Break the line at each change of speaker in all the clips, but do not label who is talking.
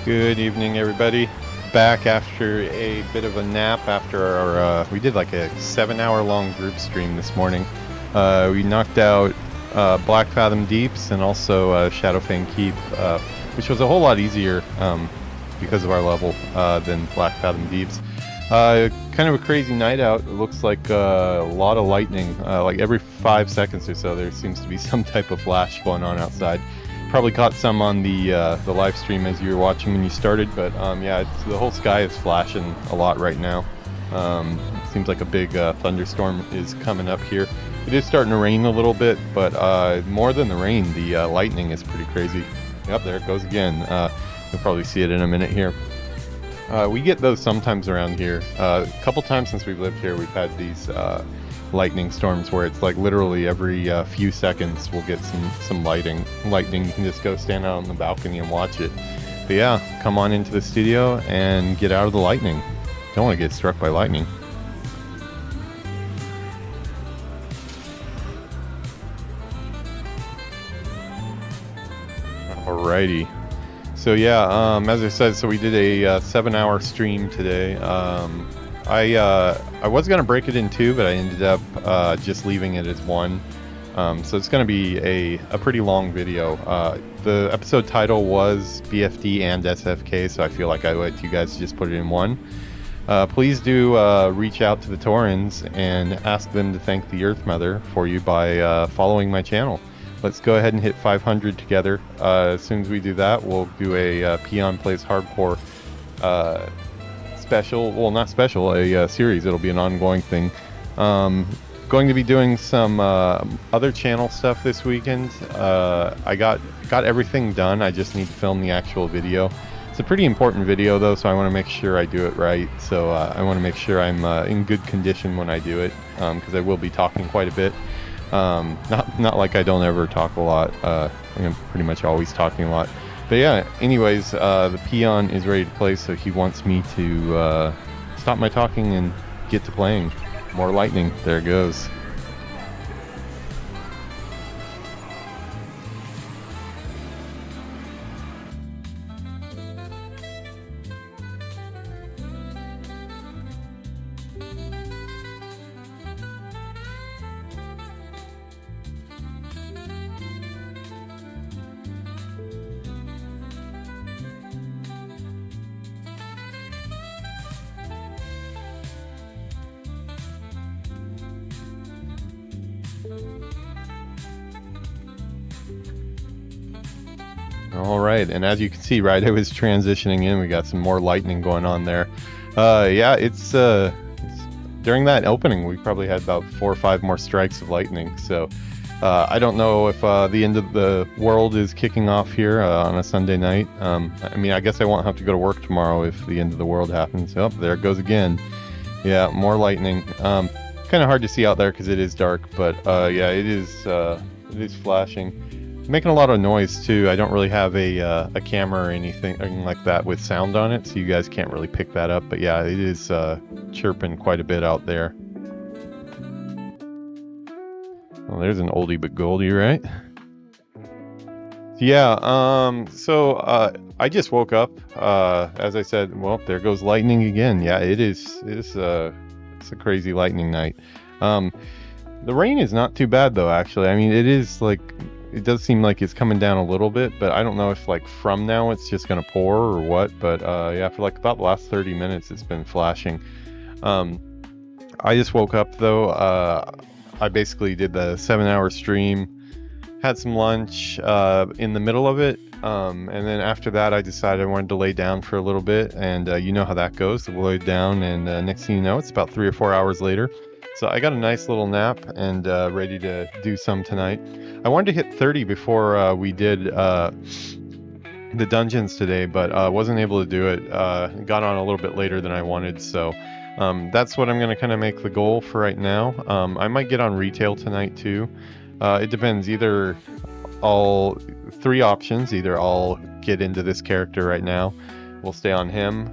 Good evening, everybody. Back after a bit of a nap after our, we did like a 7-hour long group stream this morning. We knocked out Black Fathom Deeps and also Shadowfang Keep, which was a whole lot easier because of our level than Black Fathom Deeps. Kind of a crazy night out. It looks like a lot of lightning. Like every 5 seconds or so there seems to be some type of flash going on outside. Probably caught some on the live stream as you were watching when you started, but yeah, the whole sky is flashing a lot right now. seems like a big thunderstorm is coming up here. It is starting to rain a little bit, but more than the rain, the lightning is pretty crazy. Yep, there it goes again. You'll probably see it in a minute here. We get those sometimes around here. A couple times since we've lived here, we've had these lightning storms where it's like literally every few seconds we'll get some lightning. You can just go stand out on the balcony and watch it. But yeah, come on into the studio and get out of the lightning. Don't want to get struck by lightning. Alrighty. So yeah, as I said, so we did a 7-hour stream today. I was gonna break it in 2, but I ended up just leaving it as 1. So it's gonna be a pretty long video. The episode title was BFD and SFK, so I feel like I let you guys just put it in 1. Please do reach out to the Taurans and ask them to thank the Earth Mother for you by following my channel. Let's go ahead and hit 500 together. As soon as we do that, we'll do a Peon Plays Hardcore special. Well, not special, a series. It'll be an ongoing thing. Going to be doing some other channel stuff this weekend. I got everything done. I just need to film the actual video. It's a pretty important video though, so I want to make sure I do it right. So I want to make sure I'm in good condition when I do it, because I will be talking quite a bit. Not like I don't ever talk a lot. I'm pretty much always talking a lot. But yeah, anyways, the Peon is ready to play, so he wants me to stop my talking and get to playing. More lightning. There it goes. Alright, and as you can see, right, I was transitioning in, we got some more lightning going on there. Yeah, it's during that opening, we probably had about 4 or 5 more strikes of lightning, so I don't know if the end of the world is kicking off here on a Sunday night. I mean, I guess I won't have to go to work tomorrow if the end of the world happens. Oh, there it goes again. Yeah, more lightning. Kind of hard to see out there because it is dark, but yeah, it is flashing. Making a lot of noise too. I don't really have a camera or anything like that with sound on it, so you guys can't really pick that up. But yeah, it is chirping quite a bit out there. Well, there's an oldie but goldie, right? Yeah. So I just woke up. As I said, well, there goes lightning again. Yeah, it's a crazy lightning night. The rain is not too bad though. Actually, I mean, it is like. It does seem like it's coming down a little bit, but I don't know if like from now it's just gonna pour or what. But yeah, for like about the last 30 minutes it's been flashing. I just woke up though. I basically did the 7-hour stream, had some lunch in the middle of it, and then after that I decided I wanted to lay down for a little bit, and you know how that goes. We laid down, and next thing you know, it's about 3 or 4 hours later. So I got a nice little nap and ready to do some tonight. I wanted to hit 30 before we did the dungeons today, but wasn't able to do it. Got on a little bit later than I wanted, so that's what I'm going to kind of make the goal for right now. I might get on retail tonight too. It depends. Either all 3 options. Either I'll get into this character right now. We'll stay on him.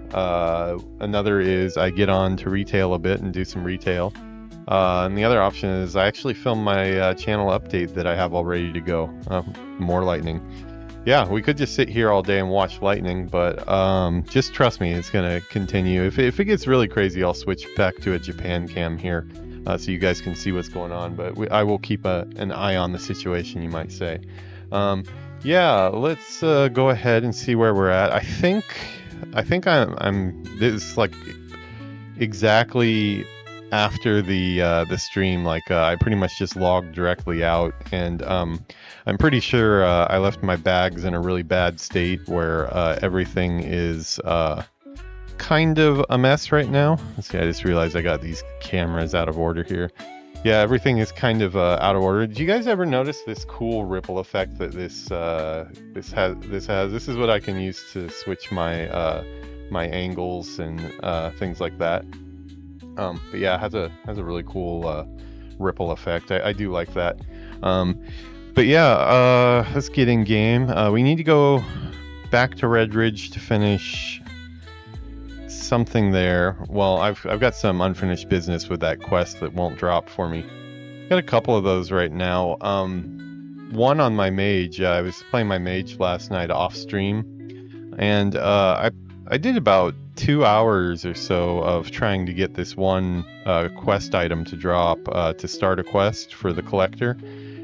Another is I get on to retail a bit and do some retail. And the other option is I actually film my channel update that I have all ready to go. More lightning. Yeah, we could just sit here all day and watch lightning, but just trust me, it's going to continue. If it gets really crazy, I'll switch back to a Japan cam here so you guys can see what's going on. But I will keep an eye on the situation, you might say. Yeah, let's go ahead and see where we're at. I think I'm this like exactly after the stream. Like I pretty much just logged directly out, and I'm pretty sure I left my bags in a really bad state where everything is kind of a mess right now. Let's see, I just realized I got these cameras out of order here. Yeah, everything is kind of out of order. Did you guys ever notice this cool ripple effect that this has? This is what I can use to switch my my angles and things like that. But yeah, it has a really cool ripple effect. I do like that. But yeah, let's get in game. We need to go back to Red Ridge to finish something there. Well, I've got some unfinished business with that quest that won't drop for me. Got a couple of those right now. One on my mage. I was playing my mage last night off stream, and I did about 2 hours or so of trying to get this one quest item to drop to start a quest for the collector,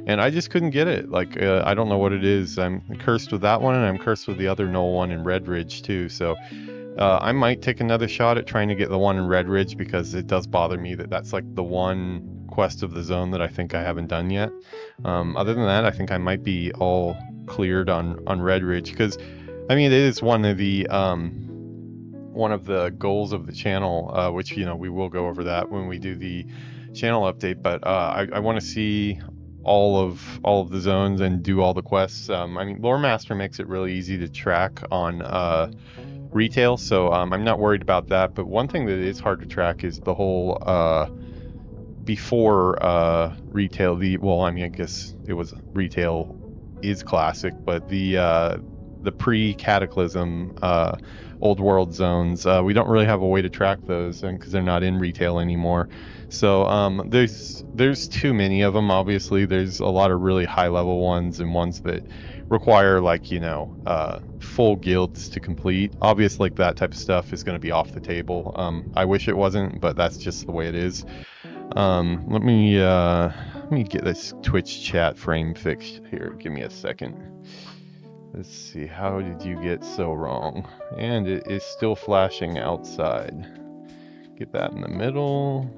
and I just couldn't get it. Like I don't know what it is. I'm cursed with that one, and I'm cursed with the other null one in Red Ridge too. So I might take another shot at trying to get the one in Red Ridge, because it does bother me that that's like the one quest of the zone that I think I haven't done yet. Other than that, I think I might be all cleared on Red Ridge, because I mean, it is one of the goals of the channel, which, you know, we will go over that when we do the channel update. But I want to see all of the zones and do all the quests. I mean, Lore Master makes it really easy to track on retail, so I'm not worried about that. But one thing that is hard to track is the whole before retail. Well, I mean, I guess it was retail is classic, but the pre-cataclysm old world zones, we don't really have a way to track those, and because they're not in retail anymore. So there's too many of them. Obviously, there's a lot of really high level ones and ones that require, like, you know, full guilds to complete. Obviously, like, that type of stuff is going to be off the table. I wish it wasn't, but that's just the way it is. Let me get this Twitch chat frame fixed here. Give me a second. Let's see, how did you get so wrong? And it is still flashing outside. Get that in the middle.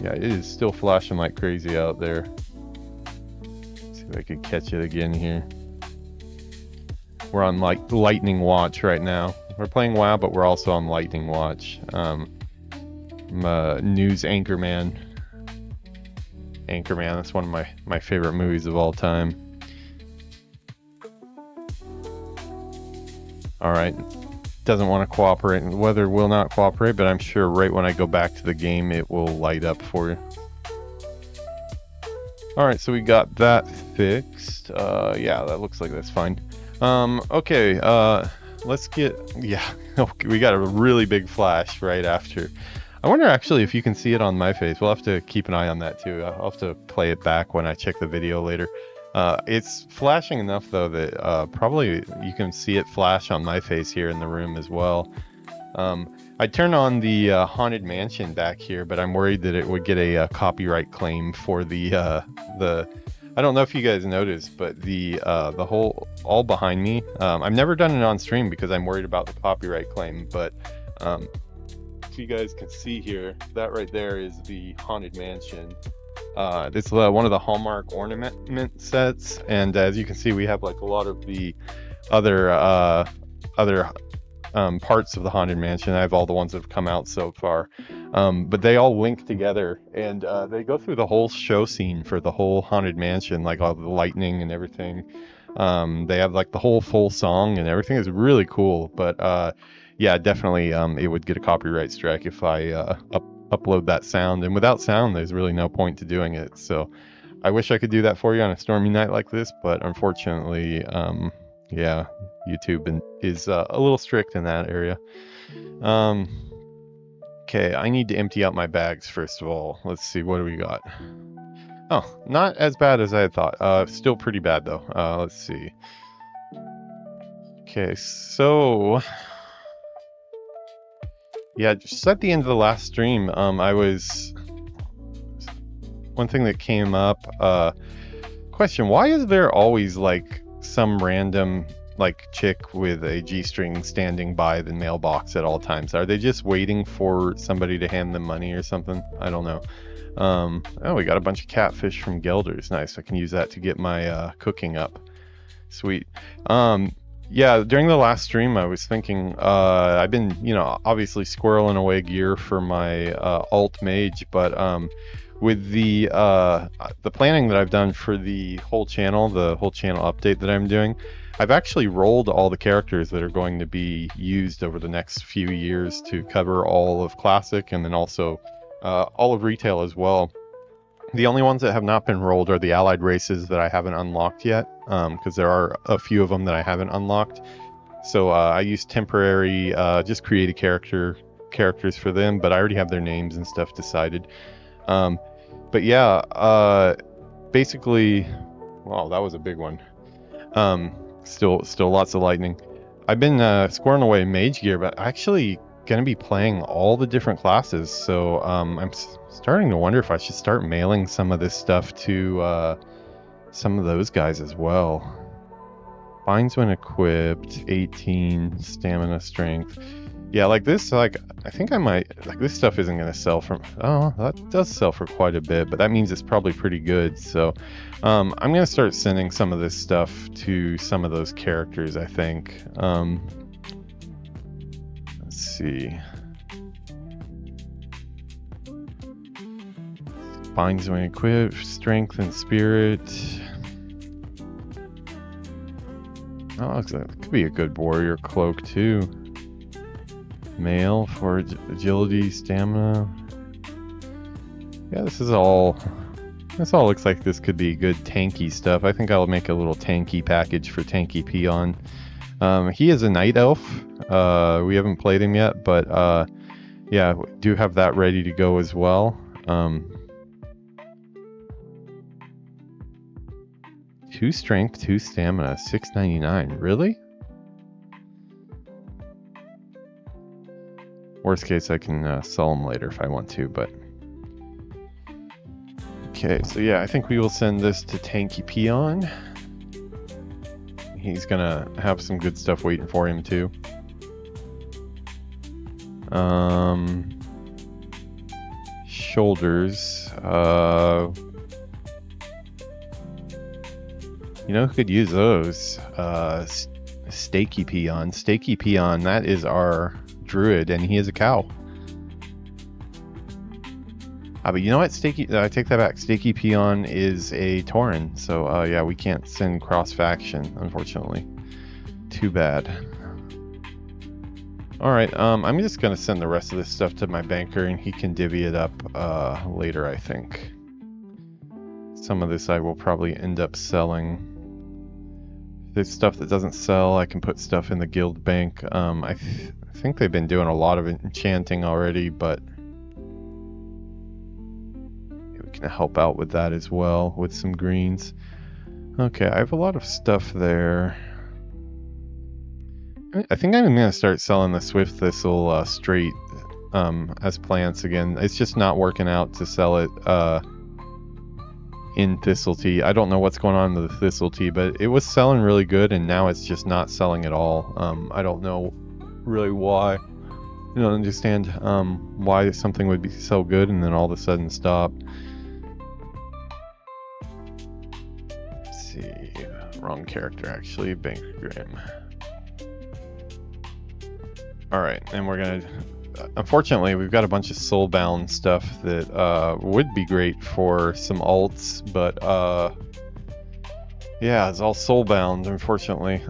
Yeah, it is still flashing like crazy out there. Let's see if I could catch it again here. We're on like lightning watch right now. We're playing WoW, but we're also on lightning watch. I'm a news anchorman. Anchorman, that's one of my favorite movies of all time. Alright. Doesn't want to cooperate. Weather will not cooperate, but I'm sure right when I go back to the game it will light up for you. Alright, so we got that fixed. Yeah, that looks like that's fine. Okay, let's get... Yeah, we got a really big flash right after. I wonder actually if you can see it on my face. We'll have to keep an eye on that too. I'll have to play it back when I check the video later. It's flashing enough though that probably you can see it flash on my face here in the room as well. I turned on the Haunted Mansion back here, but I'm worried that it would get a copyright claim for the I don't know if you guys noticed, but the whole all behind me. I've never done it on stream because I'm worried about the copyright claim, but if you guys can see here, that right there is the Haunted Mansion. This is one of the Hallmark ornament sets, and as you can see, we have like a lot of the other parts of the Haunted Mansion. I have all the ones that have come out so far, but they all link together, and they go through the whole show scene for the whole Haunted Mansion, like all the lightning and everything. They have like the whole full song, and everything is really cool. But yeah, definitely it would get a copyright strike if I upload that sound, and without sound there's really no point to doing it. So I wish I could do that for you on a stormy night like this, but unfortunately yeah, YouTube is a little strict in that area. Okay, I need to empty out my bags first of all. Let's see, what do we got? Oh, not as bad as I had thought. Still pretty bad though. Let's see. Okay, so yeah, just at the end of the last stream, one thing that came up, question, why is there always like some random like chick with a G-string standing by the mailbox at all times? Are they just waiting for somebody to hand them money or something? I don't know. Oh, we got a bunch of catfish from Gelders. Nice. I can use that to get my cooking up. Sweet. Yeah, during the last stream, I was thinking, I've been, obviously squirreling away gear for my alt mage, but with the planning that I've done for the whole channel update that I'm doing, I've actually rolled all the characters that are going to be used over the next few years to cover all of Classic and then also all of Retail as well. The only ones that have not been rolled are the allied races that I haven't unlocked yet, because there are a few of them that I haven't unlocked. So I used temporary, just created characters for them, but I already have their names and stuff decided. But yeah, basically, wow, that was a big one. Still lots of lightning. I've been squaring away mage gear, but actually going to be playing all the different classes, so I'm starting to wonder if I should start mailing some of this stuff to some of those guys as well. Binds when equipped, 18 stamina, strength. Yeah, like this, like I think I might, like this stuff isn't going to sell from, oh, that does sell for quite a bit, but that means it's probably pretty good. So I'm going to start sending some of this stuff to some of those characters, I think. Let's see. Binds when equipped, strength and spirit. Oh, looks like it could be a good warrior cloak too. Mail for agility, stamina. Yeah, this all looks like this could be good tanky stuff. I think I'll make a little tanky package for Tanky Peon. He is a night elf. We haven't played him yet, but yeah, we do have that ready to go as well. 2 strength, 2 stamina, 699. Really? Worst case, I can sell them later if I want to, but... Okay, so yeah, I think we will send this to Tanky Peon. He's gonna have some good stuff waiting for him too. Shoulders. You know who could use those? Stakey Peon. Stakey Peon, that is our druid, and he is a cow. But you know what? I take that back. Stakey Peon is a Tauren, so yeah, we can't send cross faction, unfortunately. Too bad. Alright, I'm just gonna send the rest of this stuff to my banker, and he can divvy it up later, I think. Some of this I will probably end up selling. There's stuff that doesn't sell, I can put stuff in the guild bank. I think they've been doing a lot of enchanting already, but we can help out with that as well, with some greens. Okay, I have a lot of stuff there. I think I'm going to start selling the Swift Thistle straight as plants again. It's just not working out to sell it in Thistle Tea. I don't know what's going on with the Thistle Tea, but it was selling really good, and now it's just not selling at all. I don't know really why. I don't understand why something would be so good and then all of a sudden stop. Let's see. Wrong character, actually. Banker Graham. Alright, and we're gonna... Unfortunately, we've got a bunch of soulbound stuff that would be great for some alts, but yeah, it's all soulbound, unfortunately,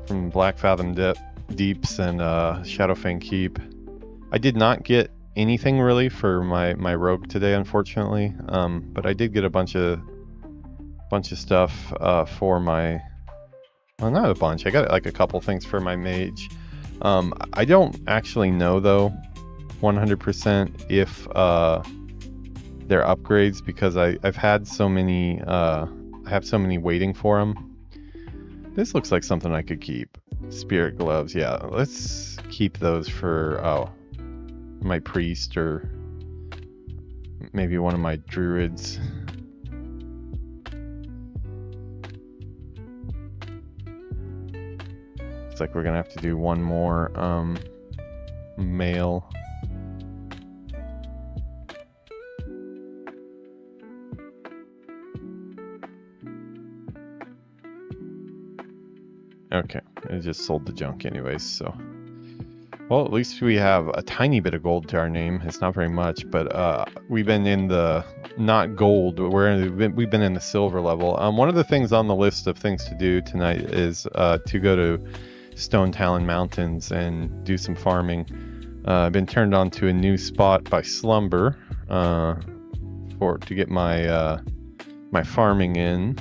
from Black Fathom Deeps and Shadowfang Keep. I did not get anything really for my rogue today, unfortunately, but I did get a bunch of stuff for my... Well, not a bunch. I got like a couple things for my mage. I don't actually know though 100% if they're upgrades, because I've had so many I have so many waiting for them. This looks like something I could keep. Spirit gloves, yeah, let's keep those for my priest or maybe one of my druids. Looks like we're gonna have to do one more mail. Okay, it just sold the junk anyways, so. Well, at least we have a tiny bit of gold to our name. It's not very much, but we've been in the, not gold, we've been in the silver level. One of the things on the list of things to do tonight is to go to Stone Talon Mountains and do some farming. I've been turned on to a new spot by Slumber to get my my farming in.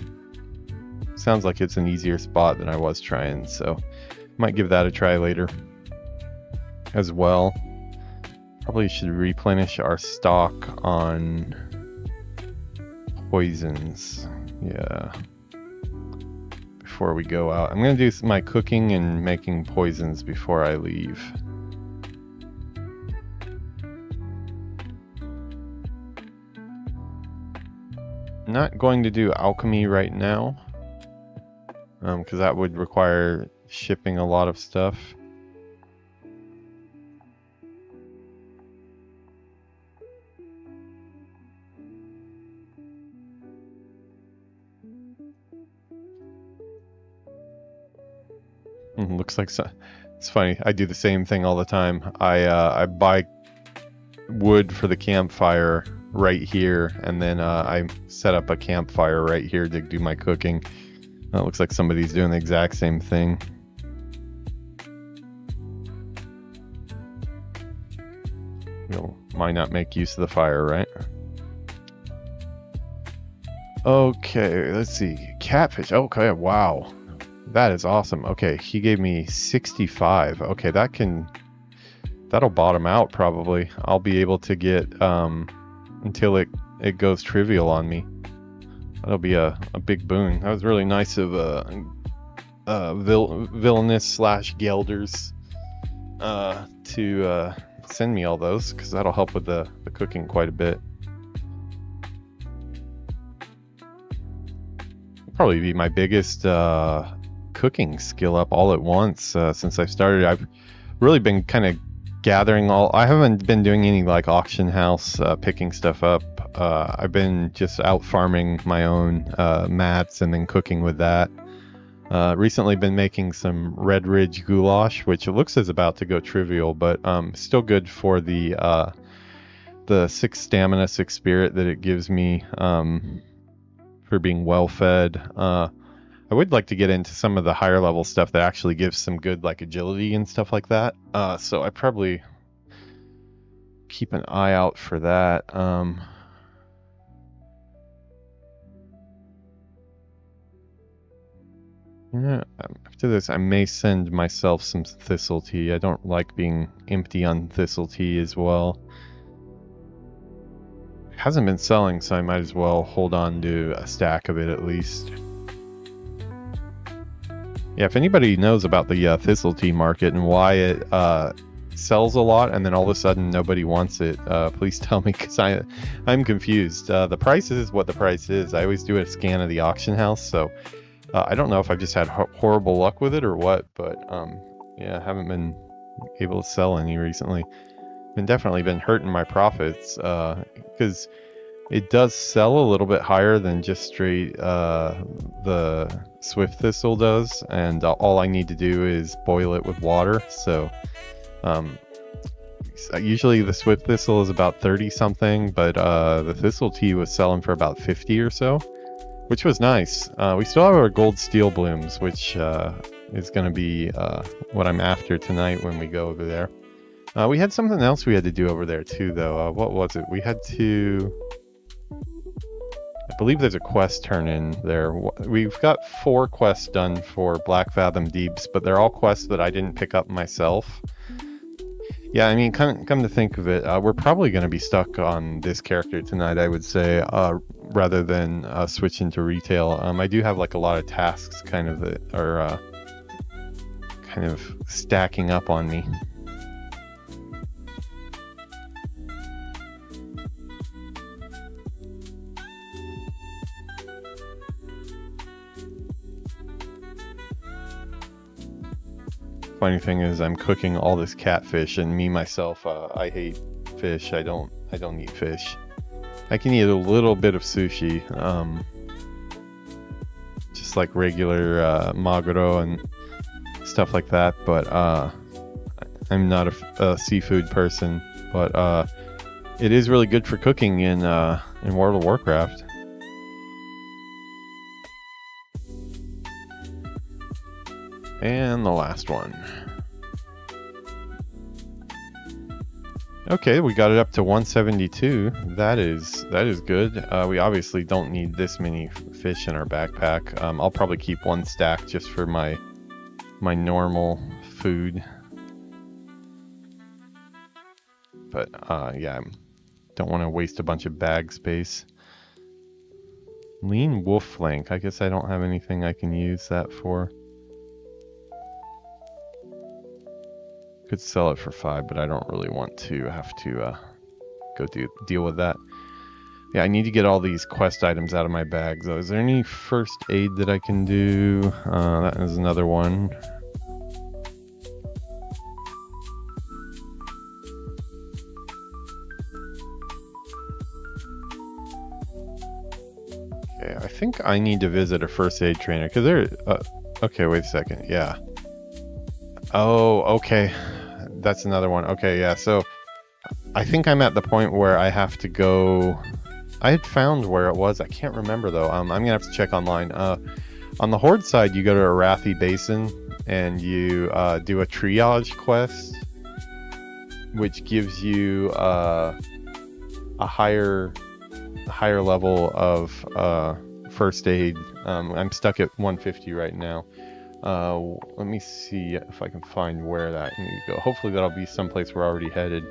Sounds like it's an easier spot than I was trying, so might give that a try later as well. Probably should replenish our stock on poisons, yeah, before we go out. I'm gonna do my cooking and making poisons before I leave. Not going to do alchemy right now, because that would require shipping a lot of stuff. Looks like it's funny. I do the same thing all the time. I buy wood for the campfire right here, and then I set up a campfire right here to do my cooking. It looks like somebody's doing the exact same thing. Why not make use of the fire, right? Okay, let's see. Catfish. Okay, wow. That is awesome. Okay, he gave me 65. Okay, that'll bottom out probably. I'll be able to get until it goes trivial on me. That'll be a big boon. That was really nice of Villainous / Gelders to send me all those, because that'll help with the cooking quite a bit. Probably be my biggest cooking skill up all at once since I've started. I've really been kind of gathering I haven't been doing any like auction house picking stuff up. I've been just out farming my own mats and then cooking with that. Recently been making some Red Ridge goulash, which it looks is about to go trivial, but still good for the 6 stamina, 6 spirit that it gives me for being well fed. I would like to get into some of the higher level stuff that actually gives some good like agility and stuff like that. So I probably keep an eye out for that. Yeah, after this, I may send myself some thistle tea. I don't like being empty on thistle tea as well. It hasn't been selling, so I might as well hold on to a stack of it at least. Yeah, if anybody knows about the thistle tea market and why it sells a lot and then all of a sudden nobody wants it, please tell me, because I'm confused. The price is what the price is. I always do a scan of the auction house, so I don't know if I've just had horrible luck with it or what, but yeah, I haven't been able to sell any recently. Definitely been hurting my profits because it does sell a little bit higher than just straight the Swift Thistle does, and all I need to do is boil it with water. So usually the Swift Thistle is about 30 something, but the Thistle tea was selling for about 50 or so, which was nice. We still have our gold steel blooms, which is going to be what I'm after tonight when we go over there. We had something else we had to do over there too, though. What was it? We had to... I believe there's a quest turn in there. We've got 4 quests done for Black Fathom Deeps, but they're all quests that I didn't pick up myself. Yeah, I mean, come to think of it, we're probably going to be stuck on this character tonight, I would say, rather than switching to retail. I do have like a lot of tasks kind of that are kind of stacking up on me. Funny thing is, I'm cooking all this catfish, and me myself, I hate fish. I don't eat fish. I can eat a little bit of sushi, just like regular maguro and stuff like that. But I'm not a seafood person. But it is really good for cooking in World of Warcraft. And the last one. Okay, we got it up to 172. That is good. We obviously don't need this many fish in our backpack. I'll probably keep one stack just for my normal food. But yeah, I don't want to waste a bunch of bag space. Lean wolf flank. I guess I don't have anything I can use that for. Could sell it for 5, but I don't really want to have to go deal with that. Yeah, I need to get all these quest items out of my bag, though. Is there any first aid that I can do? That is another one. Okay, I think I need to visit a first aid trainer, because there... okay, wait a second. Yeah. Oh, okay. That's another one. Okay, yeah, so I think I'm at the point where I have to go... I had found where it was. I can't remember, though. I'm going to have to check online. On the Horde side, you go to Arathi Basin, and you do a triage quest, which gives you a higher level of first aid. I'm stuck at 150 right now. Let me see if I can find where that needs to go. Hopefully that'll be someplace we're already headed.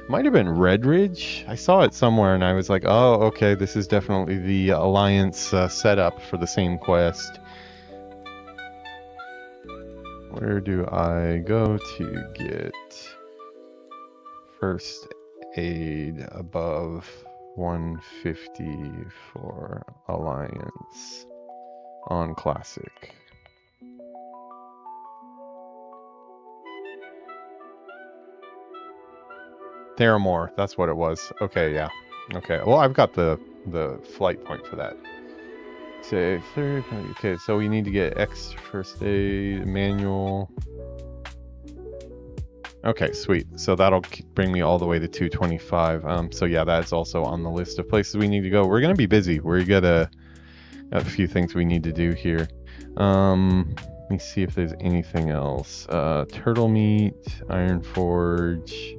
Might have been Red Ridge. I saw it somewhere and I was like, oh, okay, this is definitely the Alliance setup for the same quest. Where do I go to get first aid above 150 for Alliance on Classic? Theramore, that's what it was. Okay, yeah. Okay, well, I've got the flight point for that. Say third. Okay, so we need to get X first aid manual. Okay, sweet. So that'll bring me all the way to 225. So yeah, that's also on the list of places we need to go. We're gonna be busy. We're gonna got a few things we need to do here. Let me see if there's anything else. Turtle meat, Iron Forge.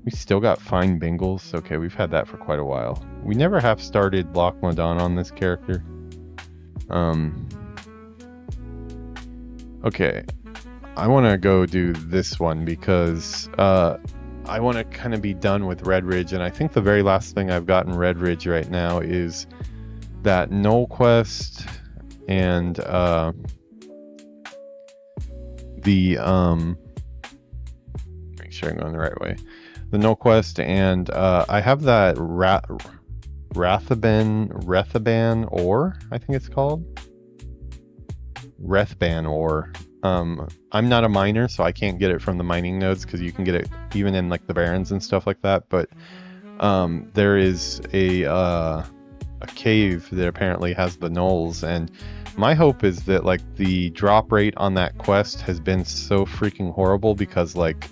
We still got Fine Bingles. Okay, we've had that for quite a while. We never have started Loch Modan on this character. Okay, I want to go do this one because I want to kind of be done with Red Ridge, and I think the very last thing I've got in Red Ridge right now is that Knoll quest and make sure I'm going the right way. The Knoll quest, and I have that Rathaban ore, I think it's called. Rethban ore. I'm not a miner, so I can't get it from the mining nodes because you can get it even in like the barrens and stuff like that. But there is a cave that apparently has the knolls, and my hope is that like the drop rate on that quest has been so freaking horrible because like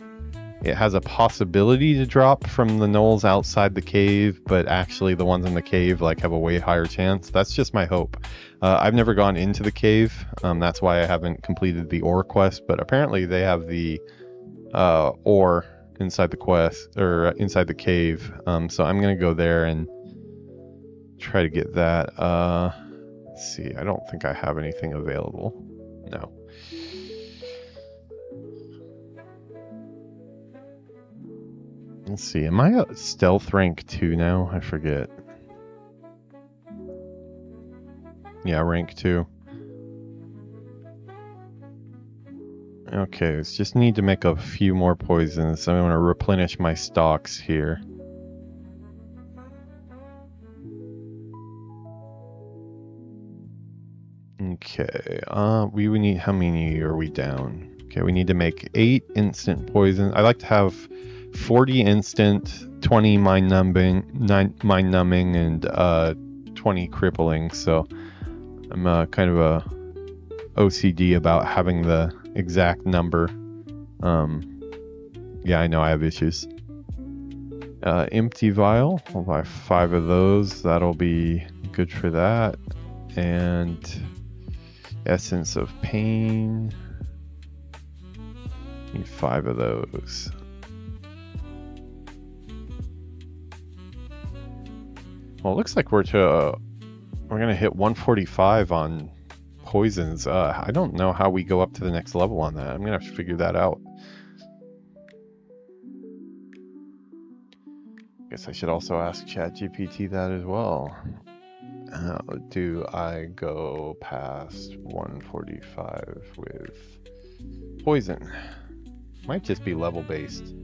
it has a possibility to drop from the knolls outside the cave, but actually the ones in the cave like have a way higher chance. That's just my hope. I've never gone into the cave. That's why I haven't completed the ore quest, but apparently they have the ore inside the quest or inside the cave. So I'm going to go there and try to get that. Let's see. I don't think I have anything available. No. Let's see, am I a stealth rank 2 now? I forget. Yeah, rank 2. Okay, let's just need to make a few more poisons. I'm going to replenish my stocks here. Okay, we would need, how many are we down? Okay, we need to make 8 instant poison. I like to have 40 instant, 20 mind numbing, and 20 crippling. So I'm kind of a OCD about having the exact number. Yeah, I know I have issues. Empty vial, I'll buy 5 of those. That'll be good for that. And essence of pain. Need 5 of those. Well, it looks like we're gonna hit 145 on poisons. I don't know how we go up to the next level on that. I'm gonna have to figure that out. Guess I should also ask ChatGPT that as well. How do I go past 145 with poison? Might just be level based.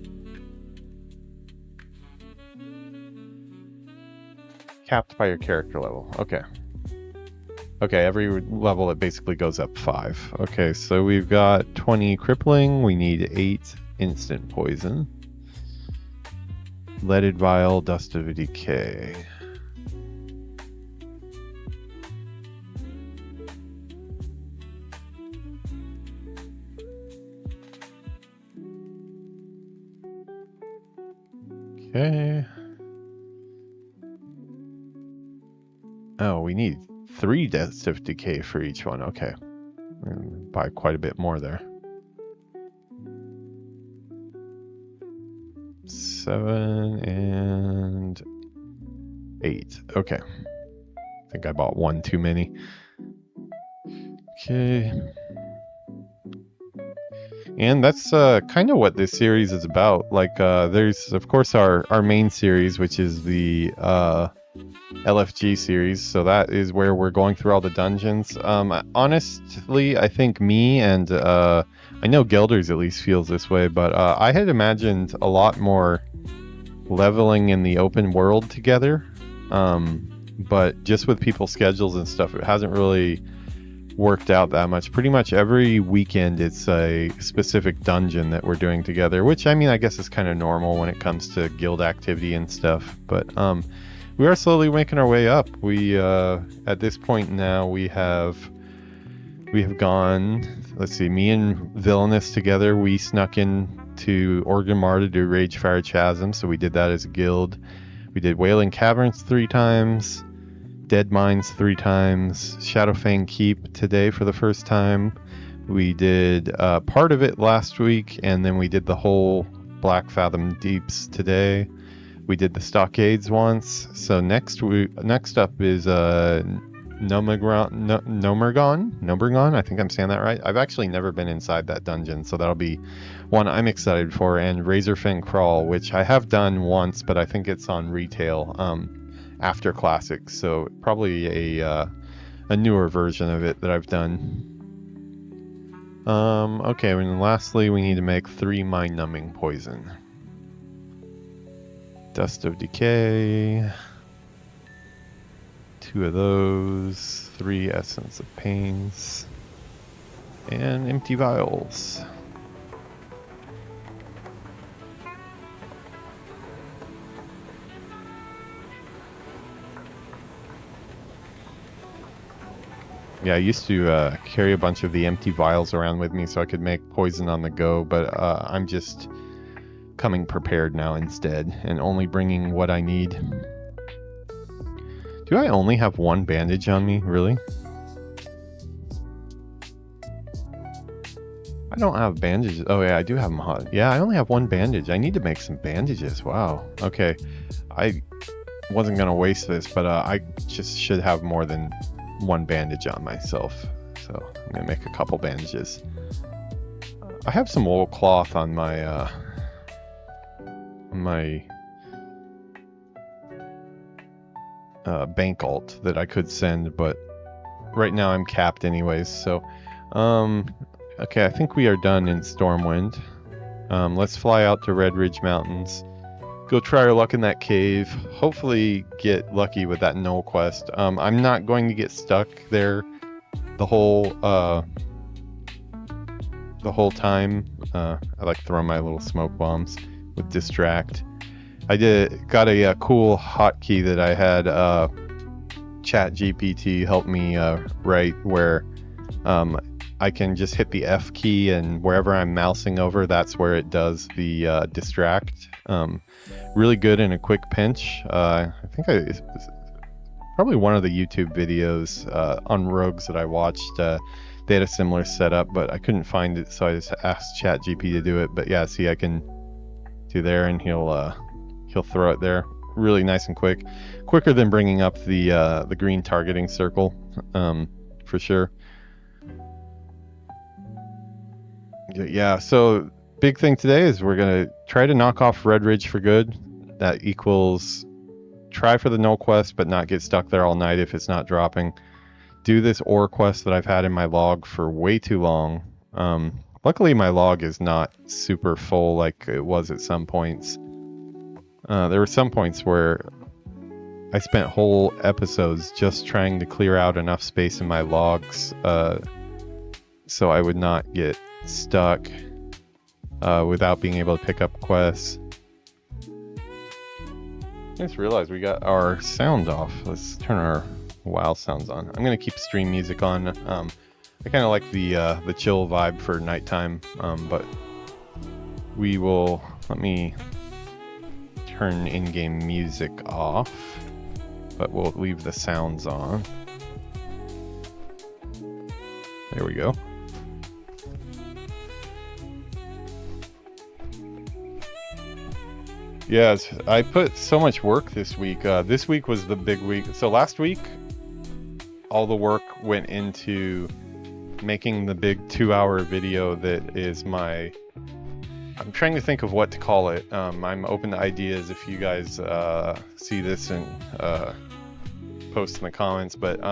Capped by your character level. Okay. Okay, every level it basically goes up 5. Okay, so we've got 20 crippling. We need 8 instant poison. Leaded vial, dust of decay. Okay. Oh, we need 3 dust of decay for each one. Okay. Buy quite a bit more there. 7 and 8. Okay. I think I bought 1 too many. Okay. And that's kind of what this series is about. Like, there's, of course, our main series, which is the LFG series. So that is where we're going through all the dungeons. Honestly, I think me and I know Gelders at least feels this way, but I had imagined a lot more leveling in the open world together. But just with people's schedules and stuff, it hasn't really worked out that much. Pretty much every weekend it's a specific dungeon that we're doing together, which I mean I guess is kind of normal when it comes to guild activity and stuff, but we are slowly making our way up. We at this point now we have gone, let's see, me and Villainous together, we snuck in to Orgrimmar to do Ragefire Chasm, so we did that as a guild. We did Wailing Caverns 3 times, Dead Mines 3 times, Shadowfang Keep today for the first time. We did part of it last week, and then we did the whole Black Fathom Deeps today. We did the Stockades once. So next up is Nomergon. I think I'm saying that right. I've actually never been inside that dungeon, so that'll be one I'm excited for. And Razorfin Crawl, which I have done once, but I think it's on retail. After Classic, so probably a newer version of it that I've done. Okay, and then lastly we need to make 3 mind-numbing poison. Dust of Decay, 2 of those, 3 Essence of Pains, and empty vials. Yeah, I used to carry a bunch of the empty vials around with me so I could make poison on the go, but I'm just coming prepared now instead and only bringing what I need. Do I only have 1 bandage on me? Really? I don't have bandages. Oh yeah, I do have them hot. Yeah, I only have 1 bandage. I need to make some bandages. Wow. Okay. I wasn't going to waste this, but I just should have more than 1 bandage on myself, so I'm gonna make a couple bandages. I have some old cloth on my bank alt that I could send, but right now I'm capped anyways. So okay, I think we are done in Stormwind. Let's fly out to Red Ridge Mountains, go try our luck in that cave, hopefully get lucky with that Knoll quest. I'm not going to get stuck there the whole time. I like throwing my little smoke bombs with distract. I got a cool hotkey that I had ChatGPT help me write, where I can just hit the F key, and wherever I'm mousing over, that's where it does the distract. Really good in a quick pinch. I think probably one of the YouTube videos on Rogues that I watched, they had a similar setup, but I couldn't find it, so I just asked ChatGPT to do it. But yeah, see, I can do there, and he'll throw it there. Really nice and quick, quicker than bringing up the green targeting circle, for sure. Yeah, so big thing today is we're gonna try to knock off Red Ridge for good. That equals try for the null quest, but not get stuck there all night if it's not dropping. Do this ore quest that I've had in my log for way too long. Luckily my log is not super full like it was at some points. There were some points where I spent whole episodes just trying to clear out enough space in my logs so I would not get stuck without being able to pick up quests. I just realized we got our sound off. Let's turn our WoW sounds on. I'm gonna keep stream music on. I kind of like the chill vibe for nighttime, but we will. Let me turn in-game music off, but we'll leave the sounds on. There we go. Yes, I put so much work this week. This week was the big week. So last week, all the work went into making the big 2-hour video that is my... I'm trying to think of what to call it. I'm open to ideas if you guys see this and post in the comments, but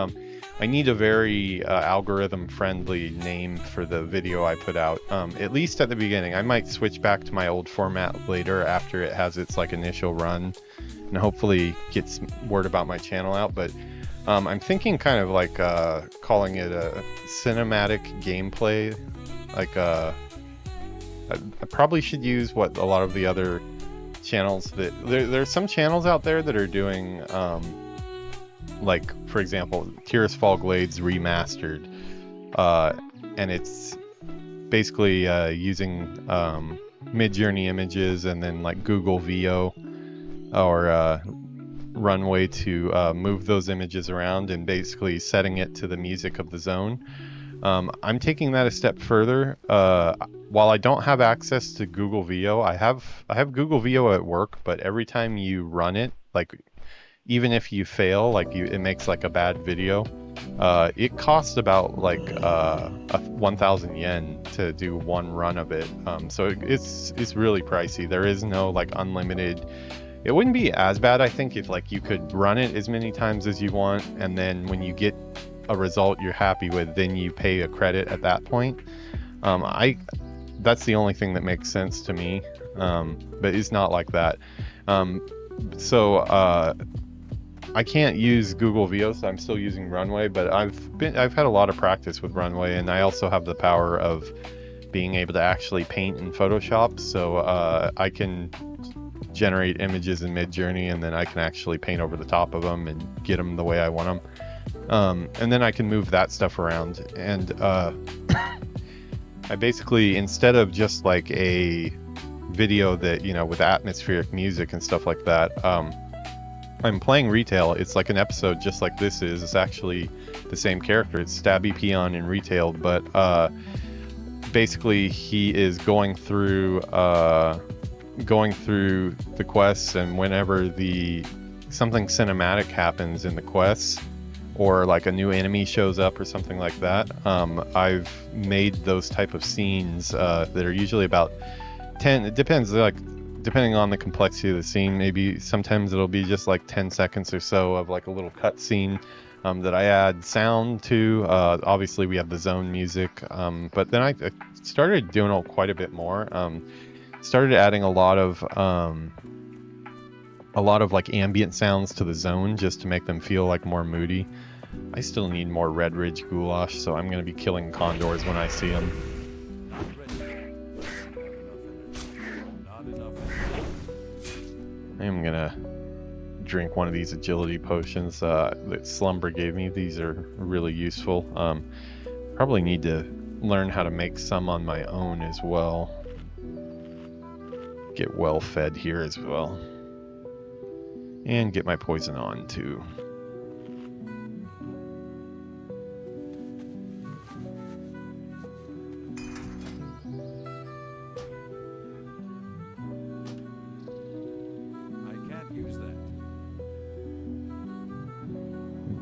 I need a very algorithm-friendly name for the video I put out, at least at the beginning. I might switch back to my old format later after it has its like initial run and hopefully gets word about my channel out, but I'm thinking kind of like calling it a cinematic gameplay. Like I probably should use what a lot of the other channels that... There's some channels out there that are doing... like, for example, Tears Fall Glades Remastered, and it's basically using mid-journey images and then like Google VO or Runway to move those images around and basically setting it to the music of the zone. I'm taking that a step further. While I don't have access to Google VO, I have Google VO at work, but every time you run it, like even if you fail, like it makes like a bad video, it costs about like 1,000 yen to do one run of it. So it's really pricey. There is no like unlimited. It wouldn't be as bad, I think, if like you could run it as many times as you want, and then when you get a result you're happy with, then you pay a credit at that point. That's the only thing that makes sense to me, but it's not like that. I can't use Google VO, so I'm still using Runway, but I've had a lot of practice with Runway, and I also have the power of being able to actually paint in Photoshop, so I can generate images in Mid-Journey, and then I can actually paint over the top of them and get them the way I want them. And then I can move that stuff around, and I basically, instead of just like a video that, you know, with atmospheric music and stuff like that, I'm playing Retail. It's like an episode just like this is. It's actually the same character. It's Stabby Peon in Retail, but basically he is going through the quests, and whenever something cinematic happens in the quests, or like a new enemy shows up or something like that, I've made those type of scenes that are usually about 10, it depends, like depending on the complexity of the scene, maybe sometimes it'll be just like 10 seconds or so of like a little cut scene that I add sound to. Obviously we have the zone music, but then I started doing quite a bit more. Started adding a lot of like ambient sounds to the zone just to make them feel like more moody. I still need more Red Ridge goulash, so I'm going to be killing condors when I see them. I'm going to drink one of these agility potions that Slumber gave me. These are really useful. Probably need to learn how to make some on my own as well. Get well fed here as well. And get my poison on too.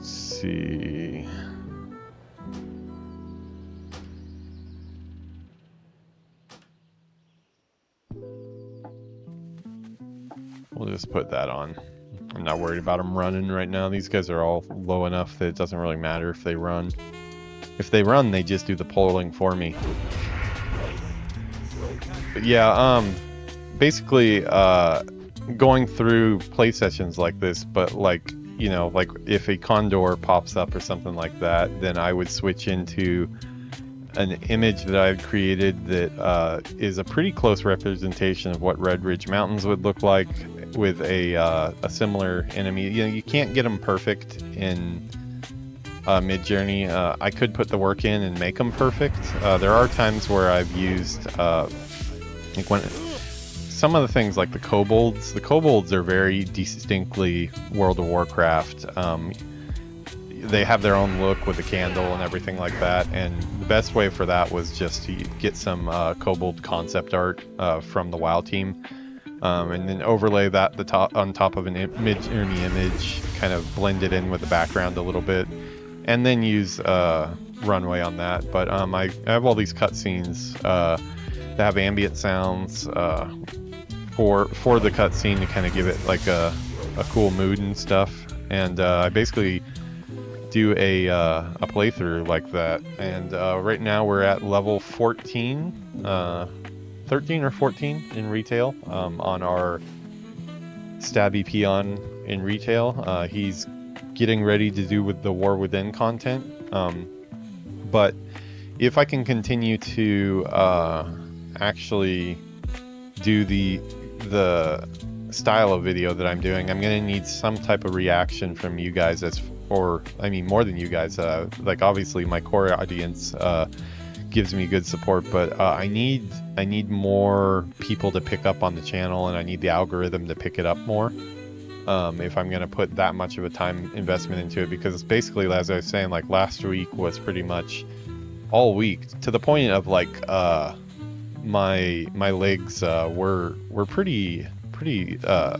See. We'll just put that on. I'm not worried about them running right now. These guys are all low enough that it doesn't really matter if they run. If they run, they just do the polling for me. But yeah, basically, going through play sessions like this, but like, you know, like if a condor pops up or something like that, then I would switch into an image that I've created that is a pretty close representation of what Red Ridge Mountains would look like with a similar enemy. You know, you can't get them perfect in Mid-Journey. I could put the work in and make them perfect. There are times where I've used, like when some of the things like the kobolds are very distinctly World of Warcraft. They have their own look with the candle and everything like that, and the best way for that was just to get some kobold concept art from the WoW team, and then overlay that on top of an Mid-Journey image, kind of blend it in with the background a little bit, and then use runway on that. But I have all these cutscenes that have ambient sounds for the cutscene to kind of give it like a cool mood and stuff, and I basically do a playthrough like that. And right now we're at level 14, 13 or 14 in retail on our Stabby Peon in retail. He's getting ready to do with the War Within content, but if I can continue to actually do the style of video that I'm doing, I'm gonna need some type of reaction from you guys, I mean more than you guys, like obviously my core audience gives me good support, but I need more people to pick up on the channel, and I need the algorithm to pick it up more if I'm gonna put that much of a time investment into it, because basically, as I was saying, like last week was pretty much all week, to the point of like my legs were pretty I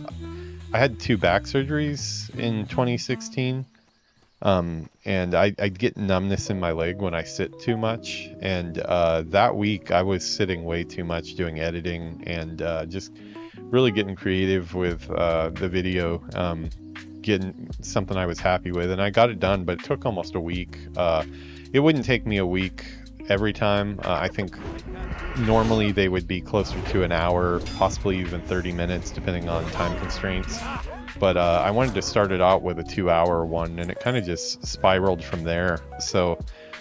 had 2 back surgeries in 2016, and I'd get numbness in my leg when I sit too much, and that week I was sitting way too much doing editing and just really getting creative with the video, getting something I was happy with, and I got it done, but it took almost a week. It wouldn't take me a week every time. I think normally they would be closer to an hour, possibly even 30 minutes, depending on time constraints. But I wanted to start it out with a 2-hour one, and it kind of just spiraled from there. So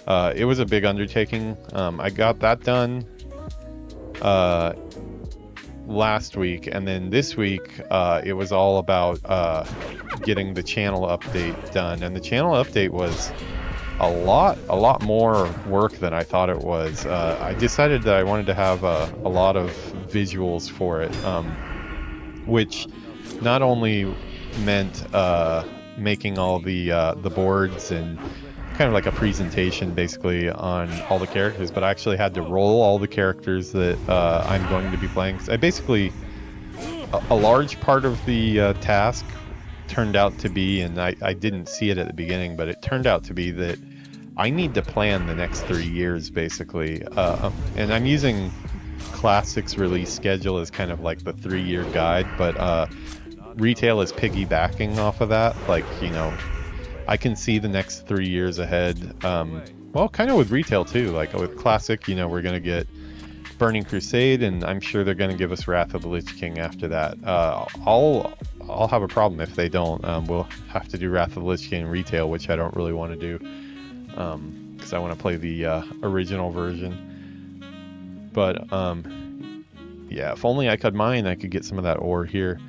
it was a big undertaking. I got that done last week, and then this week it was all about getting the channel update done. And the channel update was a lot more work than I thought it was. I decided that I wanted to have a lot of visuals for it, which not only meant making all the boards and kind of like a presentation basically on all the characters, but I actually had to roll all the characters that I'm going to be playing. So I basically, a large part of the task turned out to be, and I didn't see it at the beginning, but it turned out to be that I need to plan the next 3 years basically, and I'm using Classic's release schedule as kind of like the 3-year guide, but retail is piggybacking off of that. Like, you know, I can see the next 3 years ahead. Well, kind of with retail too, like with Classic, you know, we're gonna get Burning Crusade, and I'm sure they're gonna give us Wrath of the Lich King after that. All I'll have a problem if they don't. We'll have to do Wrath of the Lich King retail, which I don't really want to do, because I want to play the original version. But yeah, if only I could mine, I could get some of that ore here.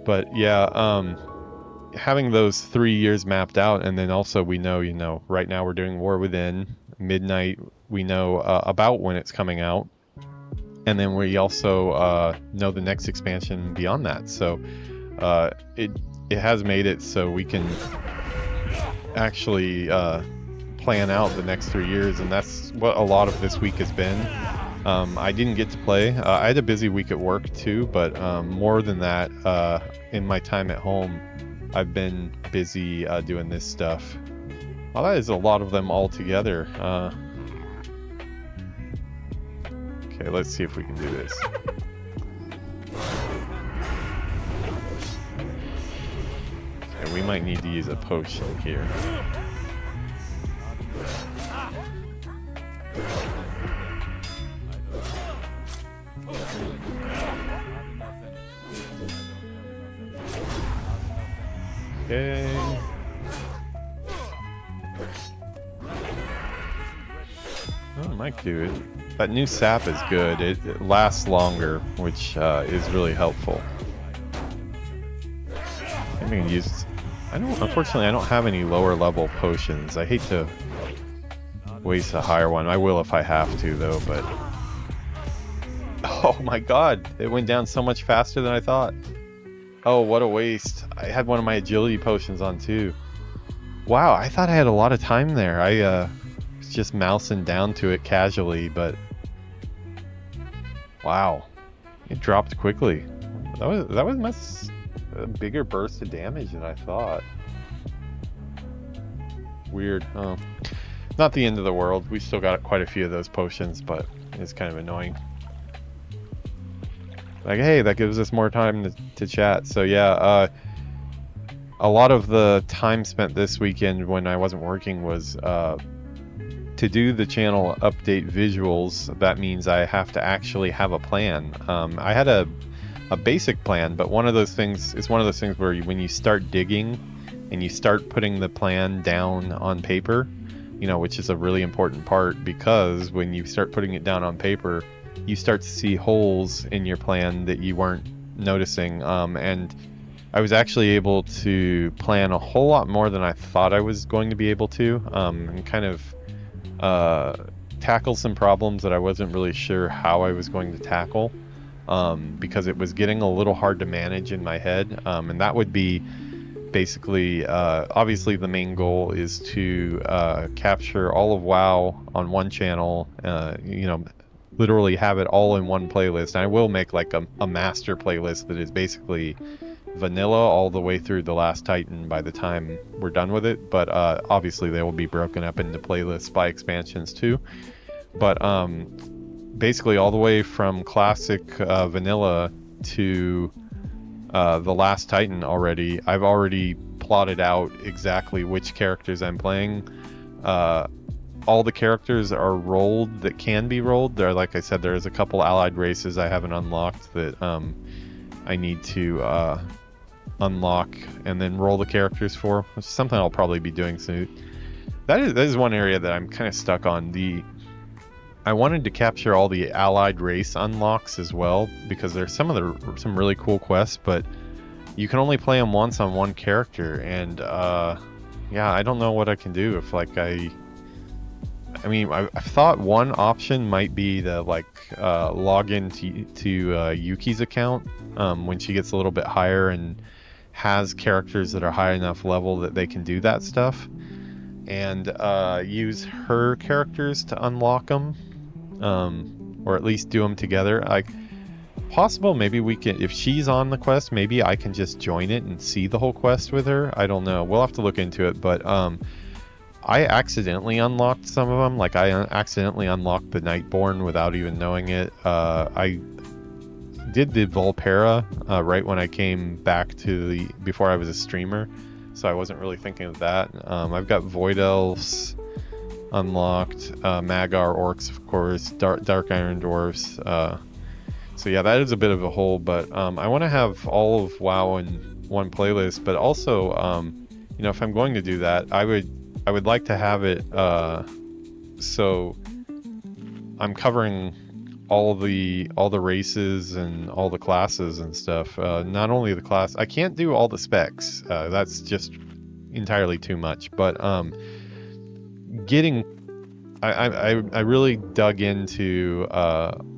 But yeah, having those 3 years mapped out, and then also we know, you know, right now we're doing War Within. Midnight, we know about when it's coming out. And then we also know the next expansion beyond that. So it has made it so we can actually plan out the next 3 years, and that's what a lot of this week has been. I didn't get to play. I had a busy week at work too, but more than that, in my time at home, I've been busy doing this stuff. Well, that is a lot of them all together. Okay, let's see if we can do this. Okay, we might need to use a potion here. Okay. Oh, might do it. That new sap is good. It lasts longer, which is really helpful. I'm gonna use. Unfortunately, I don't have any lower level potions. I hate to waste a higher one. I will if I have to, though. But oh my God, it went down so much faster than I thought. Oh, what a waste! I had one of my agility potions on too. Wow, I thought I had a lot of time there. I was just mousing down to it casually, but. Wow, it dropped quickly. That was much a bigger burst of damage than I thought. Weird. Oh, not the end of the world. We still got quite a few of those potions, but it's kind of annoying. Like, hey, that gives us more time to chat. So yeah, a lot of the time spent this weekend when I wasn't working was to do the channel update visuals. That means I have to actually have a plan. I had a basic plan, but one of those things where when you start digging and you start putting the plan down on paper, you know, which is a really important part, because when you start putting it down on paper, you start to see holes in your plan that you weren't noticing. And I was actually able to plan a whole lot more than I thought I was going to be able to, and kind of tackle some problems that I wasn't really sure how I was going to tackle, because it was getting a little hard to manage in my head, and that would be basically obviously the main goal is to capture all of WoW on one channel, you know, literally have it all in one playlist. And I will make like a master playlist that is basically vanilla all the way through the last Titan by the time we're done with it, but obviously they will be broken up into playlists by expansions too. But basically all the way from classic vanilla to the last Titan already, I've already plotted out exactly which characters I'm playing. All the characters are rolled that can be rolled. There, like I said, there's a couple allied races I haven't unlocked that I need to unlock and then roll the characters for, which is something I'll probably be doing soon. That is one area that I'm kind of stuck on. I wanted to capture all the allied race unlocks as well, because there's some really cool quests, but you can only play them once on one character, and yeah, I don't know what I can do if like I mean, I thought one option might be to like log into Yuki's account when she gets a little bit higher and has characters that are high enough level that they can do that stuff, and use her characters to unlock them, or at least do them together. Like, possible maybe we can, if she's on the quest, maybe I can just join it and see the whole quest with her. I don't know, we'll have to look into it. But I accidentally unlocked some of them. Like, I accidentally unlocked the Nightborn without even knowing it. I did the Volpera right when I came back to before I was a streamer, so I wasn't really thinking of that. I've got Void Elves unlocked, Magar Orcs, of course, Dark Iron Dwarfs, So yeah, that is a bit of a hole, but I want to have all of WoW in one playlist, but also, you know, if I'm going to do that, I would like to have it so I'm covering all the races and all the classes and stuff. Not only the class, I can't do all the specs. That's just entirely too much. But I really dug into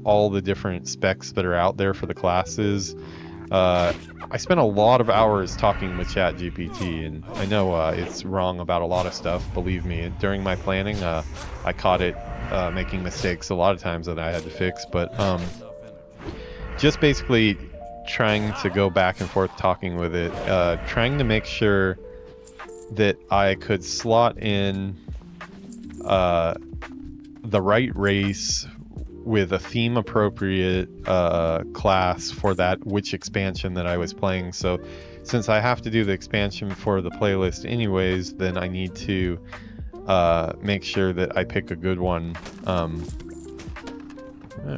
all the different specs that are out there for the classes. I spent a lot of hours talking with ChatGPT, and I know it's wrong about a lot of stuff, believe me. During my planning, I caught it making mistakes a lot of times that I had to fix, but just basically trying to go back and forth talking with it, trying to make sure that I could slot in the right race with a theme appropriate class for that which expansion that I was playing. So since I have to do the expansion for the playlist anyways, then I need to make sure that I pick a good one.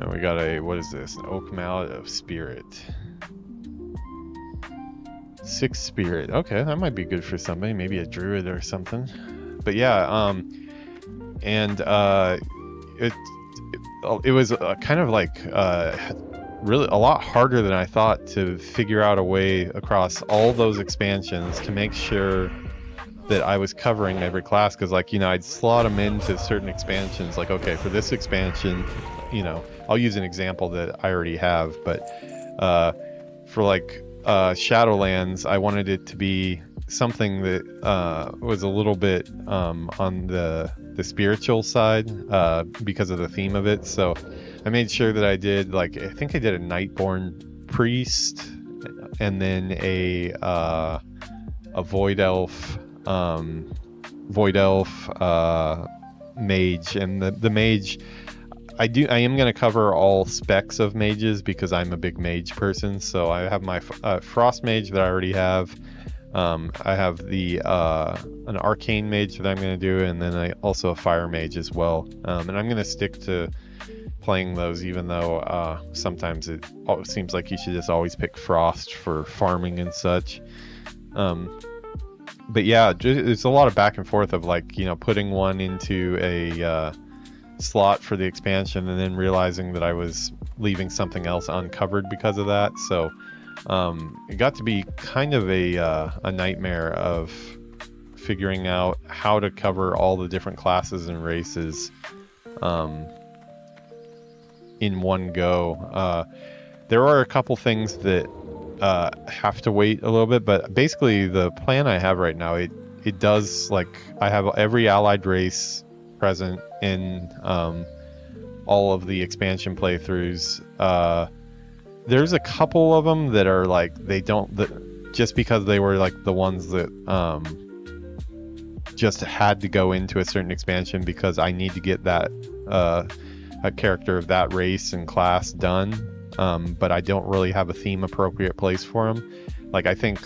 We got a, what is this? An Oak Mallet of Spirit. 6 Spirit. Okay, that might be good for somebody. Maybe a druid or something. But yeah, it was kind of like really a lot harder than I thought to figure out a way across all those expansions to make sure that I was covering every class, because like, you know, I'd slot them into certain expansions, like, okay, for this expansion, you know, I'll use an example that I already have, but for like Shadowlands, I wanted it to be something that was a little bit on the spiritual side because of the theme of it. So I made sure that I did, like, I think I did a Nightborn priest and then a void elf mage. And the mage, I am going to cover all specs of mages because I'm a big mage person. So I have my frost mage that I already have. I have the an arcane mage that I'm going to do, and then I also a fire mage as well. And I'm going to stick to playing those, even though sometimes it seems like you should just always pick frost for farming and such. But yeah, it's a lot of back and forth of, like, you know, putting one into a slot for the expansion and then realizing that I was leaving something else uncovered because of that. So it got to be kind of a nightmare of figuring out how to cover all the different classes and races in one go. There are a couple things that have to wait a little bit, but basically the plan I have right now, it does, like, I have every allied race present in all of the expansion playthroughs. There's a couple of them that are like, they don't, just because they were like the ones that just had to go into a certain expansion because I need to get that a character of that race and class done, but I don't really have a theme appropriate place for them. Like, I think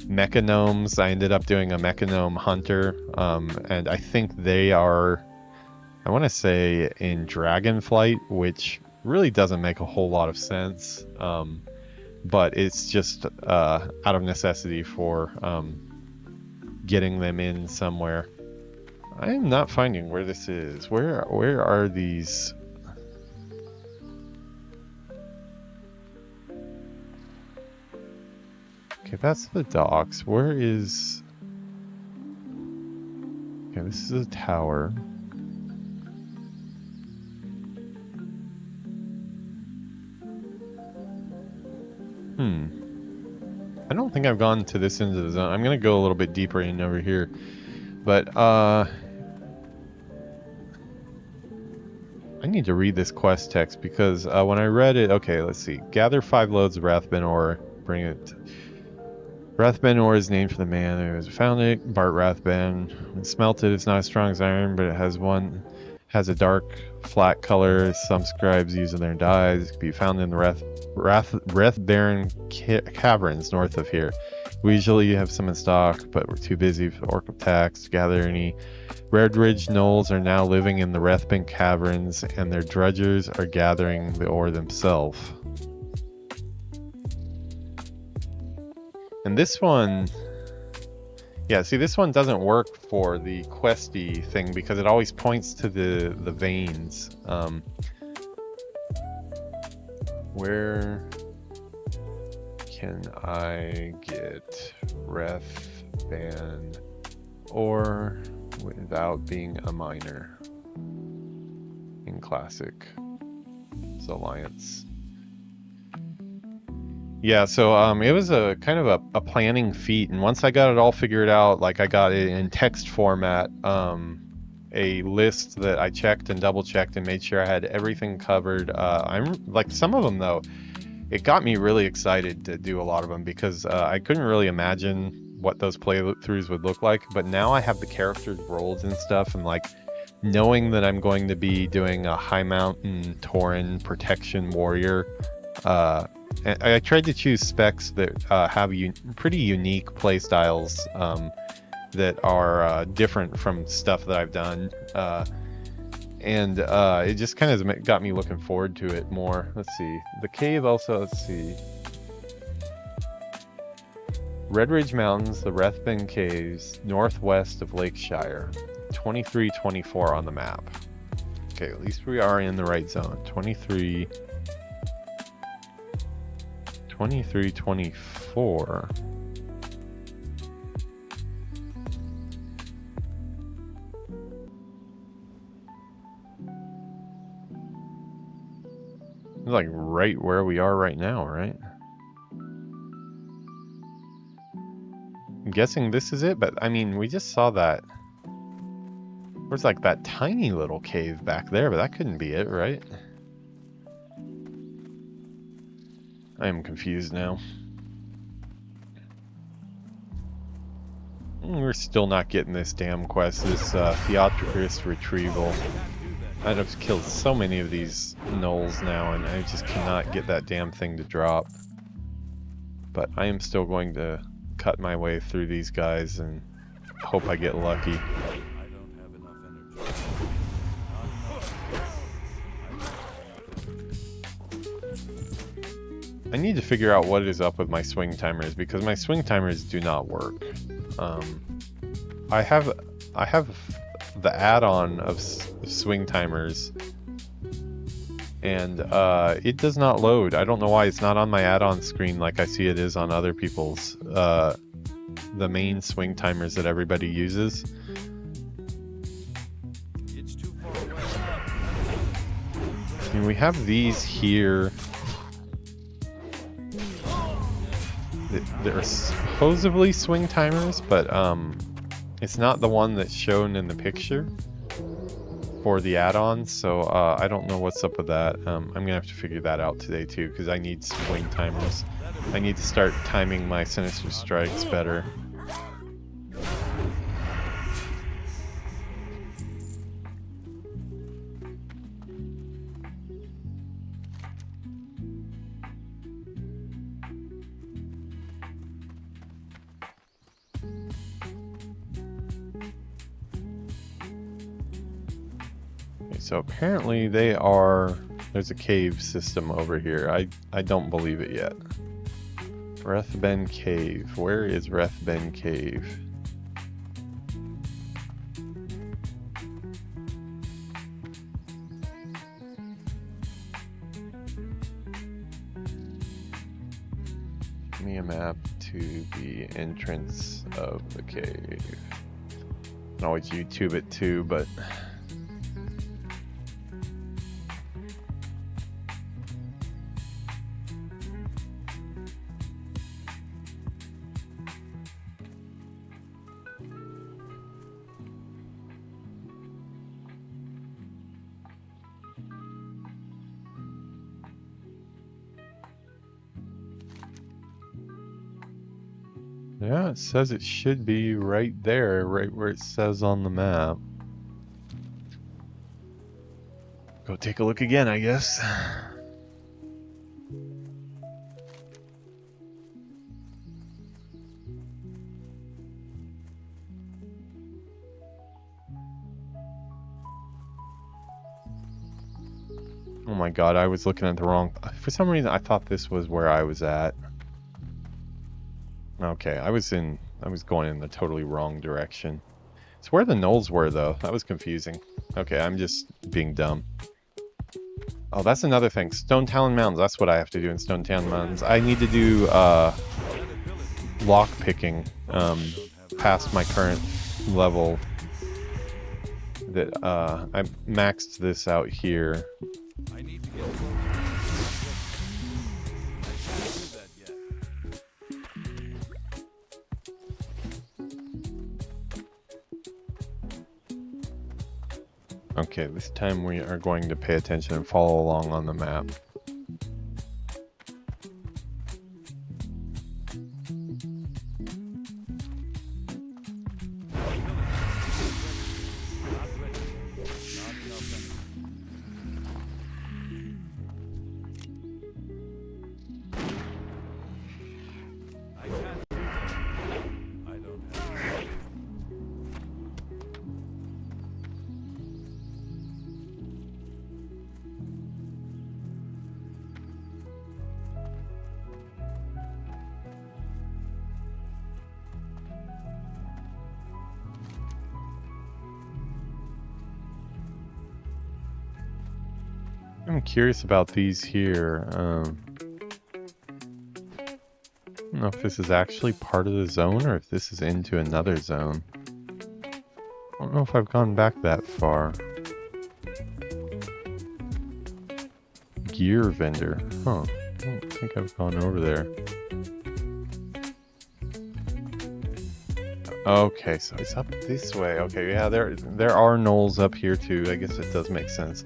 Mecha Gnomes, I ended up doing a Mecha Gnome Hunter, and I think they are, I want to say, in Dragonflight, which really doesn't make a whole lot of sense, but it's just out of necessity for getting them in somewhere. I am not finding where this is. Where are these? Okay, that's the docks. Where is... Okay, this is a tower. I don't think I've gone to this end of the zone. I'm going to go a little bit deeper in over here. But, I need to read this quest text because when I read it... Okay, let's see. Gather 5 loads of Rathben ore. Bring it... Rathben ore is named for the man who has found it. Bart Rathben. When smelted, it's not as strong as iron, but it has a dark, flat color. Some scribes use their dyes. It can be found in the Rathbarren caverns north of here. We usually have some in stock, but we're too busy for orc attacks to gather any. Red Ridge gnolls are now living in the Rathbane caverns, and their dredgers are gathering the ore themselves. And this one, yeah, see, this one doesn't work for the questy thing because it always points to the veins. Where can I get Rathbane ore without being a miner in Classic Alliance? Yeah, so it was a kind of a planning feat, and once I got it all figured out, like I got it in text format, a list that I checked and double checked and made sure I had everything covered. I'm like, some of them though, it got me really excited to do a lot of them because I couldn't really imagine what those playthroughs would look like, but now I have the characters roles and stuff, and like knowing that I'm going to be doing a high mountain Tauren protection warrior. I tried to choose specs that have pretty unique playstyles that are different from stuff that I've done. And it just kind of got me looking forward to it more. Let's see. The cave also, let's see. Red Ridge Mountains, the Rathbane Caves, northwest of Lakeshire. 2324 on the map. Okay, at least we are in the right zone. 2324. It's like right where we are right now, right? I'm guessing this is it, but I mean, we just saw that. There's like that tiny little cave back there, but that couldn't be it, right? I am confused now. We're still not getting this damn quest, this Theatricus retrieval. I've killed so many of these gnolls now, and I just cannot get that damn thing to drop. But I am still going to cut my way through these guys and hope I get lucky. I need to figure out what is up with my swing timers because my swing timers do not work. I have the add-on of swing timers, and it does not load. I don't know why it's not on my add-on screen like I see it is on other people's the main swing timers that everybody uses. I mean, we have these here. They're supposedly swing timers, but it's not the one that's shown in the picture for the add-ons, so I don't know what's up with that. I'm gonna have to figure that out today too, because I need swing timers. I need to start timing my Sinister Strikes better. So apparently there's a cave system over here. I don't believe it yet. Rathbane Cave. Where is Rathbane Cave? Give me a map to the entrance of the cave. I can always YouTube it too, but yeah, it says it should be right there, right where it says on the map. Go take a look again, I guess. Oh my god, I was looking at the wrong... For some reason, I thought this was where I was at. Okay, I was going in the totally wrong direction. It's where the gnolls were, though. That was confusing. Okay, I'm just being dumb. Oh, that's another thing. Stone Talon Mountains. That's what I have to do in Stone Talon Mountains. I need to do lock picking past my current level. That I maxed this out here.
I need to get
Okay, this time we are going to pay attention and follow along on the map. I'm curious about these here. I don't know if this is actually part of the zone or if this is into another zone. I don't know if I've gone back that far. Gear vendor. Huh. I don't think I've gone over there. Okay, so it's up this way. Okay, yeah, there are gnolls up here too. I guess it does make sense.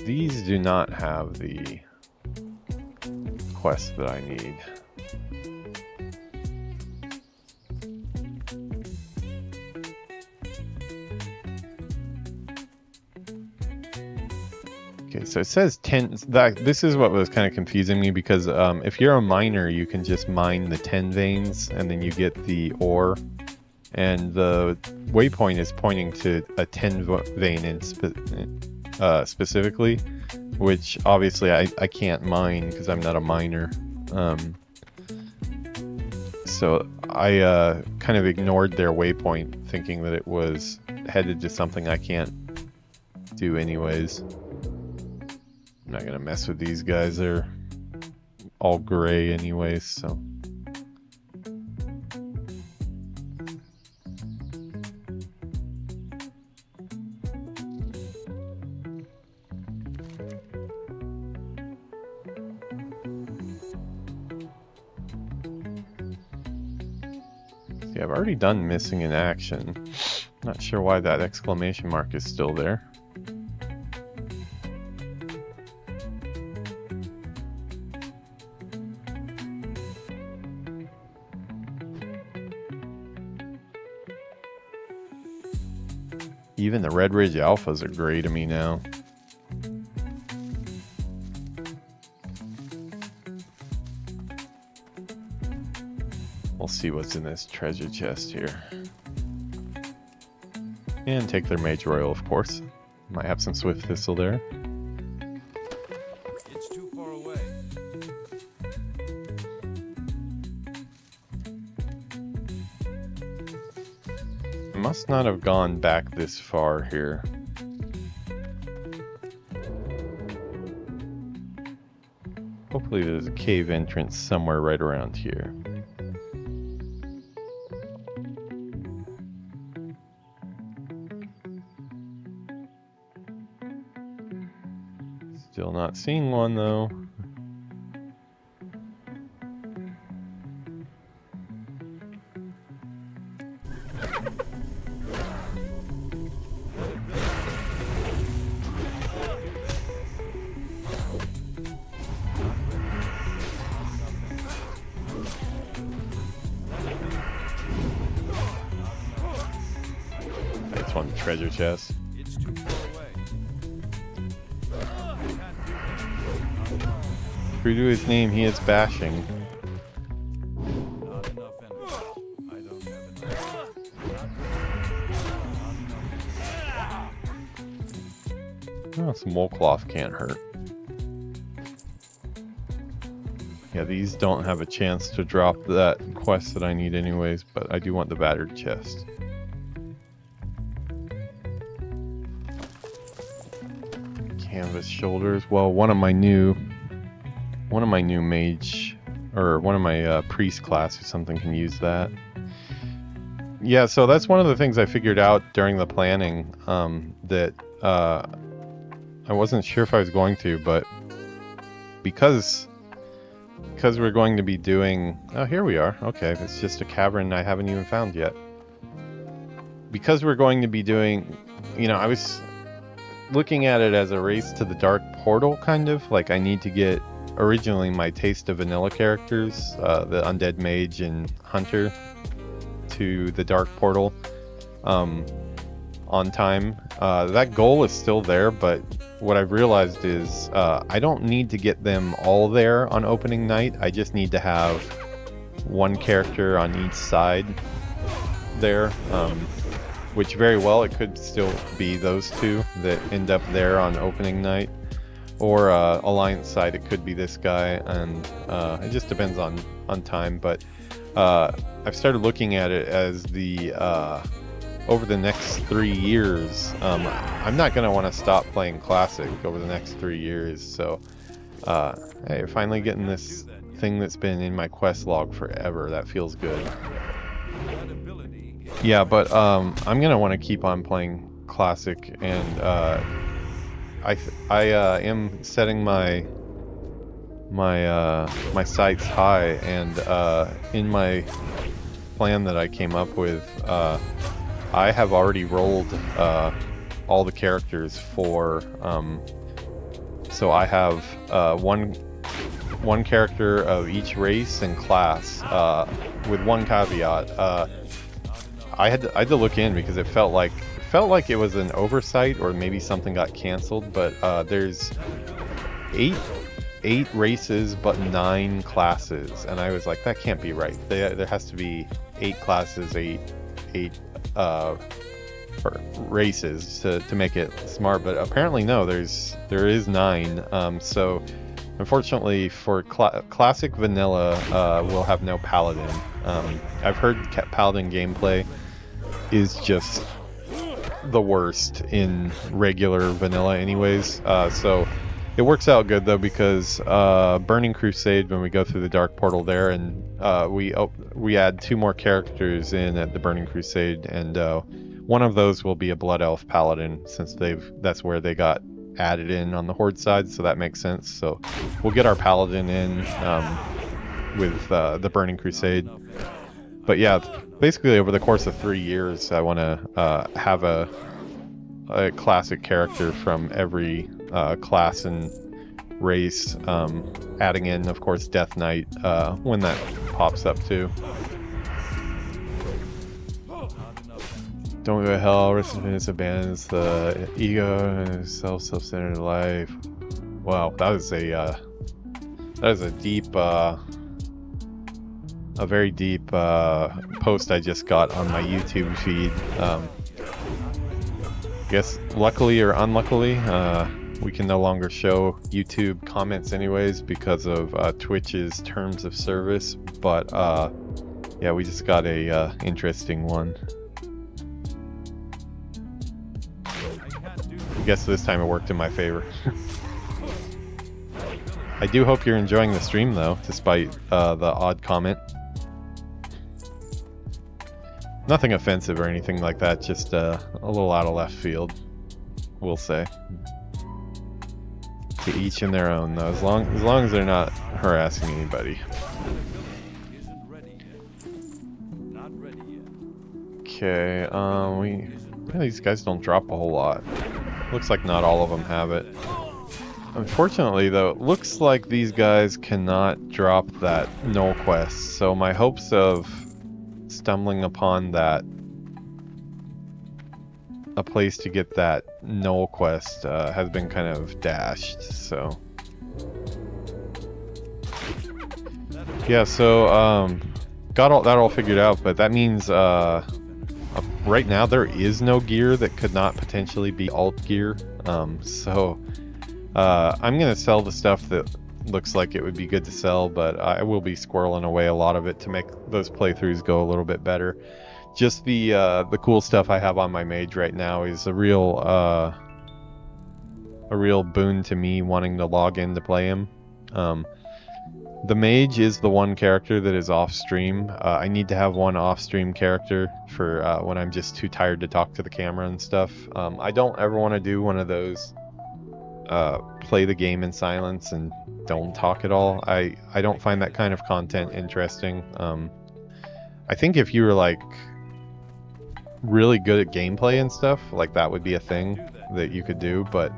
These do not have the quest that I need. Okay, so it says 10. This is what was kind of confusing me because if you're a miner, you can just mine the 10 veins and then you get the ore. And the waypoint is pointing to a 10 vein in specifically, which obviously I can't mine because I'm not a miner. So I kind of ignored their waypoint, thinking that it was headed to something I can't do anyways. I'm not gonna mess with these guys, they're all gray anyways, so. See, I've already done missing in action. Not sure why that exclamation mark is still there. Even the Red Ridge Alphas are gray to me now. We'll see what's in this treasure chest here. And take their Mage Royal, of course. Might have some Swift Thistle there.
It's too far away.
Must not have gone back this far here. Hopefully there's a cave entrance somewhere right around here. Still not seeing one though. That's one treasure chest.
It's too far away.
True to his name, he is bashing.
Not enough energy. I don't have enough.
Oh, some wool cloth can't hurt. Yeah, these don't have a chance to drop that quest that I need anyways, but I do want the battered chest. Canvas shoulders. Well, one of my new mage, or one of my priest class or something can use that. Yeah, so that's one of the things I figured out during the planning, that I wasn't sure if I was going to, but because we're going to be doing... Oh, here we are. Okay, it's just a cavern I haven't even found yet. Because we're going to be doing... You know, I was looking at it as a race to the Dark Portal, kind of. Like, I need to get originally my Taste of Vanilla characters, the Undead Mage and Hunter, to the Dark Portal on time. That goal is still there, but what I've realized is I don't need to get them all there on opening night. I just need to have one character on each side there, which very well it could still be those two that end up there on opening night, or Alliance side it could be this guy, and it just depends on time. But I've started looking at it as the over the next 3 years, I'm not going to want to stop playing Classic over the next 3 years, so hey, finally getting this thing that's been in my quest log forever. That feels good. Yeah, but I'm going to want to keep on playing Classic, and I am setting my sights high, and in my plan that I came up with, I have already rolled all the characters for, so I have one character of each race and class, with one caveat. I had to look in because it felt like it was an oversight, or maybe something got canceled, but there's eight races but 9 classes, and I was like, that can't be right. There has to be 8 classes, eight races to make it smart, but apparently no, there is 9. So unfortunately for Classic Vanilla, we'll have no Paladin. I've heard Paladin gameplay is just the worst in regular Vanilla anyways, so it works out good though, because Burning Crusade, when we go through the Dark Portal there, and we add 2 more characters in at the Burning Crusade, and one of those will be a Blood Elf Paladin, since that's where they got added in on the Horde side, so that makes sense. So we'll get our Paladin in with the Burning Crusade. But yeah, basically over the course of 3 years, I want to have a classic character from every class and race, adding in, of course, Death Knight when that pops up too. Don't go to hell, recipient abandons the ego and self-centered life. Wow, that is a deep, a very deep post I just got on my YouTube feed. I guess luckily or unluckily, we can no longer show YouTube comments anyways because of Twitch's terms of service, but yeah, we just got a interesting one. I guess this time it worked in my favor. I do hope you're enjoying the stream though, despite the odd comment. Nothing offensive or anything like that, just a little out of left field, we'll say. To each in their own though, as long as they're not harassing anybody. Okay, these guys don't drop a whole lot. Looks like not all of them have it. Unfortunately though, it looks like these guys cannot drop that null quest, so my hopes of stumbling upon a place to get that null quest has been kind of dashed, so yeah, so got that all figured out, but that means Right now there is no gear that could not potentially be alt gear. So I'm gonna sell the stuff that looks like it would be good to sell, but I will be squirreling away a lot of it to make those playthroughs go a little bit better. Just the cool stuff I have on my mage right now is a real boon to me wanting to log in to play him. The mage is the one character that is off stream. I need to have one off stream character for when I'm just too tired to talk to the camera and stuff. I don't ever want to do one of those play the game in silence and don't talk at all. I don't find that kind of content interesting. I think if you were like really good at gameplay and stuff, like that would be a thing that you could do, but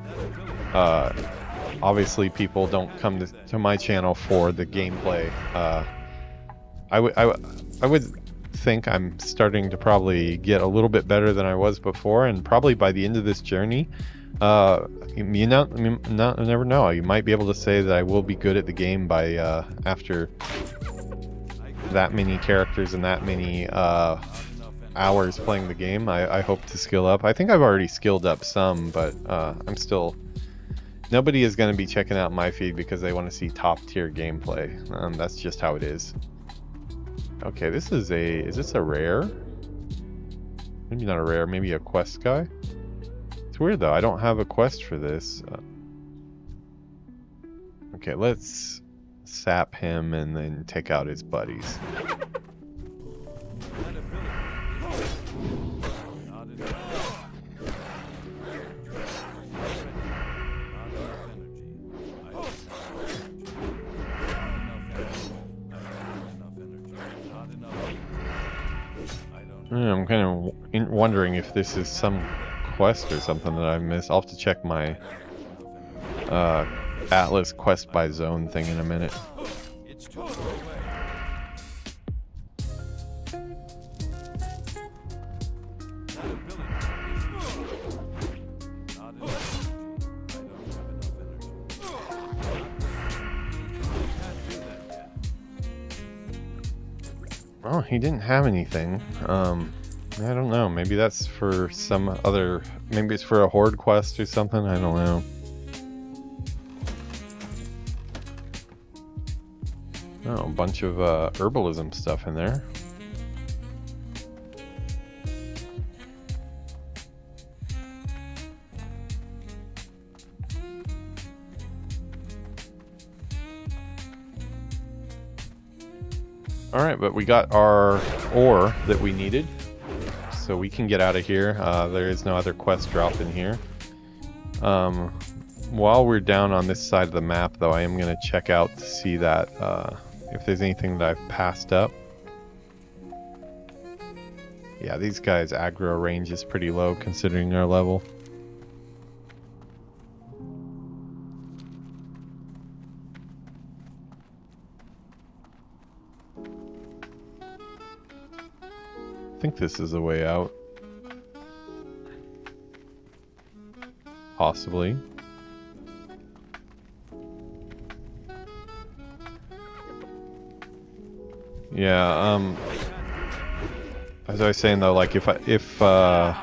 obviously people don't come to my channel for the gameplay. I would think I'm starting to probably get a little bit better than I was before, and probably by the end of this journey, you never know. You might be able to say that I will be good at the game by after that many characters and that many hours playing the game. I hope to skill up. I think I've already skilled up some, but I'm still... Nobody is going to be checking out my feed because they want to see top tier gameplay. That's just how it is. Okay, this is a... Is this a rare? Maybe not a rare, maybe a quest guy? It's weird though, I don't have a quest for this. Okay, let's sap him and then take out his buddies. I'm kind of wondering if this is some quest or something that I missed. I'll have to check my Atlas quest by zone thing in a minute. Oh, he didn't have anything. I don't know. Maybe that's for some other... Maybe it's for a horde quest or something. I don't know. Oh, a bunch of herbalism stuff in there. Alright, but we got our ore that we needed, so we can get out of here. There is no other quest drop in here. While we're down on this side of the map, though, I am going to check out to see that if there's anything that I've passed up. Yeah, these guys' aggro range is pretty low considering their level. I think this is a way out. Possibly. Yeah, as I was saying though, like if I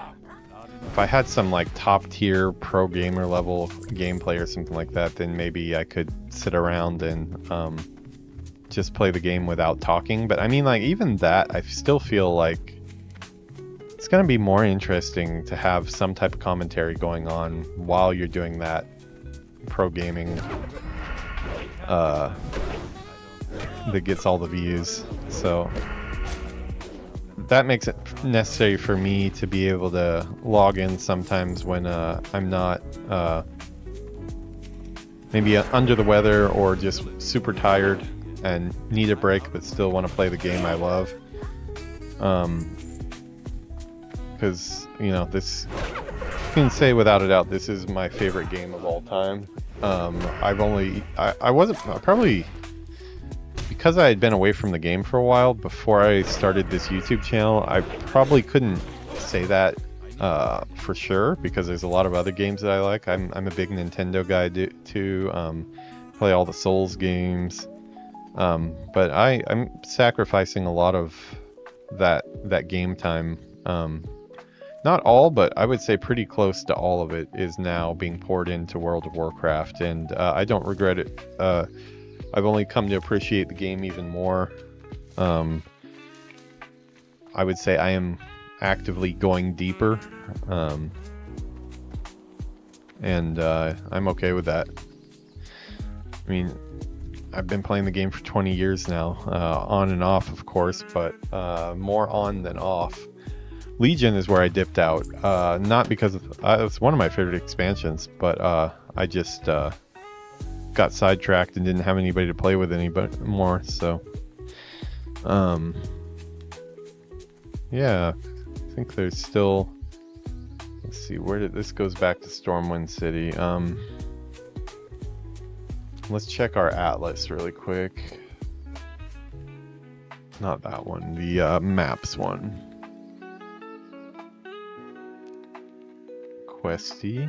had some like top tier pro gamer level gameplay or something like that, then maybe I could sit around and just play the game without talking. But I mean, like even that, I still feel like it's going to be more interesting to have some type of commentary going on while you're doing that pro gaming that gets all the views. So that makes it necessary for me to be able to log in sometimes when I'm not maybe under the weather or just super tired and need a break but still want to play the game I love. Because, you know, this, you can say without a doubt, this is my favorite game of all time. I wasn't, probably, because I had been away from the game for a while before I started this YouTube channel, I probably couldn't say that for sure, because there's a lot of other games that I like. I'm a big Nintendo guy too, play all the Souls games, but I'm sacrificing a lot of that game time Not all, but I would say pretty close to all of it is now being poured into World of Warcraft, and I don't regret it. I've only come to appreciate the game even more. I would say I am actively going deeper, and I'm okay with that. I mean, I've been playing the game for 20 years now, on and off, of course, but more on than off. Legion is where I dipped out, not because it's one of my favorite expansions, but I just got sidetracked and didn't have anybody to play with anymore. So, yeah, I think there's still. Let's see, where did this goes back to Stormwind City? Let's check our atlas really quick. Not that one, the maps one. Questy.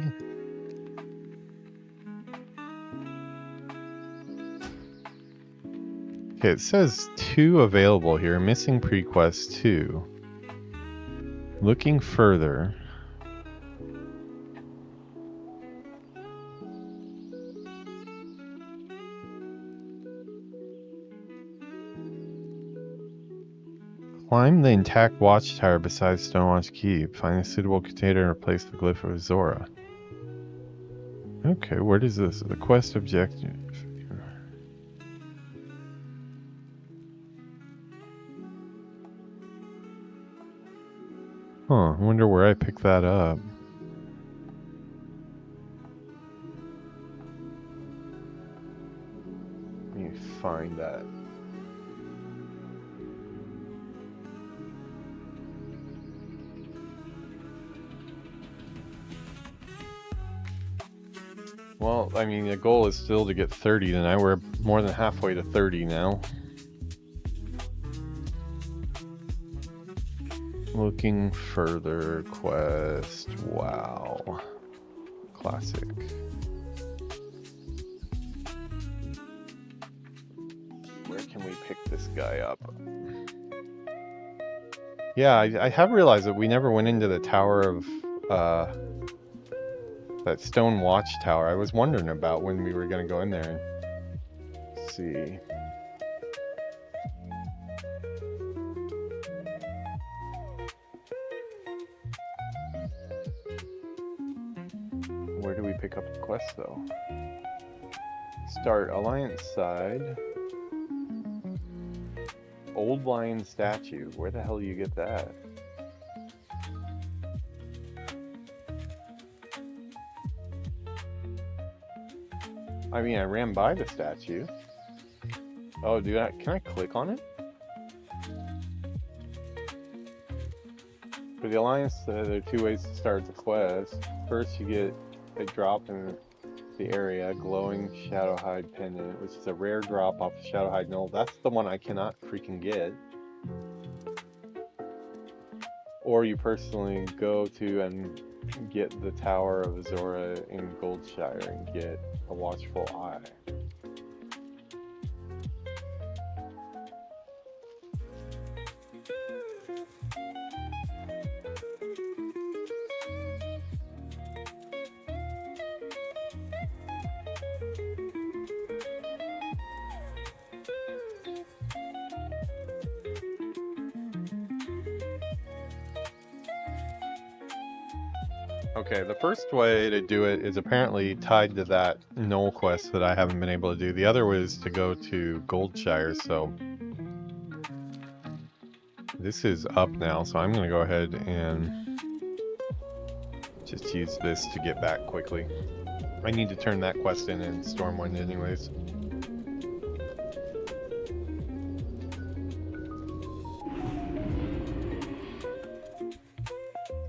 Okay, it says 2 available here. Missing pre-quest 2. Looking further. Climb the intact watchtower beside Stonewatch Keep. Find a suitable container and replace the glyph of Zora. Okay, what is this? The quest objective. Huh, I wonder where I picked that up. Let me find that. Well, I mean, the goal is still to get 30 tonight. We're more than halfway to 30 now. Looking further quest. Wow. Classic. Where can we pick this guy up? Yeah, I have realized that we never went into the tower of that stone watchtower. I was wondering about when we were going to go in there and see. Where do we pick up the quest though? Start Alliance side. Old Lion statue. Where the hell do you get that? I mean, I ran by the statue. Oh, can I click on it? For the Alliance, there are 2 ways to start the quest. First, you get a drop in the area, glowing Shadowhide pendant, which is a rare drop off of Shadowhide Knoll. That's the one I cannot freaking get. Or you personally go to and get the Tower of Zora in Goldshire and get a Watchful Eye. Okay, the first way to do it is apparently tied to that Knoll quest that I haven't been able to do. The other was to go to Goldshire, so this is up now, so I'm going to go ahead and just use this to get back quickly. I need to turn that quest in Stormwind anyways.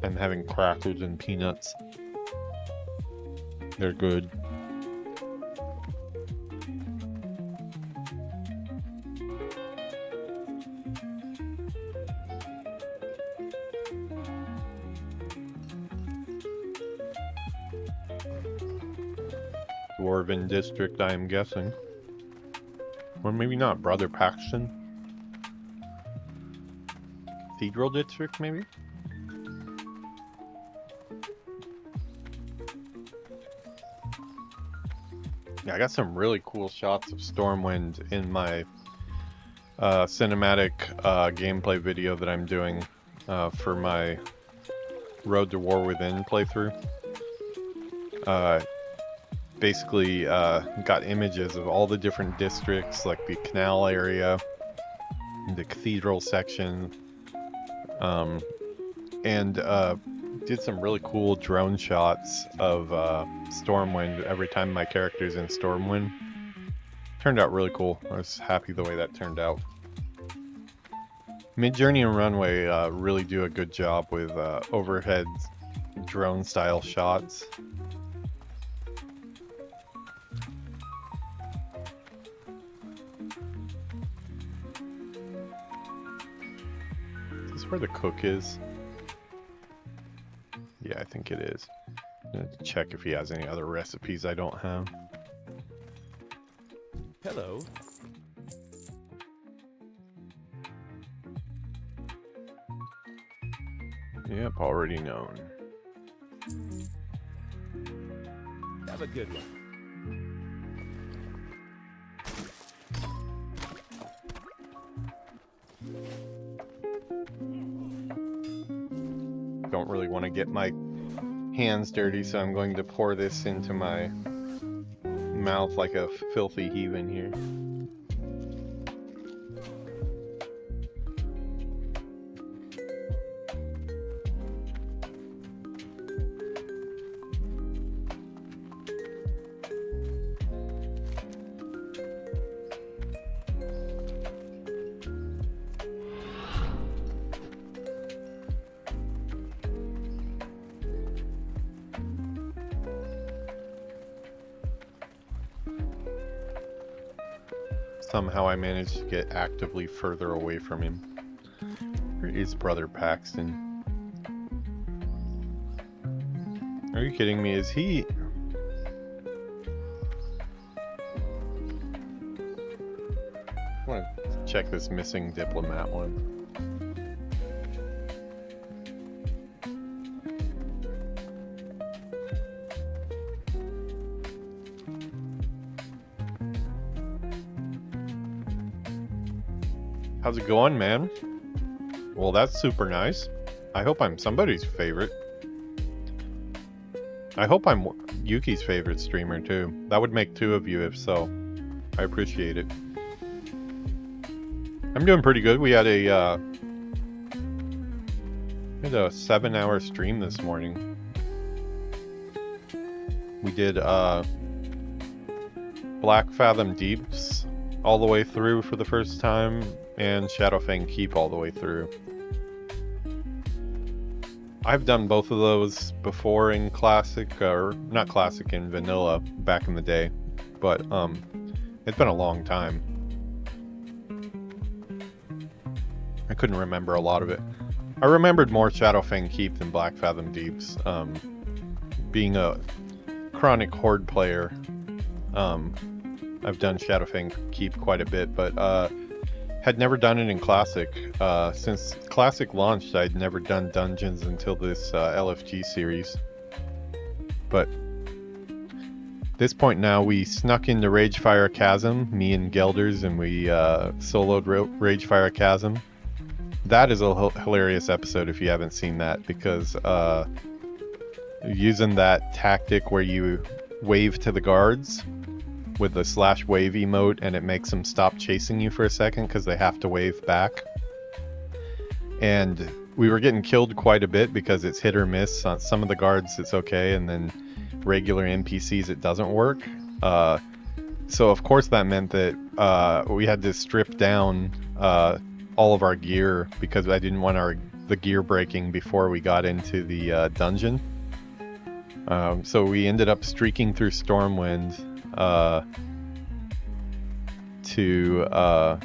I'm having crackers and peanuts. They're good. Dwarven district, I am guessing. Or maybe not, Brother Paxton. Cathedral district, maybe? Yeah, I got some really cool shots of Stormwind in my cinematic gameplay video that I'm doing for my Road to War Within playthrough. Basically got images of all the different districts, like the canal area, the cathedral section, and did some really cool drone shots of Stormwind every time my character's in Stormwind. Turned out really cool. I was happy the way that turned out. Midjourney and Runway really do a good job with overhead drone style shots. Is this where the cook is? Yeah, I think it is. I'm gonna check if he has any other recipes I don't have.
Hello.
Yep, already known.
Have a good one.
Don't really want to get my hands dirty, so I'm going to pour this into my mouth like a filthy heathen here. Somehow I managed to get actively further away from him. Where is Brother Paxton? Are you kidding me? Is he... I want to check this missing diplomat one. How's it going, man? Well, that's super nice. I hope I'm somebody's favorite. I hope I'm Yuki's favorite streamer, too. That would make two of you, if so. I appreciate it. I'm doing pretty good. We had a 7-hour stream this morning. We did Black Fathom Deeps all the way through for the first time, and Shadowfang Keep all the way through. I've done both of those before in Classic, or not Classic, in Vanilla back in the day, but it's been a long time. I couldn't remember a lot of it. I remembered more Shadowfang Keep than Black Fathom Deeps. Being a chronic Horde player, I've done Shadowfang Keep quite a bit, but had never done it in Classic. Since Classic launched, I'd never done dungeons until this LFG series. But at this point now, we snuck into Ragefire Chasm, me and Gelders, and we soloed Ragefire Chasm. That is a hilarious episode if you haven't seen that, because using that tactic where you wave to the guards with the /wave emote, and it makes them stop chasing you for a second because they have to wave back. And we were getting killed quite a bit because it's hit or miss. On some of the guards it's okay, and then regular NPCs it doesn't work. So of course that meant that we had to strip down all of our gear because I didn't want the gear breaking before we got into the dungeon. So we ended up streaking through Stormwind to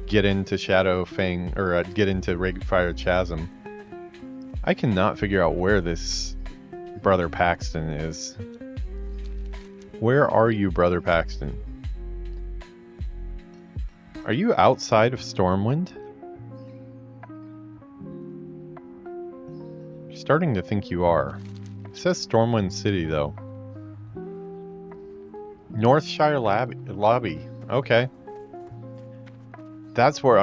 get into Shadowfang, or get into Ragefire Chasm. I cannot figure out where this Brother Paxton is. Where are you, Brother Paxton? Are you outside of Stormwind? I'm starting to think you are. It says Stormwind City, though. Northshire Lobby. Okay. That's where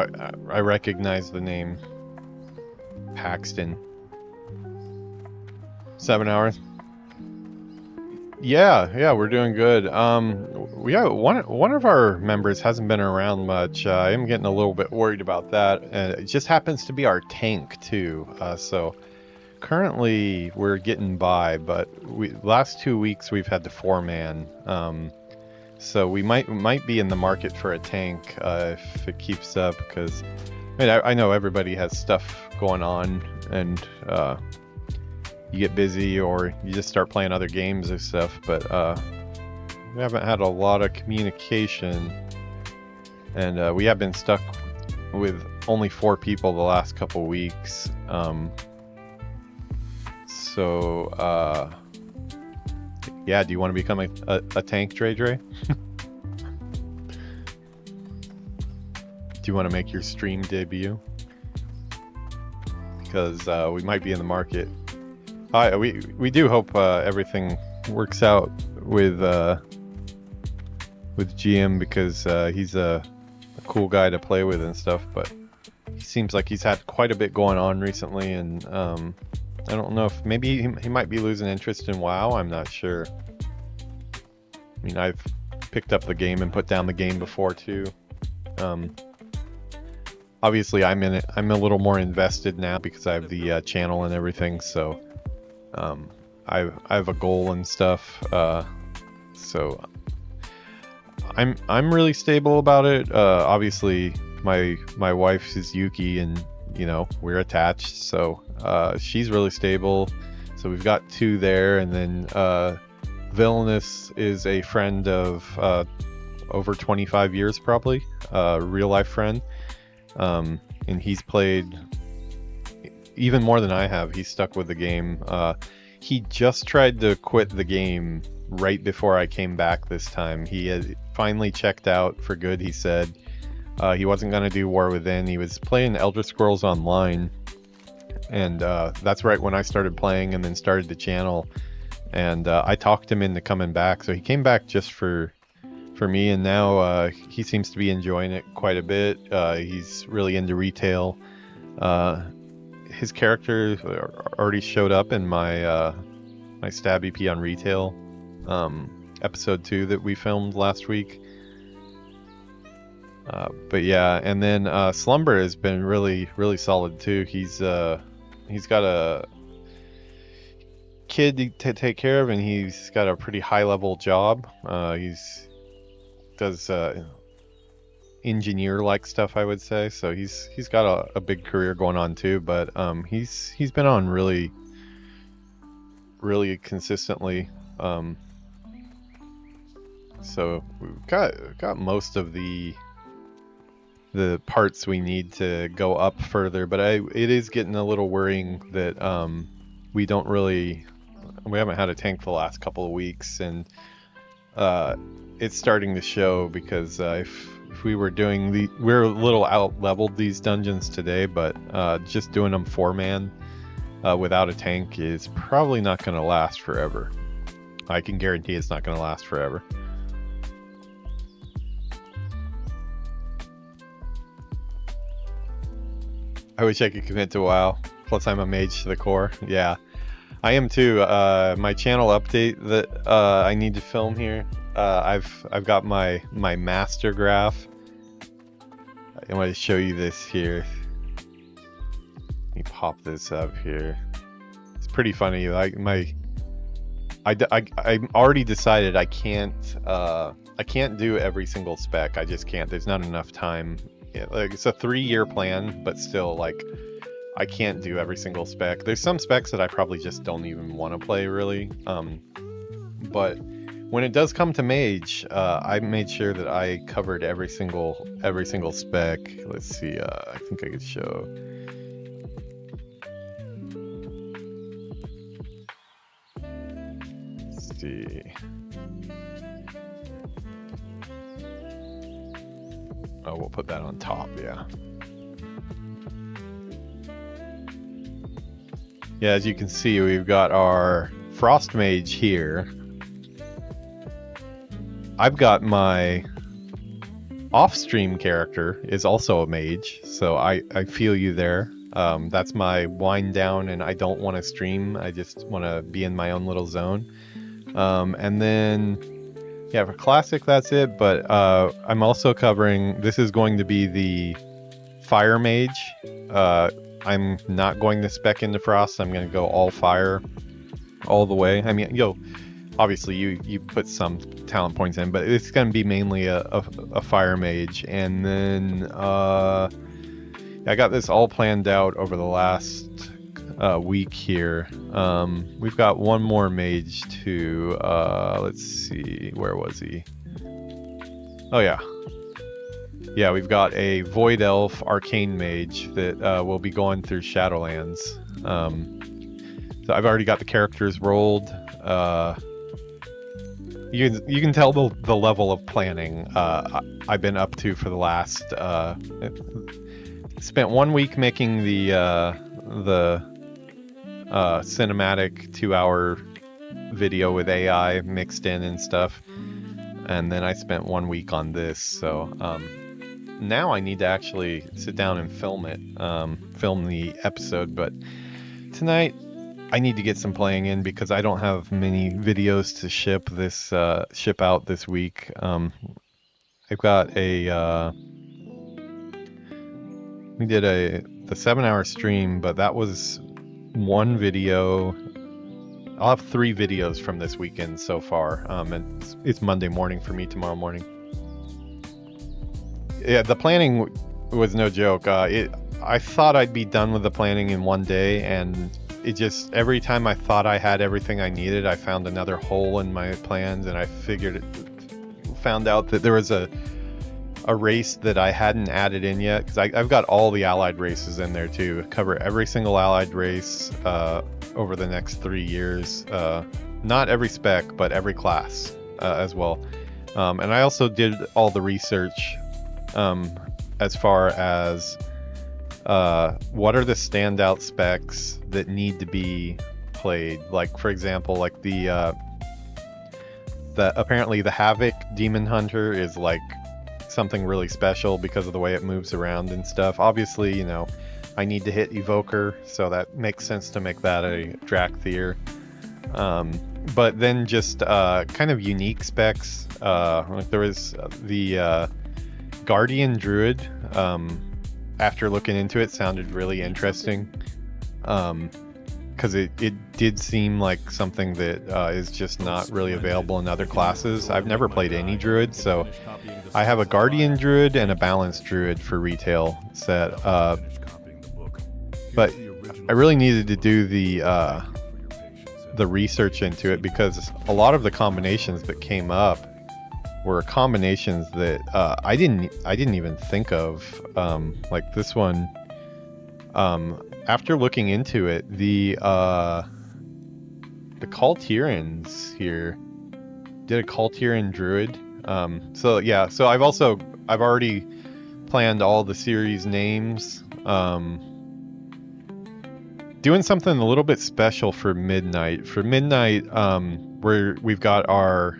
I recognize the name. Paxton. 7 hours. Yeah, we're doing good. One of our members hasn't been around much. I am getting a little bit worried about that, and it just happens to be our tank too. So currently we're getting by, but last 2 weeks we've had the 4-man. So we might be in the market for a tank if it keeps up, because I know everybody has stuff going on, and you get busy or you just start playing other games and stuff, but we haven't had a lot of communication, and we have been stuck with only 4 people the last couple weeks. Yeah, do you want to become a tank, Dre? Do you want to make your stream debut? Because we might be in the market. We do hope everything works out with GM, because he's a cool guy to play with and stuff, but he seems like he's had quite a bit going on recently, and I don't know if maybe he might be losing interest in WoW. I'm not sure. I mean, I've picked up the game and put down the game before too. Obviously I'm in it. I'm a little more invested now because I have the channel and everything, so I have a goal and stuff. So I'm really stable about it. Obviously my wife is Yuki, and you know, we're attached, so she's really stable. So we've got 2 there, and then Villainous is a friend of over 25 years, probably real life friend, and he's played even more than I have. He's stuck with the game. He just tried to quit the game right before I came back this time. He had finally checked out for good, he said. He wasn't going to do War Within. He was playing Elder Scrolls Online, and that's right when I started playing and then started the channel, and I talked him into coming back, so he came back just for me, and now he seems to be enjoying it quite a bit. He's really into retail. His character already showed up in my my stab EP on retail episode 2 that we filmed last week. But yeah, and then Slumber has been really solid too. He's got a kid to take care of, and he's got a pretty high level job. He's does engineer like stuff, I would say. So he's got a big career going on too. But he's been on really consistently. So we've got most of the parts we need to go up further, but it is getting a little worrying that we haven't had a tank the last couple of weeks, and it's starting to show, because if we were doing we're a little out leveled these dungeons today, but just doing them 4-man without a tank is probably not going to last forever. I can guarantee it's not going to last forever. I wish I could commit to WoW. Plus, I'm a mage to the core. Yeah, I am too. My channel update that I need to film here. I've got my master graph. I want to show you this here. Let me pop this up here. It's pretty funny. Like I already decided I can't do every single spec. I just can't. There's not enough time. Yeah, like it's a 3-year plan, but still, like, I can't do every single spec. There's some specs that I probably just don't even want to play, really. But when it does come to mage, I made sure that I covered every single spec. Let's see. I think I could show. Let's see. Oh, we'll put that on top, yeah. Yeah, as you can see, we've got our Frost Mage here. I've got my off-stream character is also a mage, so I feel you there. That's my wind down, and I don't want to stream. I just want to be in my own little zone. And then, yeah, for classic, that's it. But I'm also covering. This is going to be the fire mage. I'm not going to spec into frost. I'm going to go all fire, all the way. I mean, obviously you put some talent points in, but it's going to be mainly a fire mage. And then I got this all planned out over the last week here. We've got one more mage to let's see, where was he? Oh yeah, we've got a void elf arcane mage that will be going through Shadowlands. So I've already got the characters rolled. You can tell the level of planning I've been up to for the last spent 1 week making the cinematic 2-hour video with AI mixed in and stuff, and then I spent 1 week on this. So now I need to actually sit down and film it, film the episode. But tonight I need to get some playing in because I don't have many videos to ship out this week. I've got we did the 7-hour stream, but that was one video. I'll have 3 videos from this weekend so far. And it's Monday morning for me tomorrow morning. Yeah, the planning was no joke. I thought I'd be done with the planning in 1 day, and it just, every time I thought I had everything I needed, I found another hole in my plans, and I found out that there was a race that I hadn't added in yet, because I've got all the allied races in there too. Cover every single allied race over the next 3 years. Not every spec, but every class as well. And I also did all the research as far as what are the standout specs that need to be played. Like, for example, like the apparently the Havoc Demon Hunter is like something really special because of the way it moves around and stuff. Obviously, you know, I need to hit Evoker, so that makes sense to make that a Drakthir. But then just kind of unique specs. Like there was the Guardian Druid. After looking into it, sounded really interesting. Because it did seem like something that is just not really available in other classes. I've never played any Druid, so I have a Guardian Druid and a Balanced Druid for retail set. But I really needed to do the research into it, because a lot of the combinations that came up were combinations that I didn't even think of. Like this one. After looking into it, the Kaltirans here did a Kaltiran Druid. So yeah, so I've already planned all the series names. Doing something a little bit special for Midnight. For Midnight, we've got our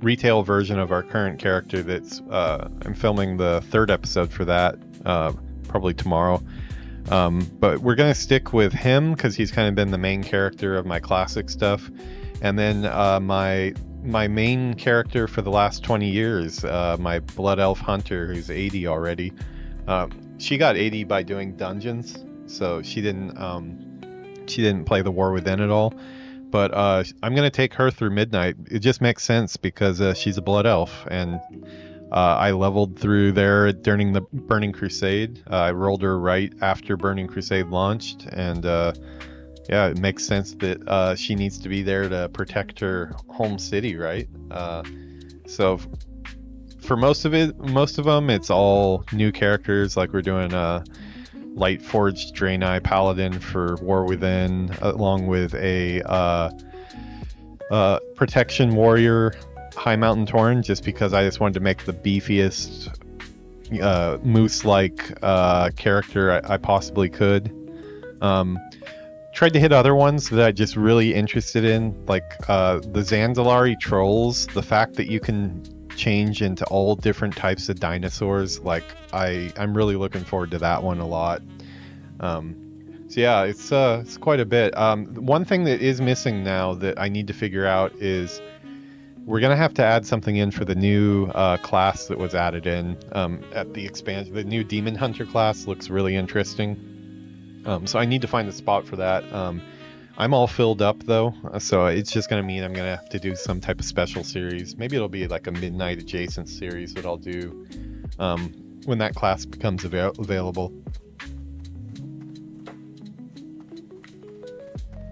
retail version of our current character that's I'm filming the 3rd episode for that, probably tomorrow. But we're gonna stick with him because he's kind of been the main character of my classic stuff. And then my main character for the last 20 years, my Blood Elf Hunter, who's 80 already. She got 80 by doing dungeons, so she didn't play the War Within at all. But I'm gonna take her through Midnight. It just makes sense because she's a Blood Elf, and I leveled through there during the Burning Crusade. I rolled her right after Burning Crusade launched, and yeah, it makes sense that she needs to be there to protect her home city, right? So for most of them, it's all new characters. Like we're doing Lightforged Draenei Paladin for War Within, along with a Protection Warrior High Mountain Tauren, just because I just wanted to make the beefiest moose-like character I possibly could. tried to hit other ones that I just really interested in, like the Zanzalari trolls. The fact that you can change into all different types of dinosaurs, like I'm really looking forward to that one a lot. So yeah, it's quite a bit. One thing that is missing now that I need to figure out is we're gonna have to add something in for the new class that was added in at the expansion. The new Demon Hunter class looks really interesting. So I need to find a spot for that. I'm all filled up though, so it's just gonna mean I'm gonna have to do some type of special series. Maybe it'll be like a midnight adjacent series that I'll do when that class becomes available.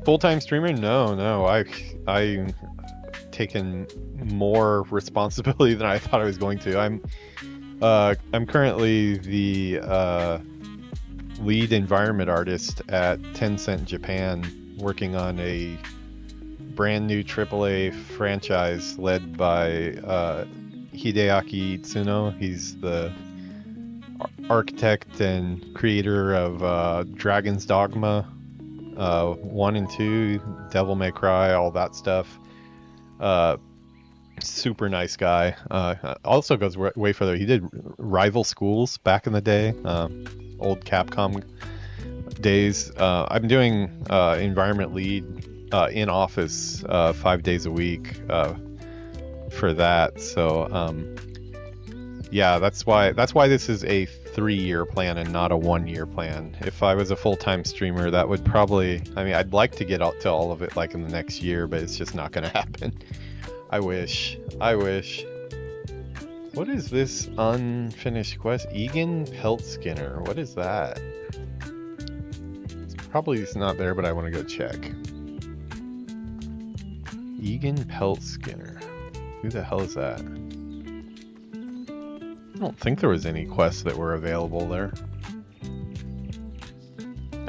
Full-time streamer? No. I've taken more responsibility than I thought I was going to. I'm currently the lead environment artist at Tencent Japan, working on a brand new AAA franchise led by Hideaki Itsuno. He's the architect and creator of Dragon's Dogma 1 and 2, Devil May Cry, all that stuff. Super nice guy. Also goes way further. He did Rival Schools back in the day, old Capcom days. I'm doing environment lead in office 5 days a week for that. So yeah, that's why this is a 3-year plan and not a 1-year plan. If I was a full-time streamer, that would probably, I mean, I'd like to get out to all of it like in the next year, but it's just not going to happen. I wish. What is this unfinished quest? Egan Peltskinner. What is that? It's not there, but I want to go check. Egan Peltskinner. Who the hell is that? I don't think there was any quests that were available there.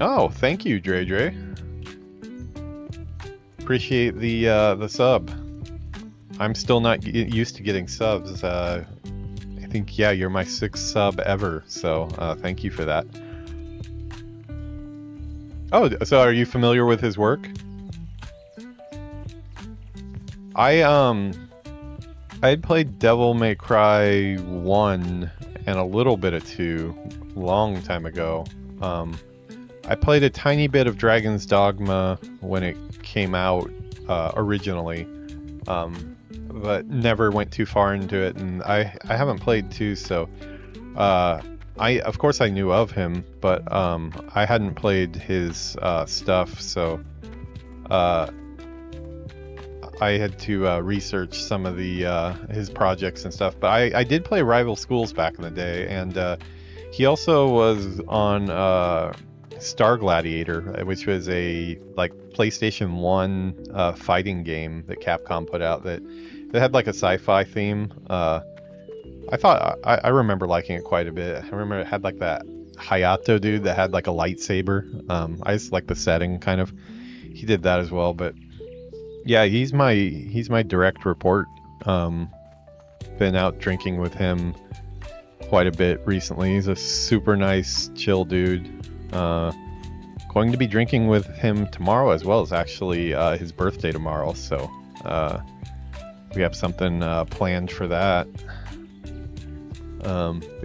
Oh, thank you, Dre. Appreciate the sub. I'm still not used to getting subs. I think, yeah, you're my 6th sub ever, so thank you for that. Oh, so are you familiar with his work? I had played Devil May Cry 1 and a little bit of 2 long time ago. I played a tiny bit of Dragon's Dogma when it came out originally, but never went too far into it, and I haven't played 2, so of course I knew of him, but I hadn't played his stuff, so I had to research some of the his projects and stuff. But I did play Rival Schools back in the day, and he also was on Star Gladiator, which was a like PlayStation 1 fighting game that Capcom put out that had like a sci-fi theme. I remember liking it quite a bit. I remember it had like that Hayato dude that had like a lightsaber. I just like the setting kind of. He did that as well, but yeah, he's my direct report. Been out drinking with him quite a bit recently. He's a super nice, chill dude. Going to be drinking with him tomorrow as well. It's actually his birthday tomorrow, so we have something planned for that.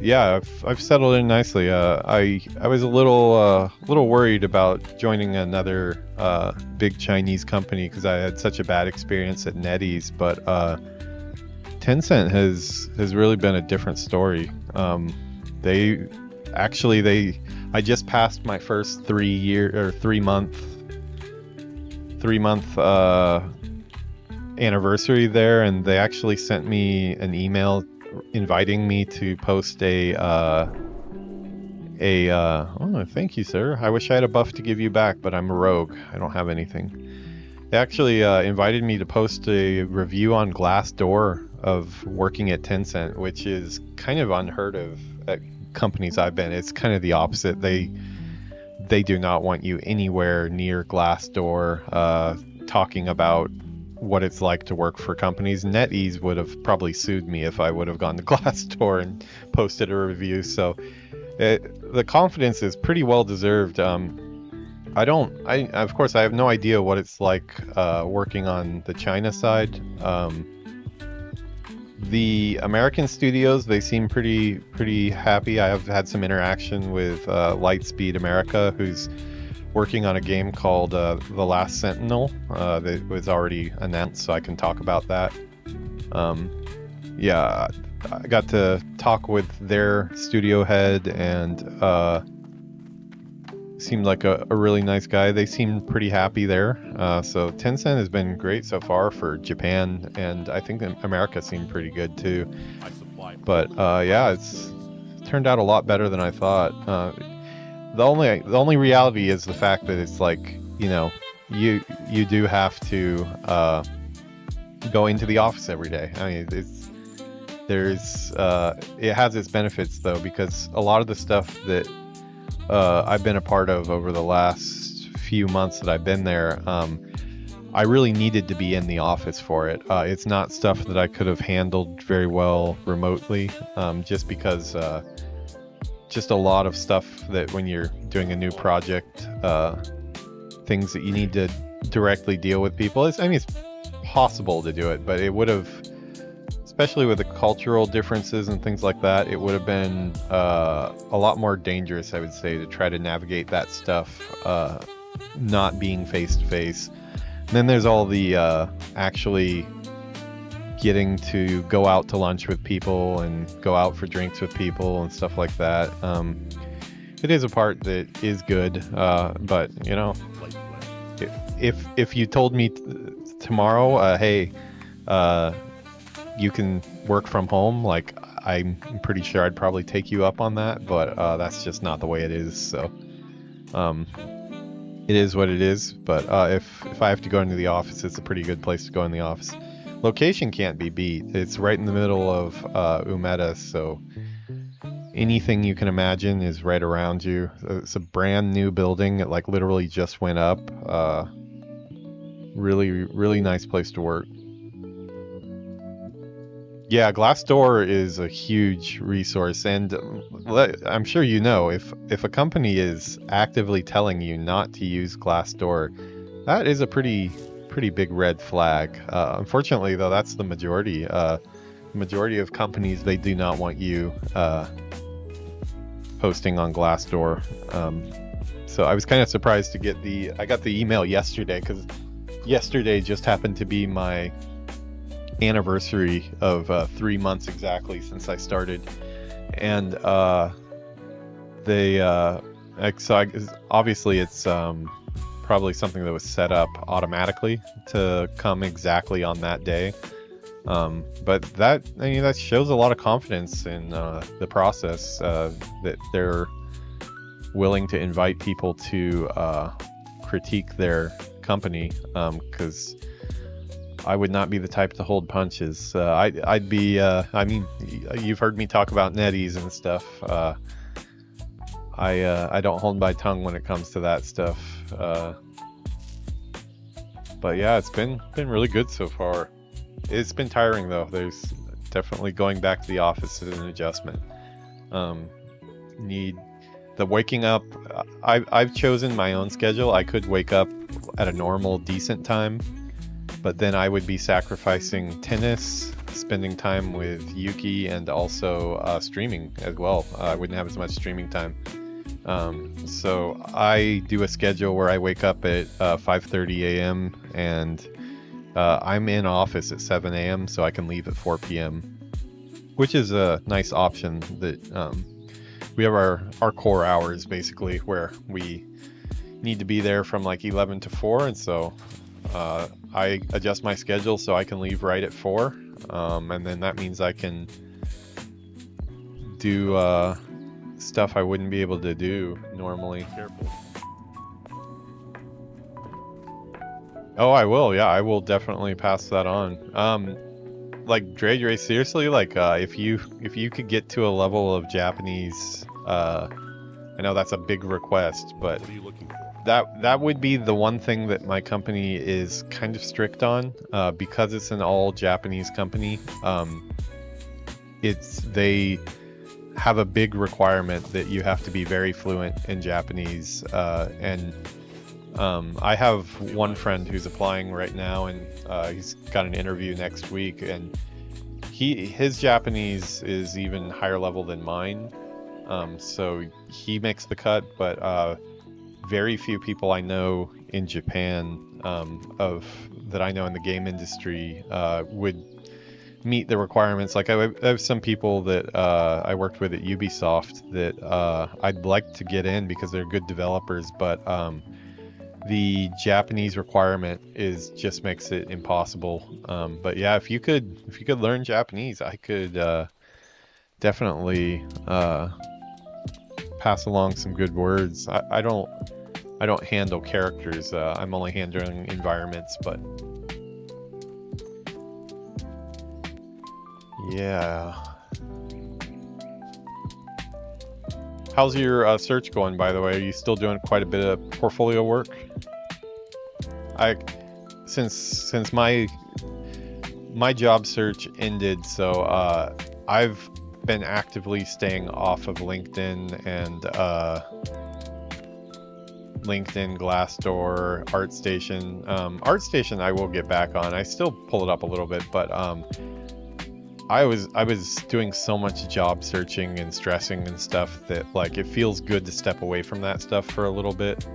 Yeah, I've settled in nicely. I was a little worried about joining another big Chinese company because I had such a bad experience at NetEase, but Tencent has really been a different story. I just passed my first 3 month anniversary there, and they actually sent me an email inviting me to post oh, thank you, sir. I wish I had a buff to give you back, but I'm a rogue. I don't have anything. They actually invited me to post a review on Glassdoor of working at Tencent, which is kind of unheard of at companies I've been. It's kind of the opposite. They do not want you anywhere near Glassdoor talking about what it's like to work for companies. NetEase would have probably sued me if I would have gone to Glassdoor and posted a review. So the confidence is pretty well deserved. I don't. Of course, I have no idea what it's like working on the China side. The American studios, they seem pretty happy. I have had some interaction with Lightspeed America, who's working on a game called The Last Sentinel that was already announced, so I can talk about that. Yeah, I got to talk with their studio head, and seemed like a really nice guy. They seem pretty happy there. So Tencent has been great so far for Japan, and I think America seemed pretty good too. But yeah, it's turned out a lot better than I thought. The only reality is the fact that it's like, you know, you do have to go into the office every day. I mean, it has its benefits though, because a lot of the stuff that I've been a part of over the last few months that I've been there, I really needed to be in the office for it. It's not stuff that I could have handled very well remotely, just because just a lot of stuff that when you're doing a new project, things that you need to directly deal with people. I mean, it's possible to do it, but it would have, especially with the cultural differences and things like that, it would have been a lot more dangerous, I would say, to try to navigate that stuff, not being face to face. Then there's all the actually getting to go out to lunch with people and go out for drinks with people and stuff like that. It is a part that is good, but you know, if you told me tomorrow, hey, you can work from home, like, I'm pretty sure I'd probably take you up on that, but that's just not the way it is. So it is what it is. But if I have to go into the office, it's a pretty good place to go in the office. Location can't be beat. It's right in the middle of Umeda, so anything you can imagine is right around you. It's a brand new building. It like literally just went up. Really nice place to work. Yeah, Glassdoor is a huge resource, and I'm sure you know, if a company is actively telling you not to use Glassdoor, that is a pretty big red flag. Unfortunately, though, that's the majority. Majority of companies, they do not want you posting on Glassdoor. So I was kind of surprised to I got the email yesterday, because yesterday just happened to be my anniversary of 3 months exactly since I started, and obviously it's probably something that was set up automatically to come exactly on that day, but that shows a lot of confidence in the process, that they're willing to invite people to critique their company, because I would not be the type to hold punches. I'd be, I mean, you've heard me talk about NetEase and stuff. I don't hold my tongue when it comes to that stuff. But yeah, it's been really good so far. It's been tiring though. There's definitely going back to the office is an adjustment. Need the waking up. I've chosen my own schedule. I could wake up at a normal, decent time, but then I would be sacrificing tennis, spending time with Yuki, and also streaming as well. I wouldn't have as much streaming time. So I do a schedule where I wake up at 5:30 a.m. and I'm in office at 7 a.m. so I can leave at 4 p.m., which is a nice option. That we have our core hours basically where we need to be there from like 11 to 4, and so I adjust my schedule so I can leave right at 4, and then that means I can do stuff I wouldn't be able to do normally.
Careful.
Oh, I will. Yeah, I will definitely pass that on. Like Drag Race, seriously, like if you could get to a level of Japanese, I know that's a big request, but
What are you looking for?
that would be the one thing that my company is kind of strict on, because it's an all Japanese company. They have a big requirement that you have to be very fluent in Japanese, and I have one friend who's applying right now, and he's got an interview next week, and his Japanese is even higher level than mine. So he makes the cut, but very few people I know in Japan that I know in the game industry would meet the requirements. Like I have some people that I worked with at Ubisoft that I'd like to get in because they're good developers, but the Japanese requirement just makes it impossible. But yeah, if you could learn Japanese, I could definitely pass along some good words. I don't handle characters. I'm only handling environments, but yeah. How's your search going, by the way? Are you still doing quite a bit of portfolio work? Since my job search ended, so I've been actively staying off of LinkedIn and Glassdoor, ArtStation. ArtStation I will get back on. I still pull it up a little bit, but I was doing so much job searching and stressing and stuff that like it feels good to step away from that stuff for a little bit.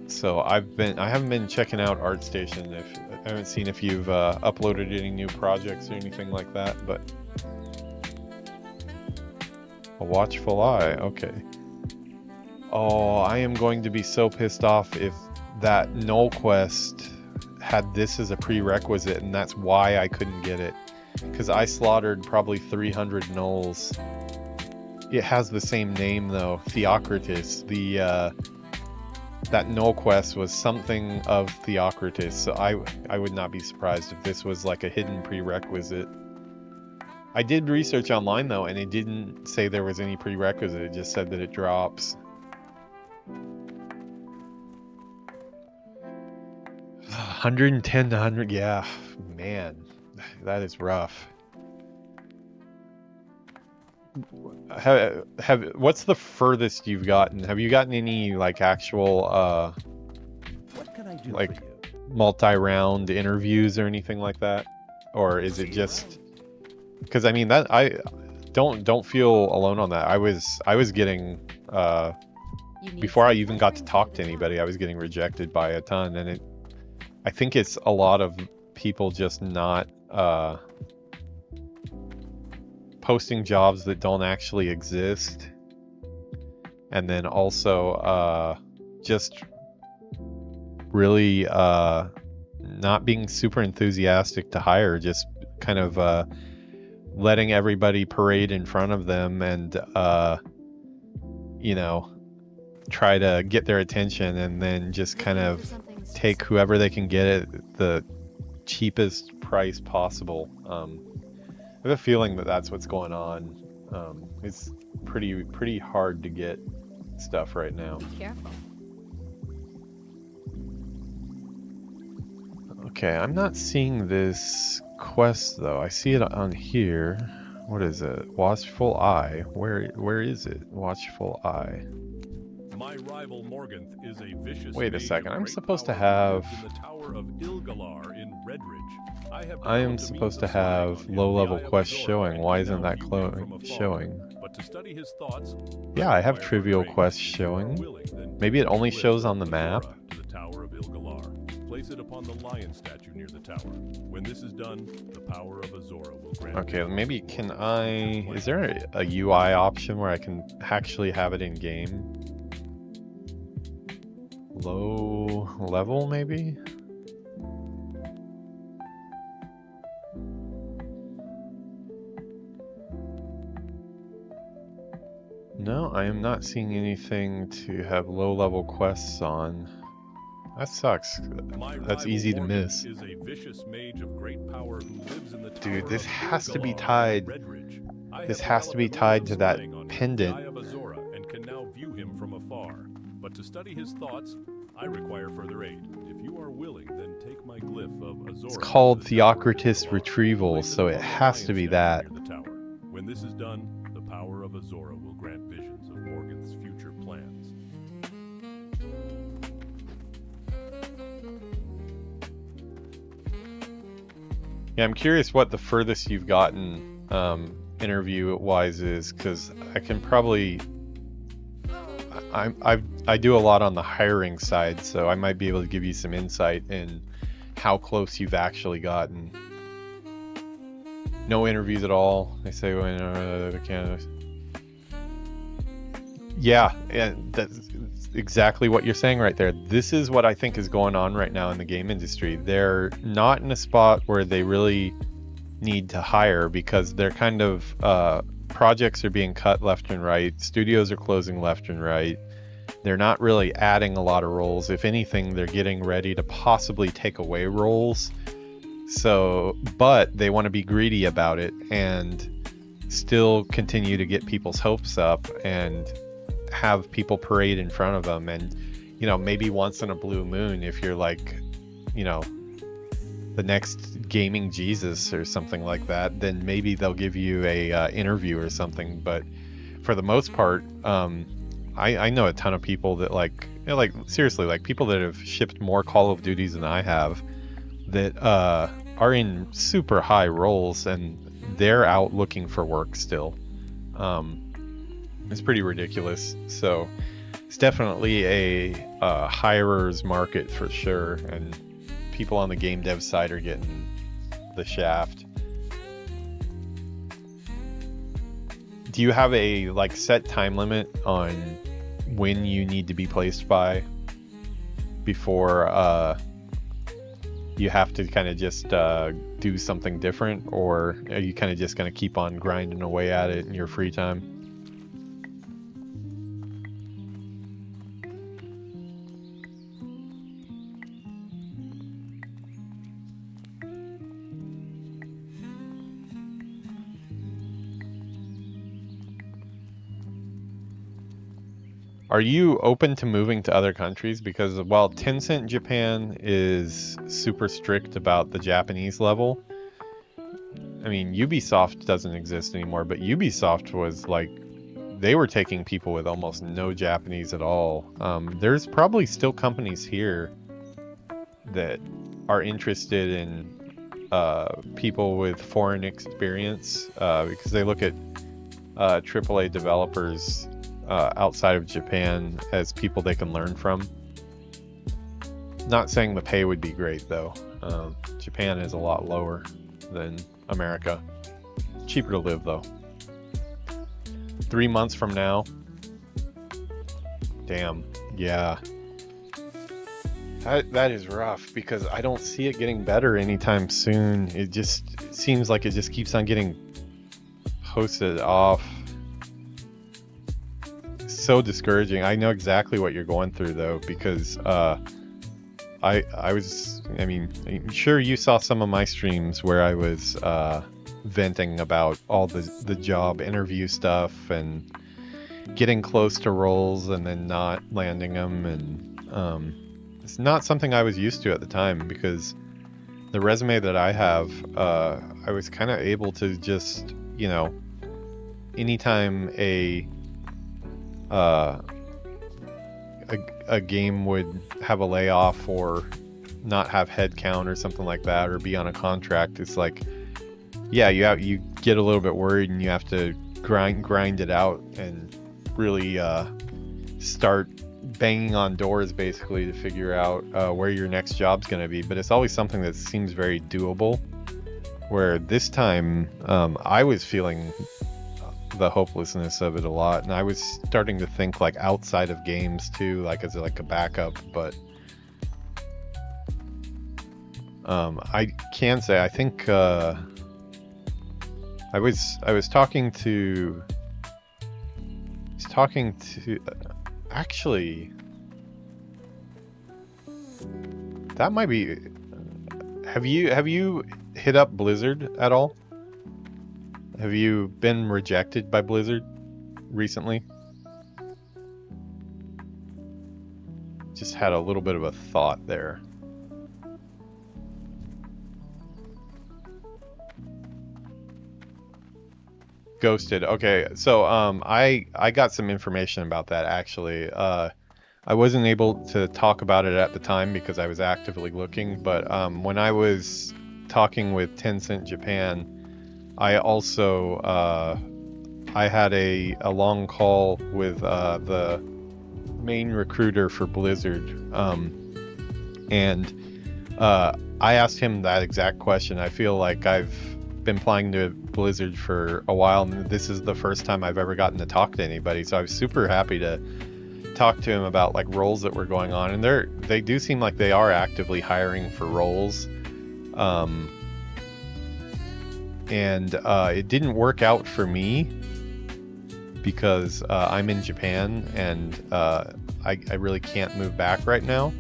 So I haven't been checking out ArtStation. I haven't seen if you've uploaded any new projects or anything like that, but a watchful eye, okay. Oh, I am going to be so pissed off if that null quest had this as a prerequisite, and that's why I couldn't get it, because I slaughtered probably 300 nulls. It has the same name though, Theocritus. That null quest was something of Theocritus, so I would not be surprised if this was like a hidden prerequisite. I did research online though, and it didn't say there was any prerequisite, it just said that it drops. 110 to 100, yeah, man, that is rough. What's the furthest you've gotten? Have you gotten any like actual
What can I do
like
for you?
multi-round interviews or anything like that, or is it just because I mean that I don't feel alone on that. I was getting before I even got to talk to anybody, I was getting rejected by a ton, and I think it's a lot of people just not posting jobs that don't actually exist, and then also just really not being super enthusiastic to hire, just kind of letting everybody parade in front of them and you know, try to get their attention, and then just kind of take whoever they can get at the cheapest price possible. I have a feeling that that's what's going on. It's pretty hard to get stuff right now.
Be careful.
Okay, I'm not seeing this quest though. I see it on here. What is it? Watchful Eye. Where is it? Watchful Eye.
My rival Morganth is a vicious
Wait a
mage
second.
of
I'm
great
supposed to
power
have.
who lives in the Tower of Ilgalar in Redridge.
I am supposed to have low-level quests showing. Why isn't that showing?
But to study his thoughts,
Yeah, I have trivial quests showing. Maybe it only shows on the map.
To the Tower of Ilgalar. Place it upon the lion statue near the tower. When this is done, the power of Azora will grant.
Okay, maybe can I... Is there a UI option where I can actually have it in game? Low level, maybe? No, I am not seeing anything to have low-level quests on. That sucks. That's easy to miss.
Is a vicious mage of great power who lives in the
Dude, this
Tower
has
of
to be
Ilgalar
tied.
in Redridge. I
This
have
has to be
developed a
tied
means
to
of
that
spying on him,
pendant.
the Eye of Azora, and can now view him from afar. But to study his thoughts, I require further aid. If you are willing, then take my glyph of Azora.
It's called
to the Tower of
Theocritus
Ilgalar.
Retrieval,
Place it
so it
upon the
has to
lion
be
statue
that.
near the tower. When this is done, the power of Azora will grant visions of Morganth's future plans.
Yeah, I'm curious what the furthest you've gotten interview-wise is, because I can probably I do a lot on the hiring side, so I might be able to give you some insight in how close you've actually gotten. No interviews at all. They say when the candidates. Yeah, and that's exactly what you're saying right there. This is what I think is going on right now in the game industry. They're not in a spot where they really need to hire because they're kind of projects are being cut left and right. Studios are closing left and right. They're not really adding a lot of roles. If anything, they're getting ready to possibly take away roles. So, but they want to be greedy about it and still continue to get people's hopes up and have people parade in front of them. And, you know, maybe once in a blue moon, if you're like, you know, the next gaming Jesus or something like that, then maybe they'll give you a interview or something. But for the most part, I know a ton of people that like, you know, like seriously, like people that have shipped more Call of Duties than I have that are in super high roles and they're out looking for work still. It's pretty ridiculous. So it's definitely a hirer's market for sure, and people on the game dev side are getting the shaft. Do you have a like set time limit on when you need to be placed by before you have to kind of just do something different, or are you kind of just going to keep on grinding away at it in your free time? Are you open to moving to other countries? Because while Tencent Japan is super strict about the Japanese level, I mean, Ubisoft doesn't exist anymore, but Ubisoft was like, they were taking people with almost no Japanese at all. There's probably still companies here that are interested in people with foreign experience because they look at AAA developers outside of Japan as people they can learn from. Not saying the pay would be great though. Japan is a lot lower than America. Cheaper to live though. 3 months from now. Damn. Yeah. That is rough because I don't see it getting better anytime soon. It just seems like it just keeps on getting posted off. So discouraging. I know exactly what you're going through though, because I mean, I'm sure you saw some of my streams where I was venting about all the job interview stuff and getting close to roles and then not landing them, and it's not something I was used to at the time because the resume that I have, I was kind of able to just, you know, anytime a game would have a layoff or not have head count or something like that, or be on a contract, it's like, yeah, you get a little bit worried and you have to grind it out and really start banging on doors basically to figure out where your next job's going to be. But it's always something that seems very doable, where this time I was feeling the hopelessness of it a lot, and I was starting to think like outside of games too, like as like a backup. But I can say I think I was talking to actually, that might be, have you hit up Blizzard at all? Have you been rejected by Blizzard recently? Just had a little bit of a thought there. Ghosted. Okay, so I got some information about that actually. I wasn't able to talk about it at the time because I was actively looking, but when I was talking with Tencent Japan, I also I had a long call with the main recruiter for Blizzard, and I asked him that exact question. I feel like I've been applying to Blizzard for a while, and this is the first time I've ever gotten to talk to anybody, so I was super happy to talk to him about like roles that were going on, and they do seem like they are actively hiring for roles. And it didn't work out for me because I'm in Japan, and I really can't move back right now.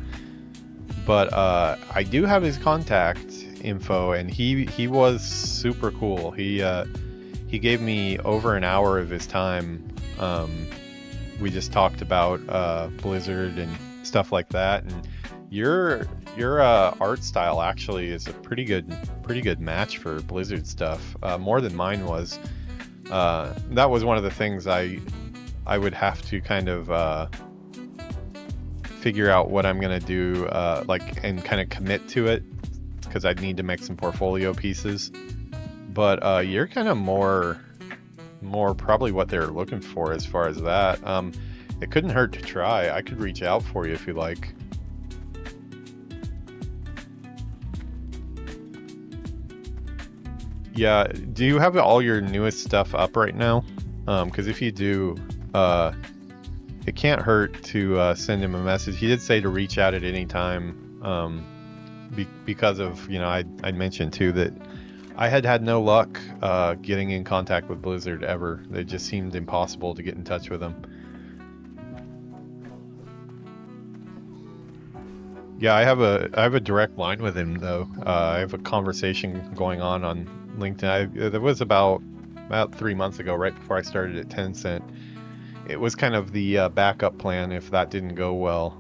But I do have his contact info, and he was super cool. He gave me over an hour of his time. We just talked about Blizzard and stuff like that, and your art style actually is a pretty good match for Blizzard stuff, more than mine was. That was one of the things I would have to kind of figure out what I'm gonna do, like, and kind of commit to it, because I'd need to make some portfolio pieces. But you're kind of more probably what they're looking for as far as that. It couldn't hurt to try. I could reach out for you if you like. Yeah, do you have all your newest stuff up right now? Because if you do, it can't hurt to send him a message. He did say to reach out at any time, because of, you know, I mentioned too that I had no luck getting in contact with Blizzard ever. It just seemed impossible to get in touch with them. Yeah, I have a direct line with him though. I have a conversation going on LinkedIn. That was about 3 months ago, right before I started at Tencent. It was kind of the backup plan if that didn't go well.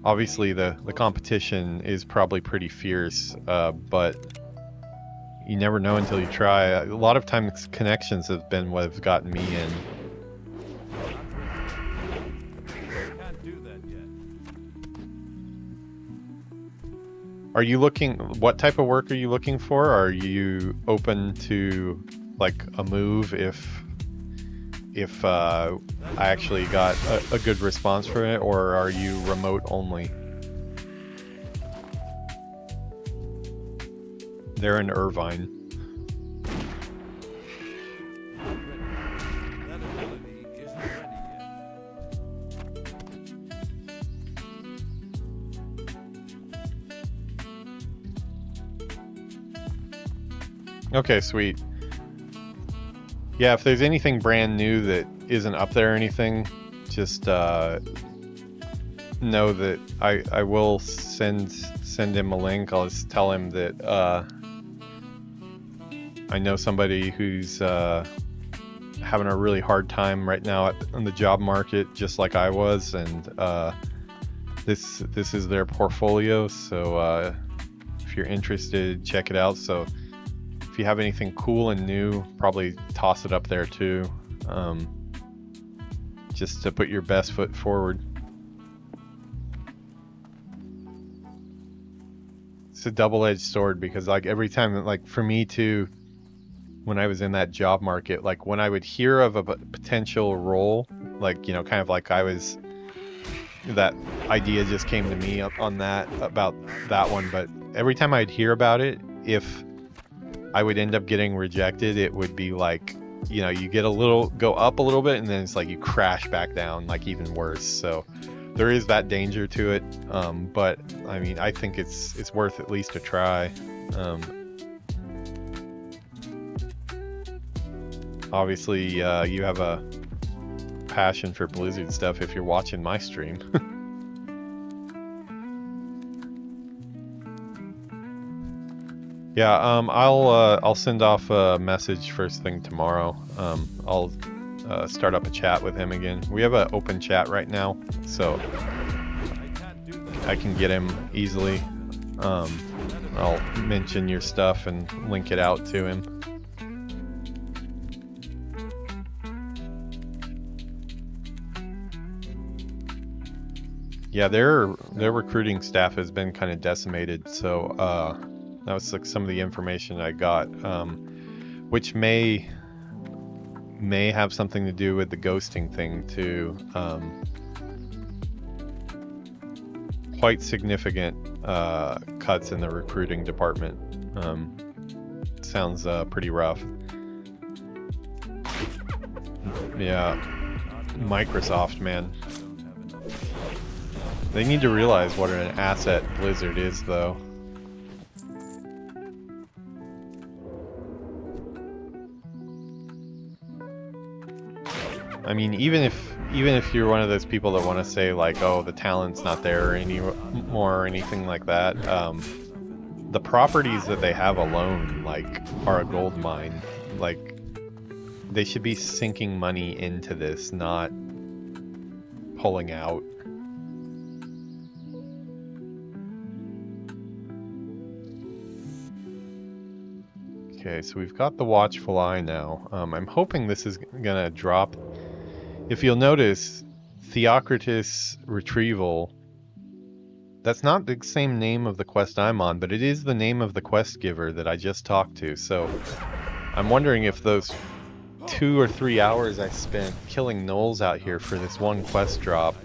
Obviously, the competition is probably pretty fierce, but you never know until you try. A lot of times, connections have been what have gotten me in. Are you looking? What type of work are you looking for? Are you open to like a move if I actually got a good response from it, or are you remote only? They're in Irvine. Okay, sweet. Yeah, if there's anything brand new that isn't up there or anything, just know that I will send him a link. I'll just tell him that I know somebody who's having a really hard time right now on the job market, just like I was, and this is their portfolio. So if you're interested, check it out. So if you have anything cool and new, probably toss it up there too, just to put your best foot forward. It's a double-edged sword, because like every time, like for me too, when I was in that job market, like when I would hear of a potential role, like, you know, kind of like that idea just came to me about that one, but every time I'd hear about it, if I would end up getting rejected, it would be like, you know, you go up a little bit, and then it's like you crash back down, like even worse. So there is that danger to it, but I mean, I think it's worth at least a try. Obviously, you have a passion for Blizzard stuff if you're watching my stream. Yeah, I'll send off a message first thing tomorrow. I'll start up a chat with him again. We have an open chat right now, so I can get him easily. I'll mention your stuff and link it out to him. Yeah, their recruiting staff has been kind of decimated, so that was like some of the information I got, which may have something to do with the ghosting thing too. Quite significant cuts in the recruiting department. Sounds pretty rough. Yeah, Microsoft, man. They need to realize what an asset Blizzard is, though. I mean, even if you're one of those people that want to say like, oh, the talent's not there anymore or anything like that, the properties that they have alone like are a gold mine. Like, they should be sinking money into this, not pulling out. Okay, so we've got the Watchful Eye now. I'm hoping this is gonna drop. If you'll notice, Theocritus Retrieval, that's not the same name of the quest I'm on, but it is the name of the quest giver that I just talked to. So I'm wondering if those 2 or 3 hours I spent killing gnolls out here for this one quest drop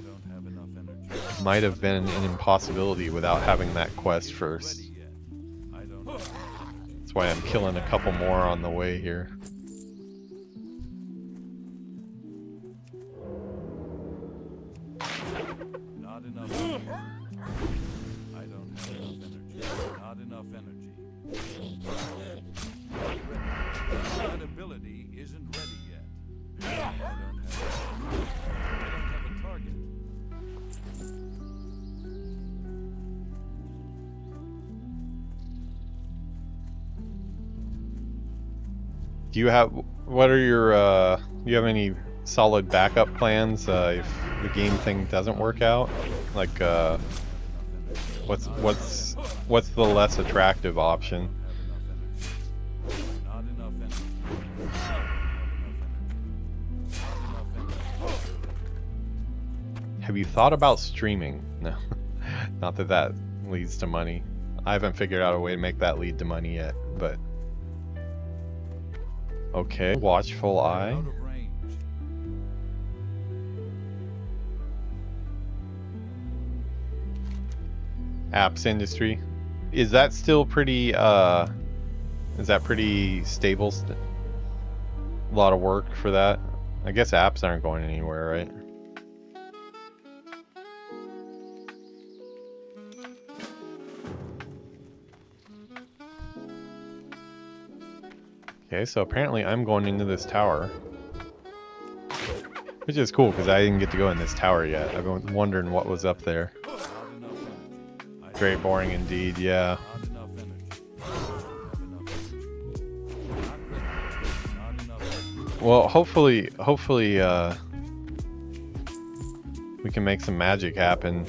might have been an impossibility without having that quest first. That's why I'm killing a couple more on the way here.
Not enough energy. I don't have enough energy. Not enough energy. That ability isn't ready yet. I don't have a target.
Do you have, what are your, do you have any solid backup plans if the game thing doesn't work out? Like, what's the less attractive option?
Not enough energy.
Have you thought about streaming? No, not that that leads to money. I haven't figured out a way to make that lead to money yet, but okay. Watchful Eye.
Out of range.
Apps industry. Is that still pretty, is that pretty stable? A lot of work for that? I guess apps aren't going anywhere, right? Okay, so apparently I'm going into this tower. Which is cool, because I didn't get to go in this tower yet. I've been wondering what was up there. Very boring indeed, yeah. Well, hopefully, we can make some magic happen.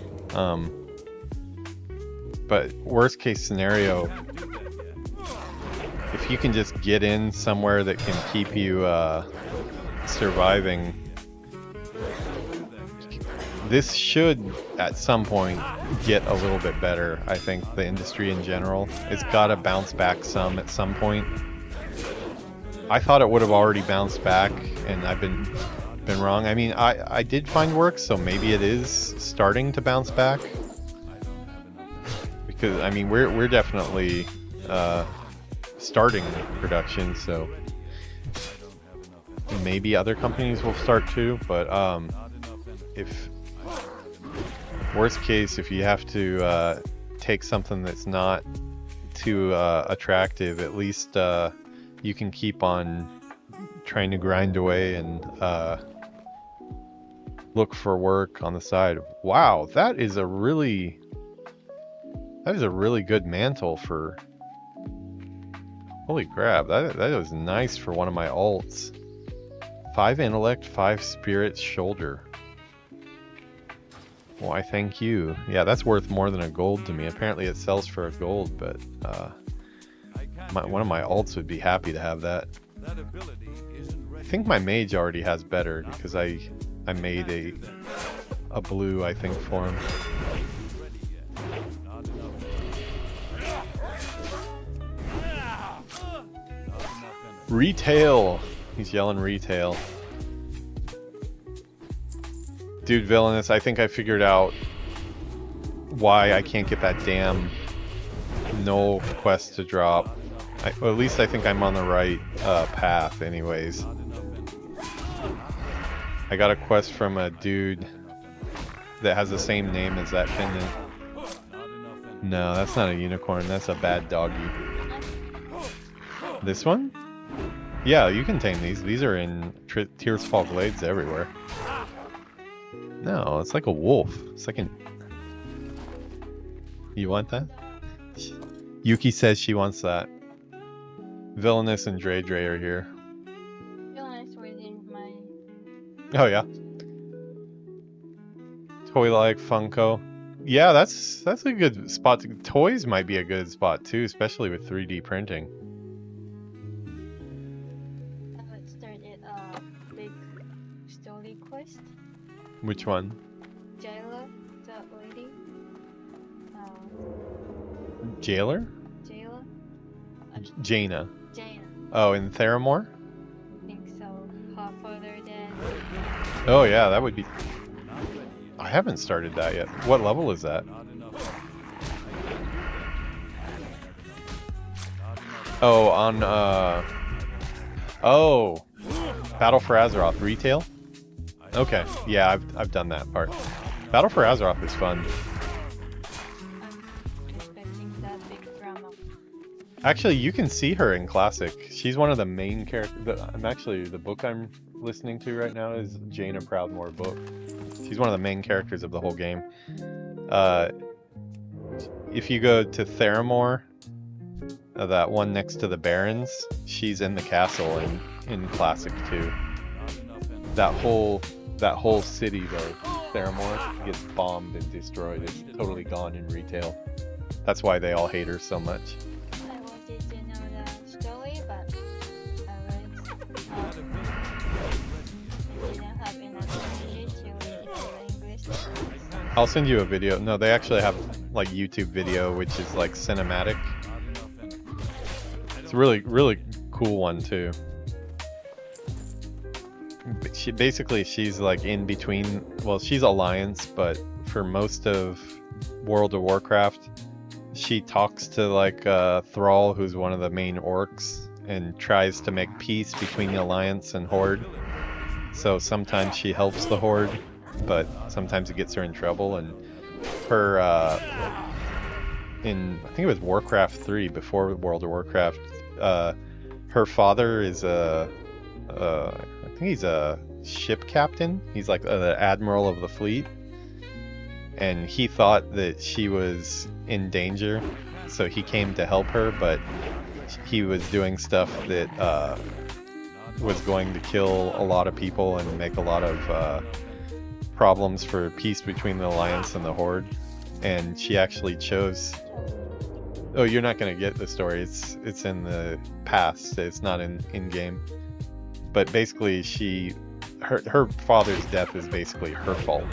But worst case scenario, if you can just get in somewhere that can keep you surviving, this should at some point get a little bit better. I think the industry in general, it's got to bounce back some at some point. I thought it would have already bounced back, and I've been wrong. I mean, I did find work, so maybe it is starting to bounce back. Because I mean, we're definitely starting production, so maybe other companies will start too. But if worst case, if you have to take something that's not too attractive, at least you can keep on trying to grind away and look for work on the side. Wow, that is a really good mantle for. Holy crap, that was nice for one of my alts. 5 intellect, 5 spirit, shoulder. Why, thank you. Yeah, that's worth more than a gold to me. Apparently it sells for a gold, but one of my alts would be happy to have that. I think my mage already has better because I made a blue, I think, for him. Retail! He's yelling retail. Dude, Villainous, I think I figured out why I can't get that damn no quest to drop. Well, at least I think I'm on the right path anyways. I got a quest from a dude that has the same name as that pendant. No, that's not a unicorn, that's a bad doggy. This one? Yeah, you can tame these. These are in Tears Fall Glades everywhere. No, it's like a wolf. It's like an... You want that? Yuki says she wants that. Villainous and Dre are here.
Villainous was in my...
Oh yeah. Toy like Funko. Yeah, that's a good spot. Toys might be a good spot too, especially with 3D printing.
I started a big story quest.
Which one?
Jailer, that lady.
Jailer?
Jailer?
Jaina.
Jaina.
Oh, in Theramore?
I think so. Her father dead.
Oh yeah, that would be... I haven't started that yet. What level is that? Oh, on oh, Battle for Azeroth retail? Okay, yeah, I've done that part. Battle for Azeroth is fun.
I'm expecting that big drama.
Actually, you can see her in Classic. She's one of the main characters. The book I'm listening to right now is Jaina Proudmoore book. She's one of the main characters of the whole game. If you go to Theramore, that one next to the Barrens, she's in the castle in Classic too. That whole city though, Theramore, gets bombed and destroyed. It's totally gone in retail. That's why they all hate her so much.
I wanted to know the story, but I didn't have enough English to read it in English.
I'll send you a video. No, they actually have like YouTube video, which is like cinematic. It's a really cool one too. She's like in between. Well, she's Alliance, but for most of World of Warcraft, she talks to like Thrall, who's one of the main orcs, and tries to make peace between the Alliance and Horde. So sometimes she helps the Horde, but sometimes it gets her in trouble. And her in, I think it was Warcraft 3, before World of Warcraft, her father is I think he's a ship captain. He's like the admiral of the fleet, and he thought that she was in danger, so he came to help her, but he was doing stuff that was going to kill a lot of people and make a lot of problems for peace between the Alliance and the Horde. And she actually chose... Oh, you're not going to get the story. It's in the past. It's not in game. But basically, her father's death is basically her fault.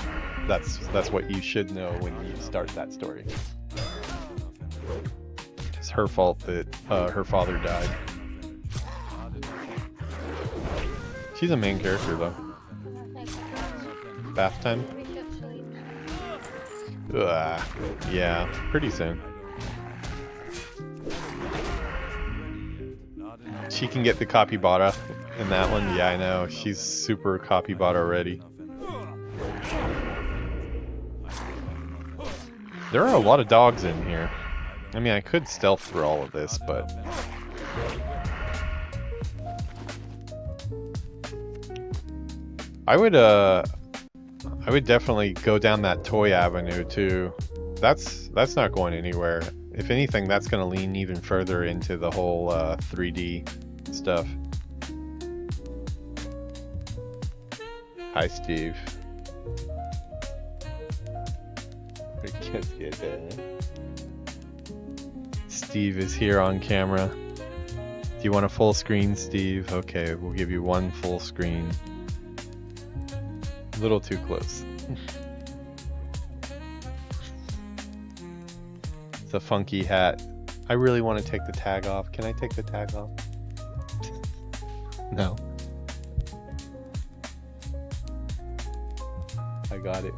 That's what you should know when you start that story. It's her fault that her father died. She's a main character though. Bath time? Yeah, pretty soon. She can get the Capybara in that one. Yeah, I know. She's super Capybara already. There are a lot of dogs in here. I mean, I could stealth through all of this, but... I would definitely go down that toy avenue too. That's not going anywhere. If anything, that's going to lean even further into the whole 3D stuff. Hi, Steve. Steve is here on camera. Do you want a full screen, Steve? Okay, we'll give you one full screen. A little too close. a funky hat. I really want to take the tag off. Can I take the tag off? No. I got it.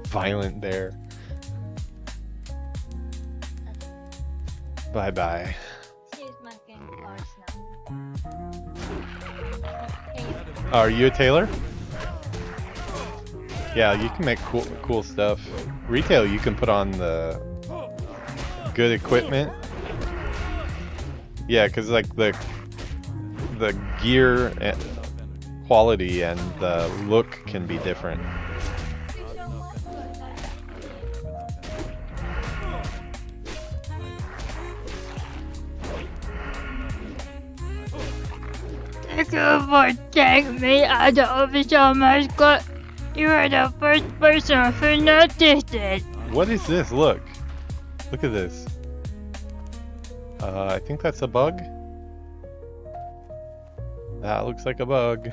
Violent bear. Bye bye.
She's making cars now. Hey,
Are you a tailor? Yeah, you can make cool stuff. Retail, you can put on the good equipment. Yeah, because like the gear quality and the look can be different.
thank you for taking me as the official mascot. You are the first person who noticed it.
What is this? Look. Look at this. I think that's a bug. That looks like a bug.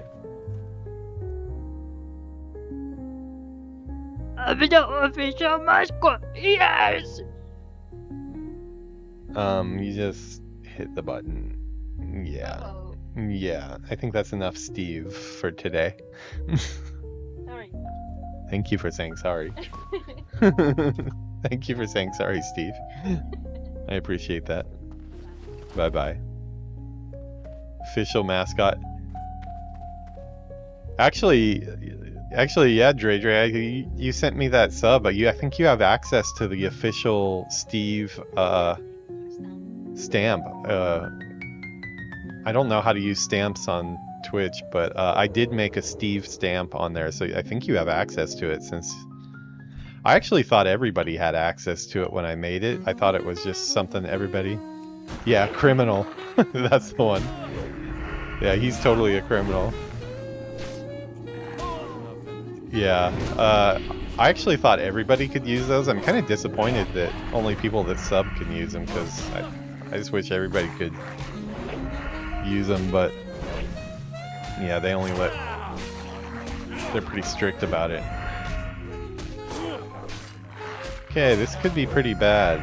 I'm the official mascot. Yes.
You just hit the button. Yeah.
Uh-oh.
Yeah. I think that's enough, Steve, for today.
Sorry.
Thank you for saying sorry. Thank you for saying sorry, Steve. I appreciate that. Bye-bye. Official mascot. Actually, yeah, Dre, you sent me that sub. I think you have access to the official Steve stamp. I don't know how to use stamps on Twitch, but I did make a Steve stamp on there, so I think you have access to it. Since I actually thought everybody had access to it when I made it. I thought it was just something everybody. Yeah, criminal. That's the one. Yeah, he's totally a criminal. Yeah, I actually thought everybody could use those. I'm kind of disappointed that only people that sub can use them, because I just wish everybody could use them, but yeah, they only let... They're pretty strict about it. Okay, this could be pretty bad.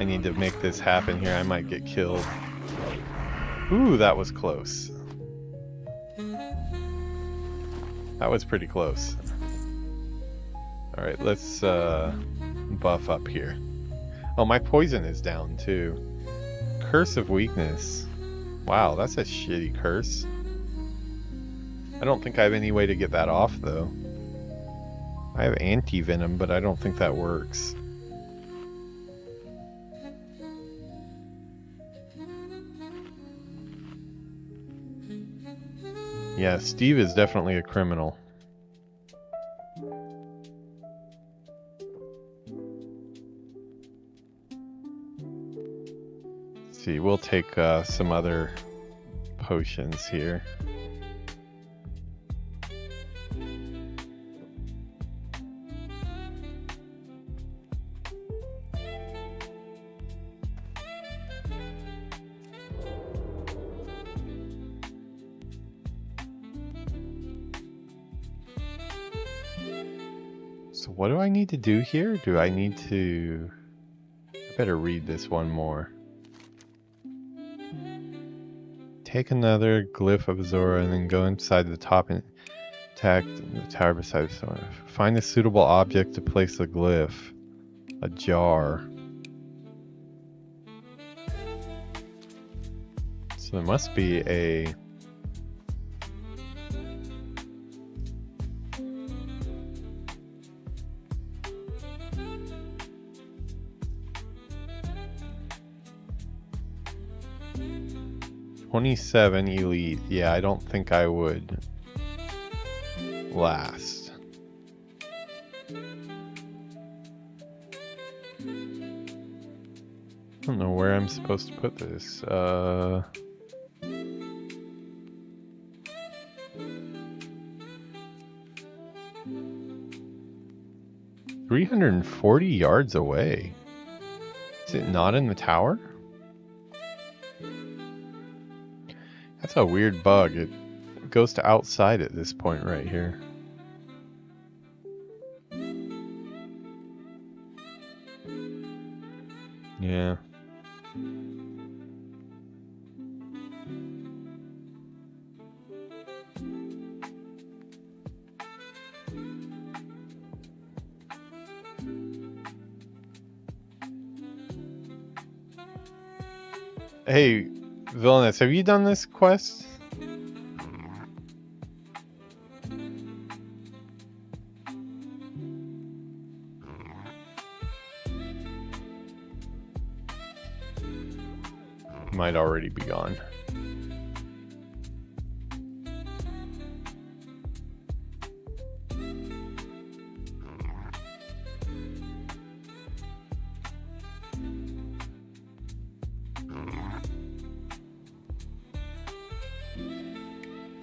I need to make this happen here. I might get killed. Ooh, that was close. That was pretty close. Alright, let's buff up here. Oh, my poison is down too. Curse of weakness. Wow, that's a shitty curse. I don't think I have any way to get that off though. I have anti-venom, but I don't think that works. Yeah, Steve is definitely a criminal. Let's see, we'll take some other potions here. So what do I need to do here? Do I need to... I better read this one more. Take another glyph of Zora and then go inside the top and attack the tower beside someone. Find a suitable object to place the glyph. A jar. So there must be a... "27 elite." Yeah, I don't think I would last. I don't know where I'm supposed to put this. 340 yards away. Is it not in the tower? That's a weird bug. It goes to outside at this point right here. Yeah. Hey, Villainous, have you done this quest? Might already be gone.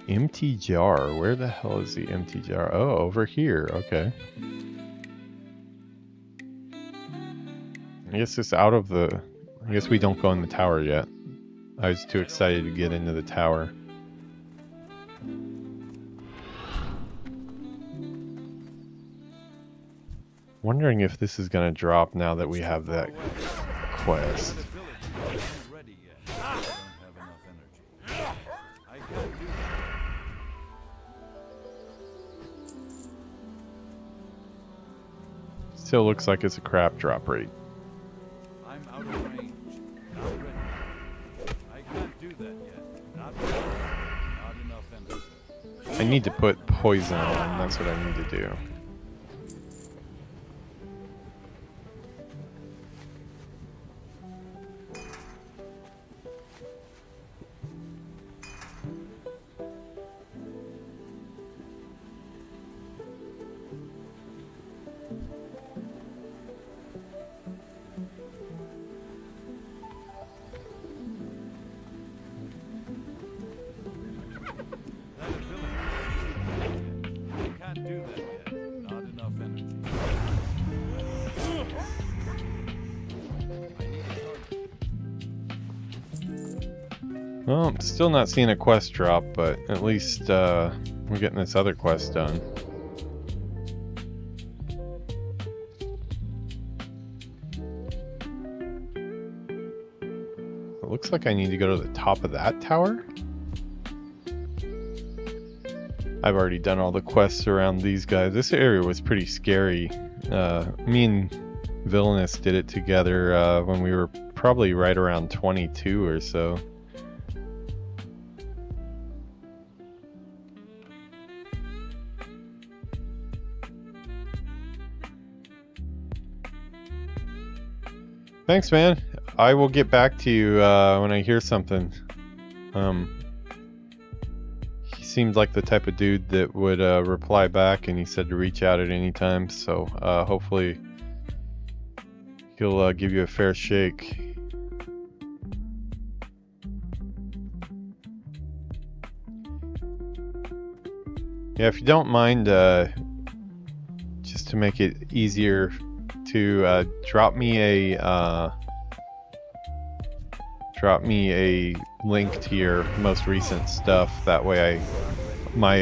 Empty jar. Where the hell is the empty jar? Oh, over here. Okay. I guess it's out of the... I guess we don't go in the tower yet. I was too excited to get into the tower. Wondering if this is gonna drop now that we have that quest. Still looks like it's a crap drop rate.
I'm out of range. Not ready. I can't do that yet. Not ready. Not enough energy.
I need to put poison on, that's what I need to do. Well, I'm still not seeing a quest drop, but at least we're getting this other quest done. It looks like I need to go to the top of that tower. I've already done all the quests around these guys. This area was pretty scary. Me and Villainous did it together when we were probably right around 22 or so. Thanks, man. I will get back to you when I hear something. He seemed like the type of dude that would reply back, and he said to reach out at any time, so hopefully he'll give you a fair shake. Yeah, if you don't mind, just to make it easier, to drop me a link to your most recent stuff. That way, my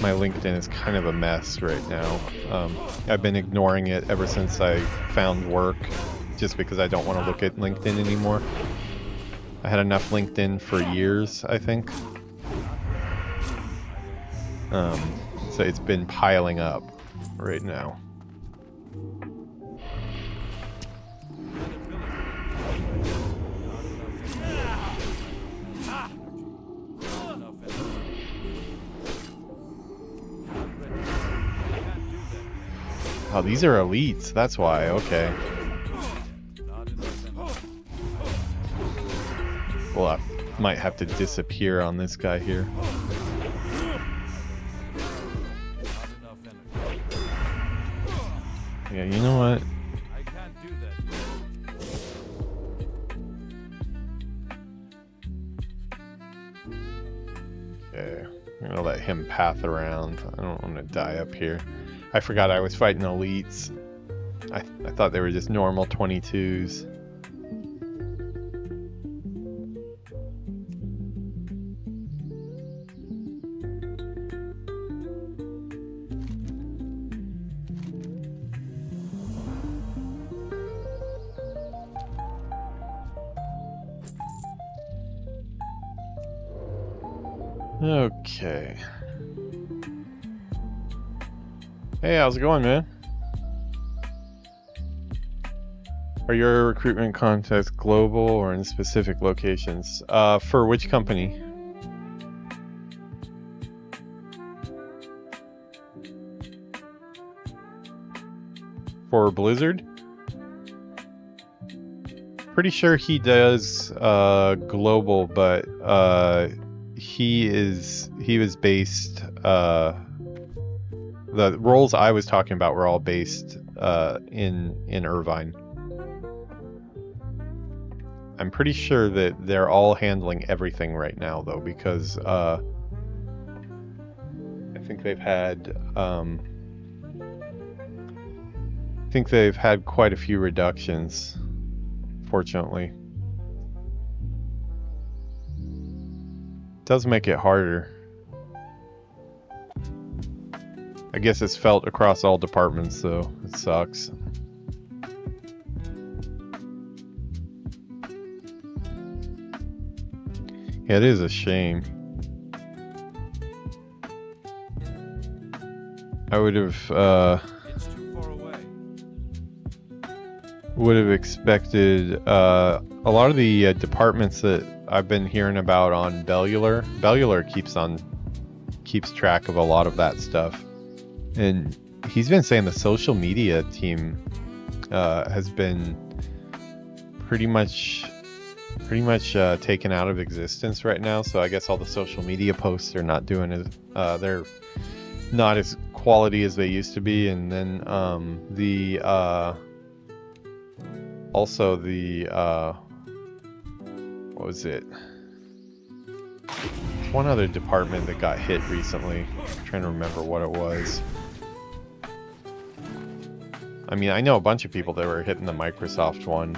LinkedIn is kind of a mess right now. I've been ignoring it ever since I found work, just because I don't want to look at LinkedIn anymore. I had enough LinkedIn for years, I think. So it's been piling up right now. Oh, these are elites, that's why, okay. Well, I might have to disappear on this guy here. Yeah, you know what? Okay, I'm gonna let him path around. I don't want to die up here. I forgot I was fighting elites. I thought they were just normal 22s. Okay. Hey, how's it going, man? Are your recruitment contacts global or in specific locations? For which company? For Blizzard? Pretty sure he does global, but he was based the roles I was talking about were all based in Irvine. I'm pretty sure that they're all handling everything right now though, because I think they've had quite a few reductions, fortunately. It does make it harder. I guess it's felt across all departments, though. It sucks. Yeah, it is a shame. I would have
It's too far away.
expected a lot of the departments that I've been hearing about on Bellular. Bellular keeps track of a lot of that stuff. And he's been saying the social media team has been pretty much taken out of existence right now. So I guess all the social media posts are not doing as they're not as quality as they used to be. And then also the what was it? One other department that got hit recently. I'm trying to remember what it was. I mean, I know a bunch of people that were hitting the Microsoft one.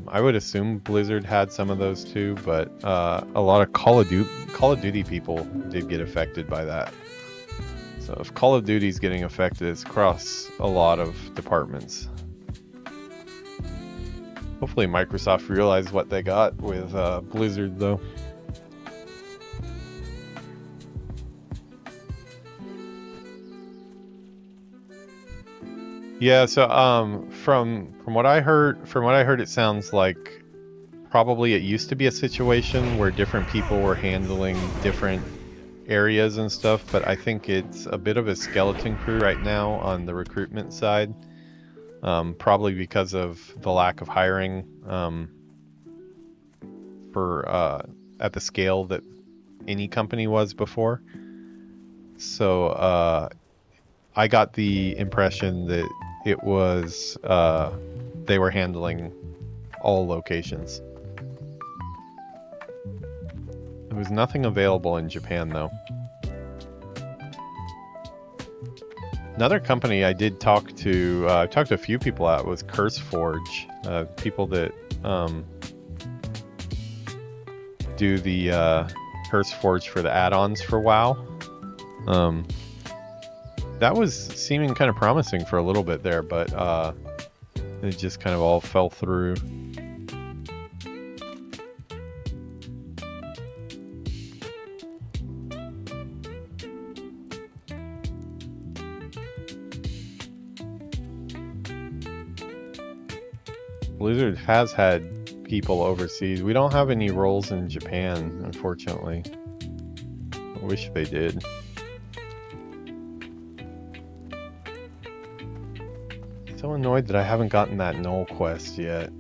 I would assume Blizzard had some of those too, but a lot of Call of Duty people did get affected by that. So if Call of Duty's getting affected, it's across a lot of departments. Hopefully Microsoft realized what they got with Blizzard though. Yeah, so from what I heard, it sounds like probably it used to be a situation where different people were handling different areas and stuff, but I think it's a bit of a skeleton crew right now on the recruitment side. Probably because of the lack of hiring for at the scale that any company was before. So I got the impression that it was they were handling all locations. There was nothing available in Japan though. Another company I did talk to, I talked to a few people at was CurseForge, people that do the CurseForge for the add-ons for WoW. That was seeming kind of promising for a little bit there, but it just kind of all fell through. Blizzard has had people overseas. We don't have any roles in Japan, unfortunately. I wish they did. So annoyed that I haven't gotten that Null quest yet.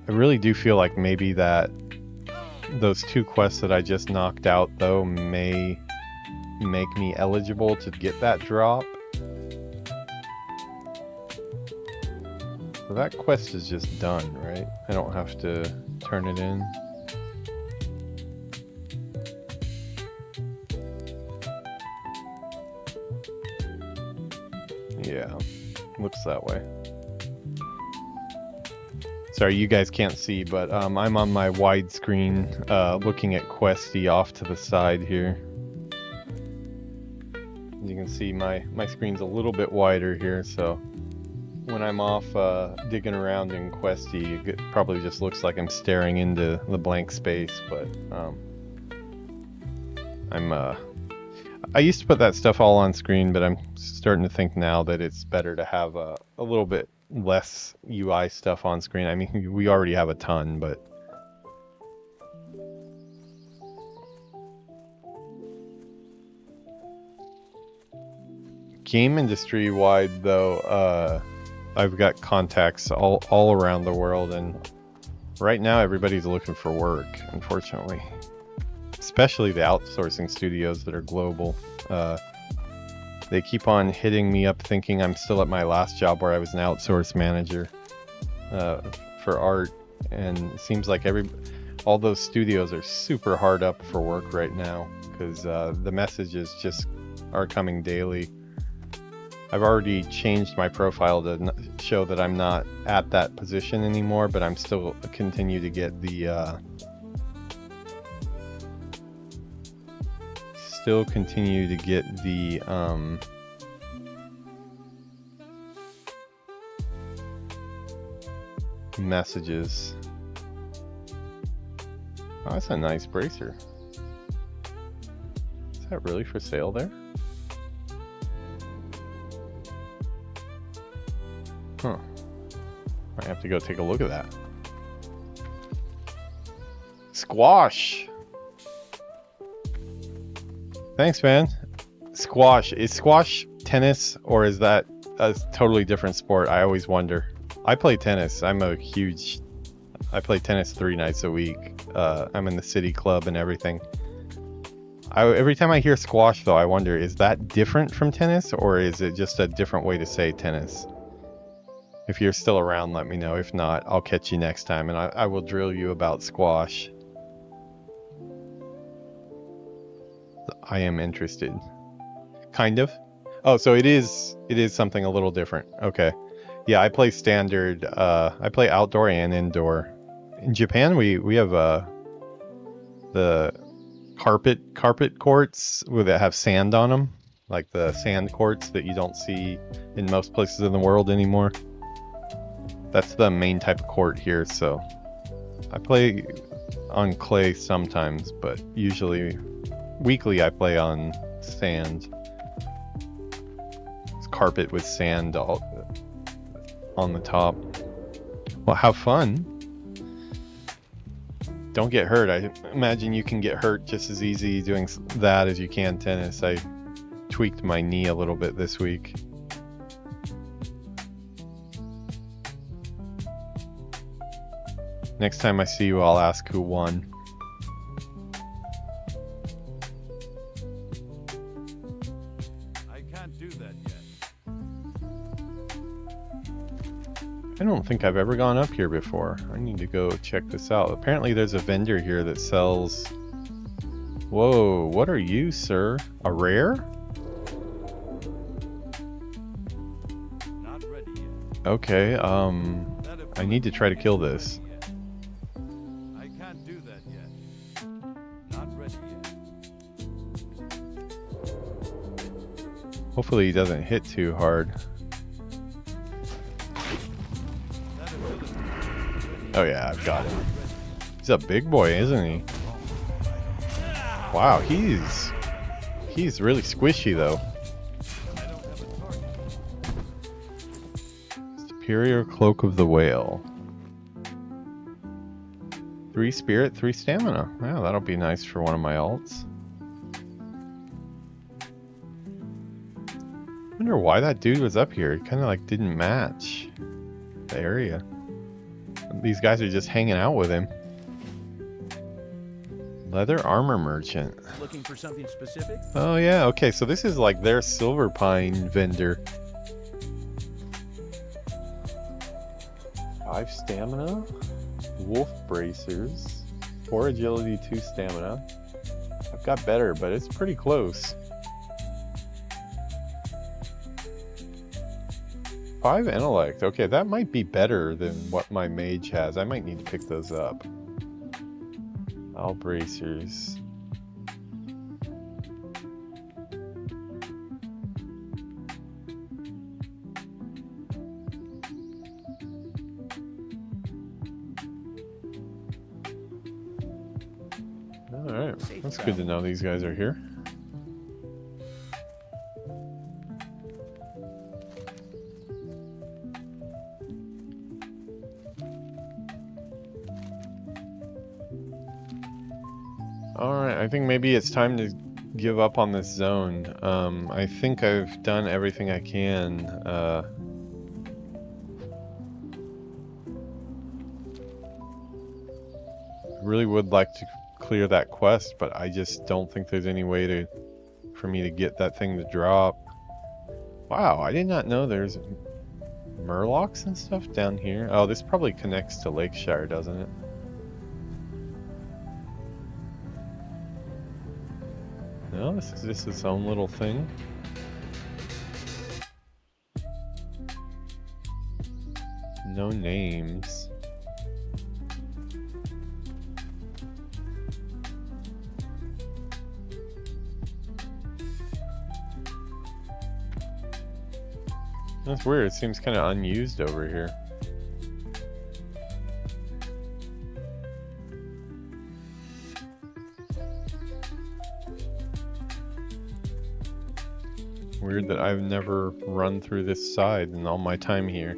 I really do feel like maybe that those two quests that I just knocked out though may make me eligible to get that drop. So that quest is just done, right? I don't have to turn it in. Yeah, looks that way. Sorry, you guys can't see, but I'm on my widescreen looking at Questy off to the side here. You can see my screen's a little bit wider here, so when I'm off digging around in Questy, it probably just looks like I'm staring into the blank space, but I used to put that stuff all on screen, but I'm starting to think now that it's better to have a little bit less UI stuff on screen. I mean, we already have a ton, but game industry wide though, I've got contacts all around the world, and right now everybody's looking for work, unfortunately. Especially the outsourcing studios that are global. They keep on hitting me up thinking I'm still at my last job where I was an outsource manager for art, and it seems like all those studios are super hard up for work right now because the messages just are coming daily. I've already changed my profile to show that I'm not at that position anymore, but I'm still continue to get the messages. Oh, that's a nice bracer. Is that really for sale there? Huh. I have to go take a look at that. Squash! Thanks, man. Squash. Is squash tennis, or is that a totally different sport? I always wonder. I play tennis. I play tennis 3 nights a week. I'm in the city club and everything. Every time I hear squash, though, I wonder, is that different from tennis, or is it just a different way to say tennis? If you're still around, let me know. If not, I'll catch you next time, and I will drill you about squash. I am interested. Kind of. Oh, so it is something a little different. Okay. Yeah, I play standard. I play outdoor and indoor. In Japan, we have the carpet courts that have sand on them, like the sand courts that you don't see in most places in the world anymore. That's the main type of court here, so I play on clay sometimes, but usually weekly I play on sand. It's carpet with sand on the top. Well, have fun. Don't get hurt. I imagine you can get hurt just as easy doing that as you can tennis. I tweaked my knee a little bit this week. Next time I see you, I'll ask who won.
I can't do that yet.
I don't think I've ever gone up here before. I need to go check this out. Apparently there's a vendor here that sells... Whoa, what are you, sir? A rare?
Not ready yet.
Okay, I need to try to kill this.
I can't do that yet. Not ready yet.
Hopefully he doesn't hit too hard. Oh yeah, I've got him. He's a big boy, isn't he? Wow, he's really squishy though. Superior Cloak of the Whale. 3 spirit, 3 stamina. Wow, that'll be nice for one of my alts. I wonder why that dude was up here. It kind of like didn't match the area. These guys are just hanging out with him. Leather armor merchant.
Looking for something specific?
Oh yeah, okay, so this is like their silver pine vendor. 5 stamina, wolf bracers, 4 agility, 2 stamina. I've got better, but it's pretty close. 5 intellect. Okay, that might be better than what my mage has. I might need to pick those up. All bracers. That's good to know these guys are here. Alright, I think maybe it's time to give up on this zone. I think I've done everything I can. Really would like to clear that quest, but I just don't think there's any way for me to get that thing to drop. Wow, I did not know there's murlocs and stuff down here. Oh, this probably connects to Lakeshire, doesn't it? No, this is just its own little thing. No names. That's weird, it seems kind of unused over here. Weird that I've never run through this side in all my time here.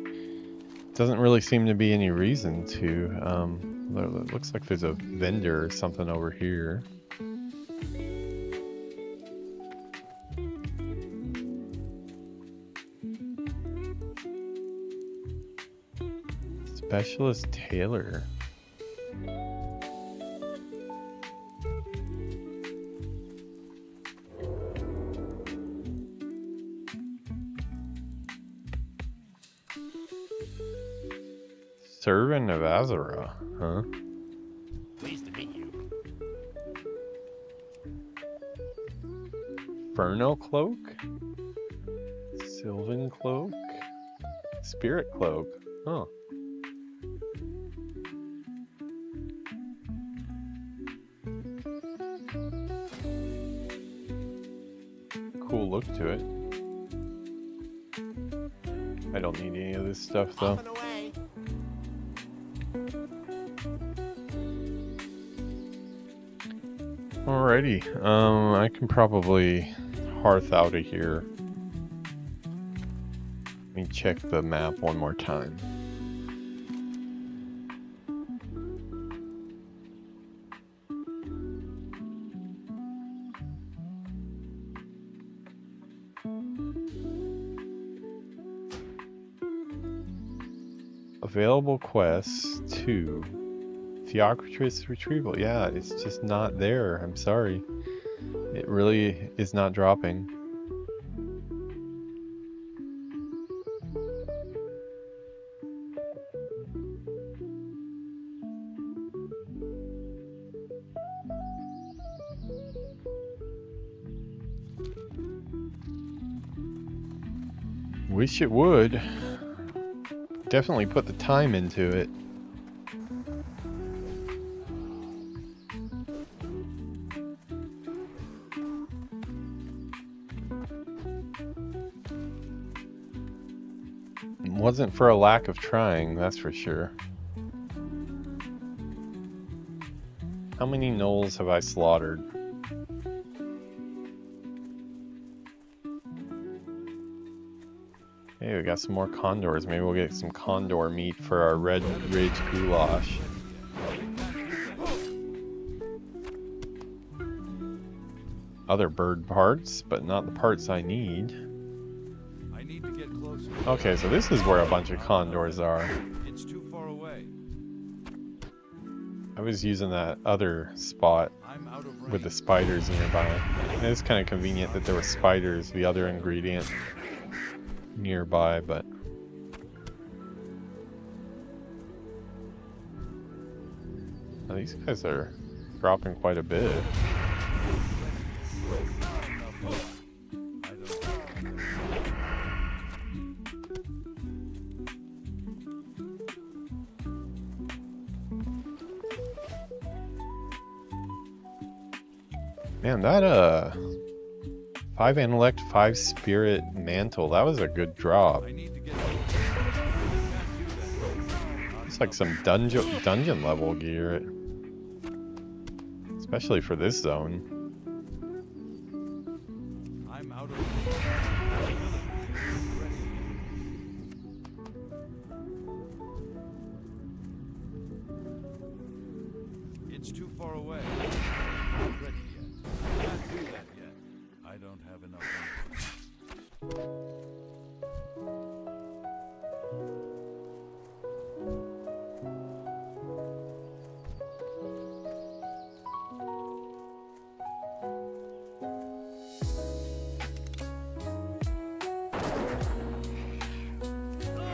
Doesn't really seem to be any reason to. It looks like there's a vendor or something over here. Specialist Tailor. Servant of Azura, huh?
Pleased to meet you.
Inferno Cloak? Sylvan Cloak? Spirit Cloak, huh? Cool look to it. I don't need any of this stuff though.
Off and away.
Alrighty, I can probably hearth out of here. Let me check the map one more time. Available quests 2. Theocritus retrieval. Yeah, it's just not there. I'm sorry. It really is not dropping. Wish it would. Definitely put the time into it. Wasn't for a lack of trying, that's for sure. How many gnolls have I slaughtered? Hey, we got some more condors. Maybe we'll get some condor meat for our Red Ridge goulash. Other bird parts, but not the parts I need.
I need to get closer.
Okay, so this is where a bunch of condors are.
It's too far away.
I was using that other spot
I'm out of range.
with the spiders nearby. And it's kind of convenient that there were spiders, the other ingredient, nearby, but... Now, these guys are dropping quite a bit. Man, that 5 intellect, 5 spirit mantle, that was a good drop.
I need to get
It's like some dungeon level gear. Especially for this zone.
I'm out of It's too far away. Not ready yet. Can't do that yet. I don't have enough energy.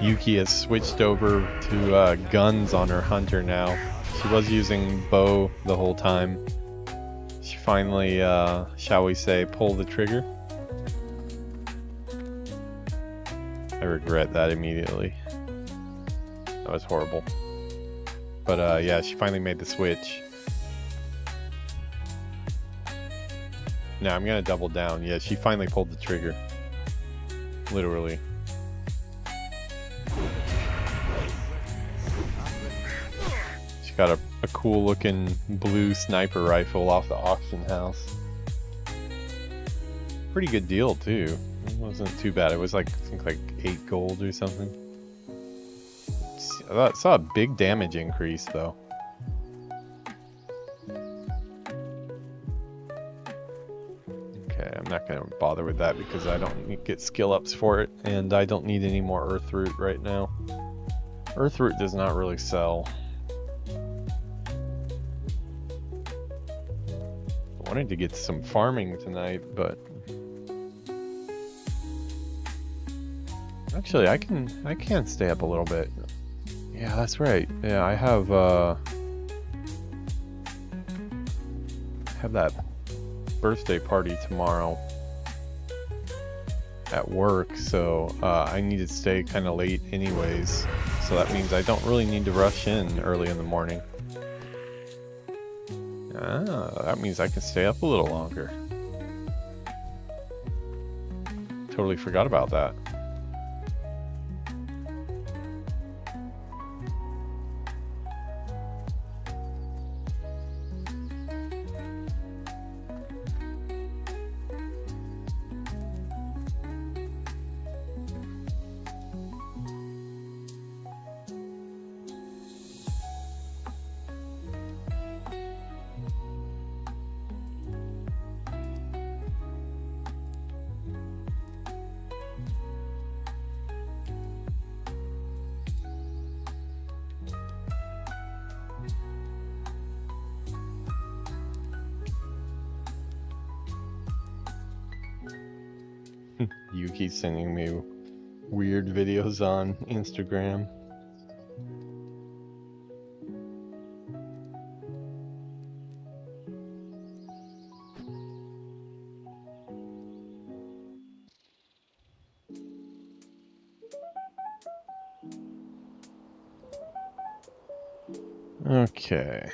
Yuki has switched over to guns on her hunter now. She was using bow the whole time. She finally, shall we say, pulled the trigger. I regret that immediately. That was horrible. But yeah, she finally made the switch. Now I'm gonna double down. Yeah, she finally pulled the trigger. Literally. She got a cool looking blue sniper rifle off the auction house. Pretty good deal too. It wasn't too bad. It was like, I think like 8 gold or something. I saw a big damage increase though. Okay, I'm not gonna bother with that because I don't get skill ups for it, and I don't need any more earth root right now. Earth root does not really sell. I wanted to get some farming tonight, but actually I can stay up a little bit. Yeah, that's right. Yeah, I have that birthday party tomorrow at work, so I need to stay kind of late anyways, so that means I don't really need to rush in early in the morning. Ah, that means I can stay up a little longer. Totally forgot about that. Yuki's sending me weird videos on Instagram. Okay.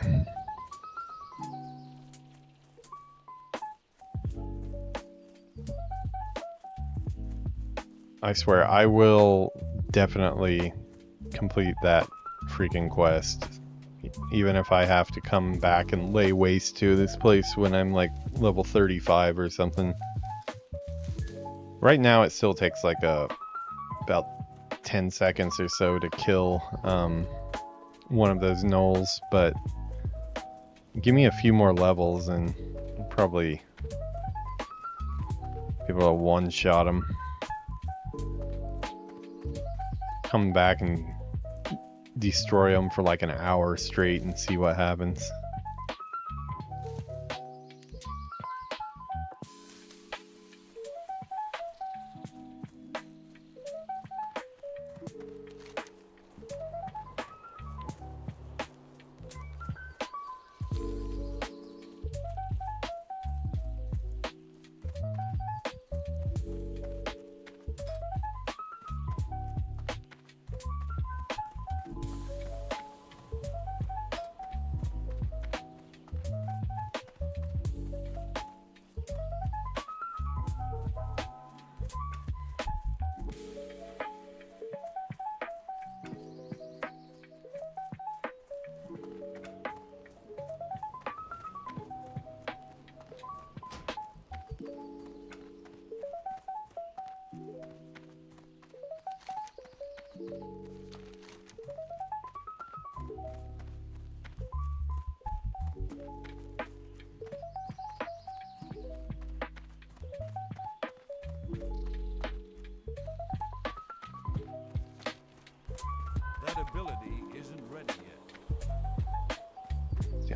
I swear, I will definitely complete that freaking quest. Even if I have to come back and lay waste to this place when I'm like level 35 or something. Right now it still takes like about 10 seconds or so to kill one of those gnolls, but give me a few more levels and I'll probably be able to one-shot them. Come back and destroy them for like an hour straight and see what happens.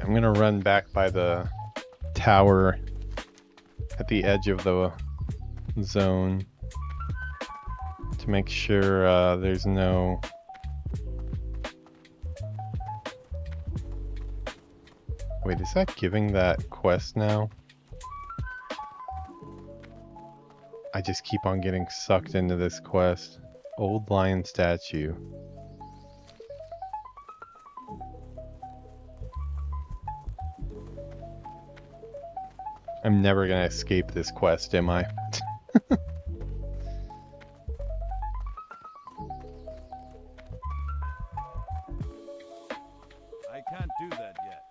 I'm gonna run back by the tower at the edge of the zone to make sure there's no... Wait, is that giving that quest now? I just keep on getting sucked into this quest. Old lion statue. I'm never gonna escape this quest, am I?
I can't do that yet.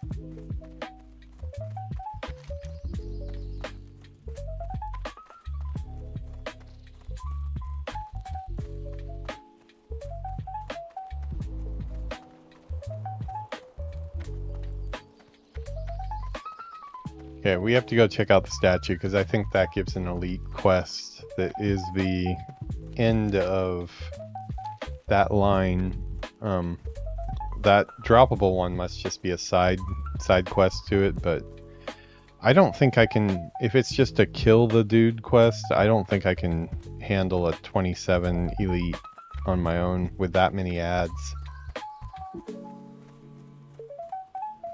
Okay, we have to go check out the statue because I think that gives an elite quest that is the end of that line. That droppable one must just be a side quest to it, but I don't think I can, if it's just a kill the dude quest, I don't think I can handle a 27 elite on my own with that many ads.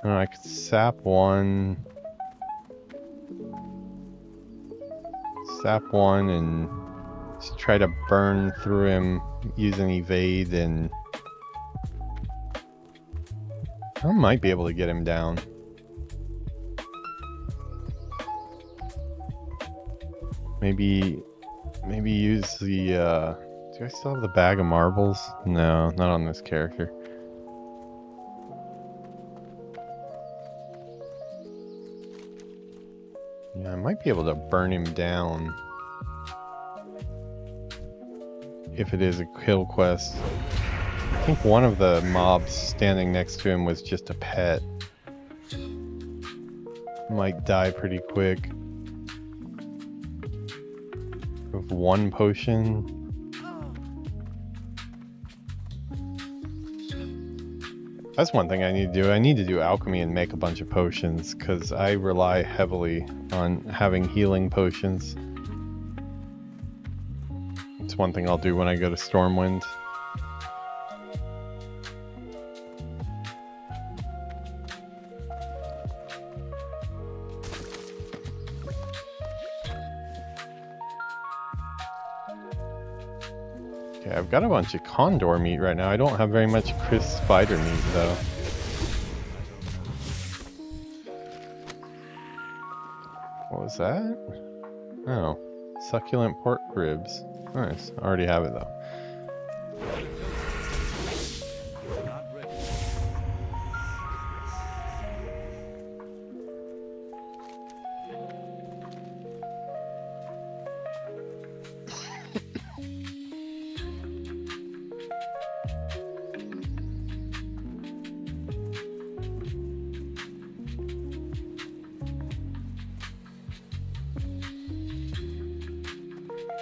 I could sap one and just try to burn through him using evade, and I might be able to get him down. Maybe use the do I still have the bag of marbles? No, not on this character. Yeah, I might be able to burn him down if it is a kill quest. I think one of the mobs standing next to him was just a pet. Might die pretty quick. With one potion. That's one thing I need to do. I need to do alchemy and make a bunch of potions because I rely heavily on having healing potions. It's one thing I'll do when I go to Stormwind. Okay, I've got a bunch of condor meat right now. I don't have very much crisp spider meat though. What was that? Oh, succulent pork ribs. Nice. I already have it though.
Not ready.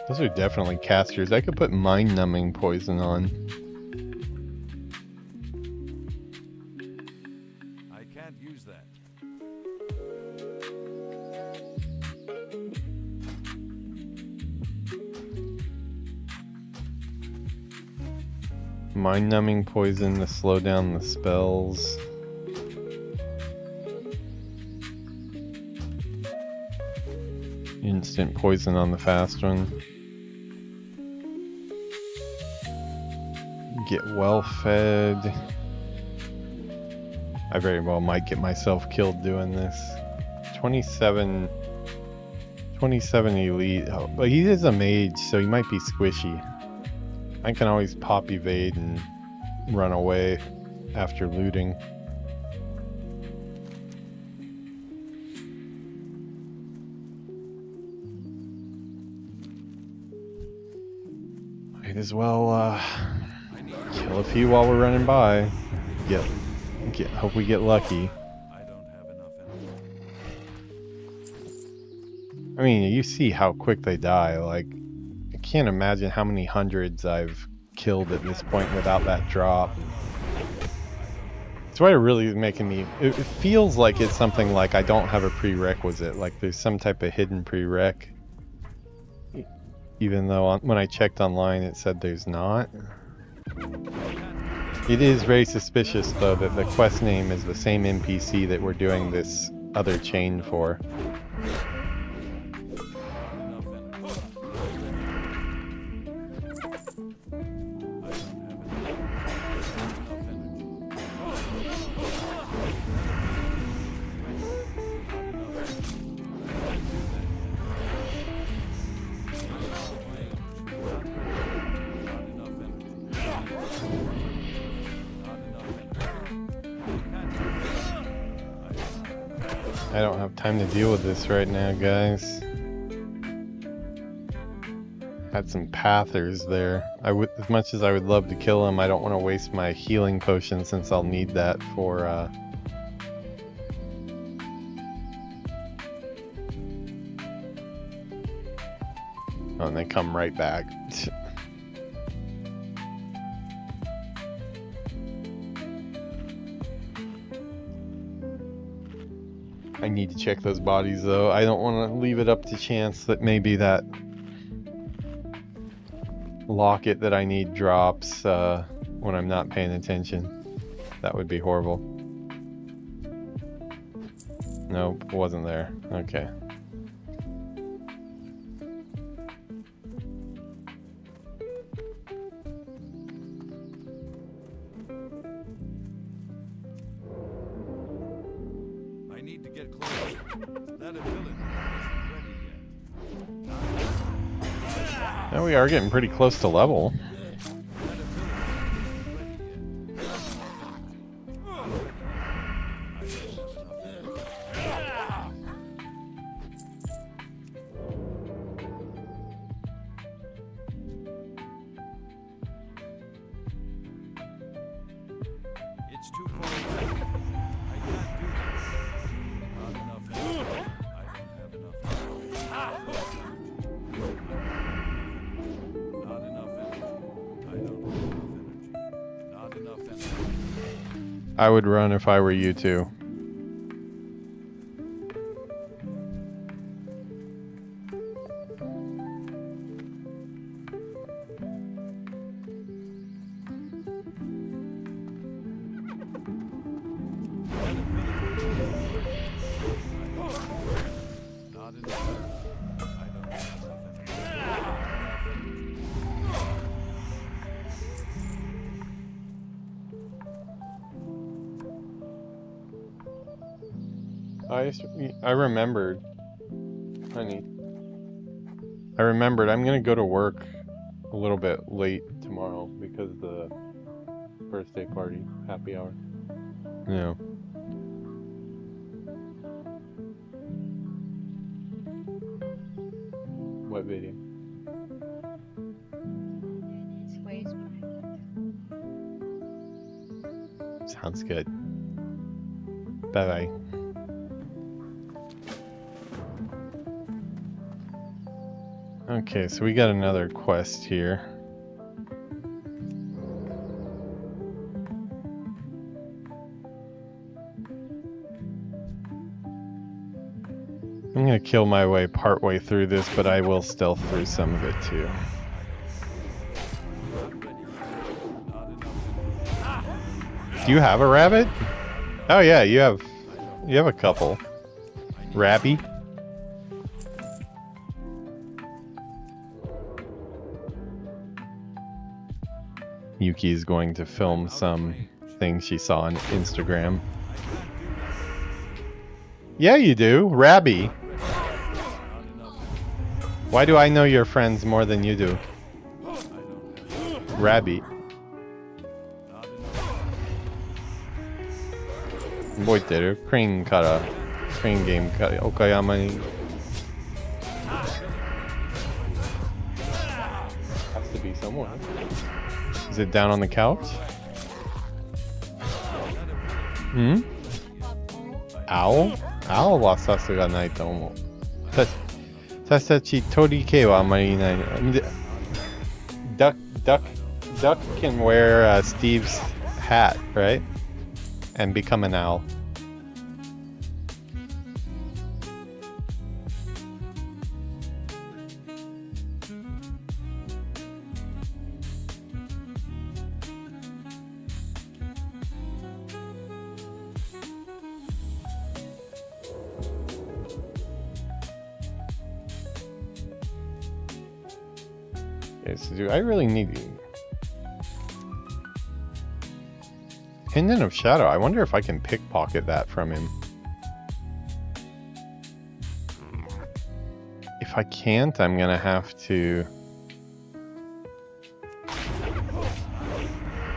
Those are definitely casters. I could put mind-numbing poison on.
I can't use that.
Mind-numbing poison to slow down the spells. Instant poison on the fast one. Get well fed. I very well might get myself killed doing this. 27 elite. Oh, but he is a mage, so he might be squishy. I can always pop evade and run away after looting. Might as well kill a few while we're running by. Hope we get lucky.
I don't have enough energy.
I mean, you see how quick they die. Like, I can't imagine how many hundreds I've killed at this point without that drop. It's why it really is making me... It feels like it's something like I don't have a prerequisite. Like there's some type of hidden prereq. Even though when I checked online it said there's not. It is very suspicious though that the quest name is the same NPC that we're doing this other chain for. I don't have time to deal with this right now, guys. Had some pathers there. As much as I would love to kill him, I don't want to waste my healing potion since I'll need that for oh, and they come right back. I need to check those bodies though. I don't want to leave it up to chance that maybe that locket that I need drops when I'm not paying attention. That would be horrible. Nope, wasn't there. Okay. Now we are getting pretty close to level.
It's too far away. I can't do this. Not enough energy. I don't have enough energy. Not enough energy. I don't have enough energy. Not enough energy.
I would run if I were you too. I remembered, honey. I remembered I'm gonna go to work a little bit late tomorrow because of the birthday party, happy hour. Yeah. What video? Sounds good. Bye bye. Okay, so we got another quest here. I'm gonna kill my way partway through this, but I will stealth through some of it too. Do you have a rabbit? Oh yeah, you have a couple. Rabby? Yuki is going to film some things she saw on Instagram. Yeah, you do. Rabby. Why do I know your friends more than you do? Rabby. Boiteru, crane kara, crane game kara, Okayama ni. Has to be somewhere. Is it down on the couch? Hmm? Owl? Owl はさすがないと思う。私たち鳥系はあまりいない。Duck can wear Steve's hat, right? and become an owl. Okay, so do I really need Pendant of Shadow? I wonder if I can pickpocket that from him. If I can't, I'm gonna have to...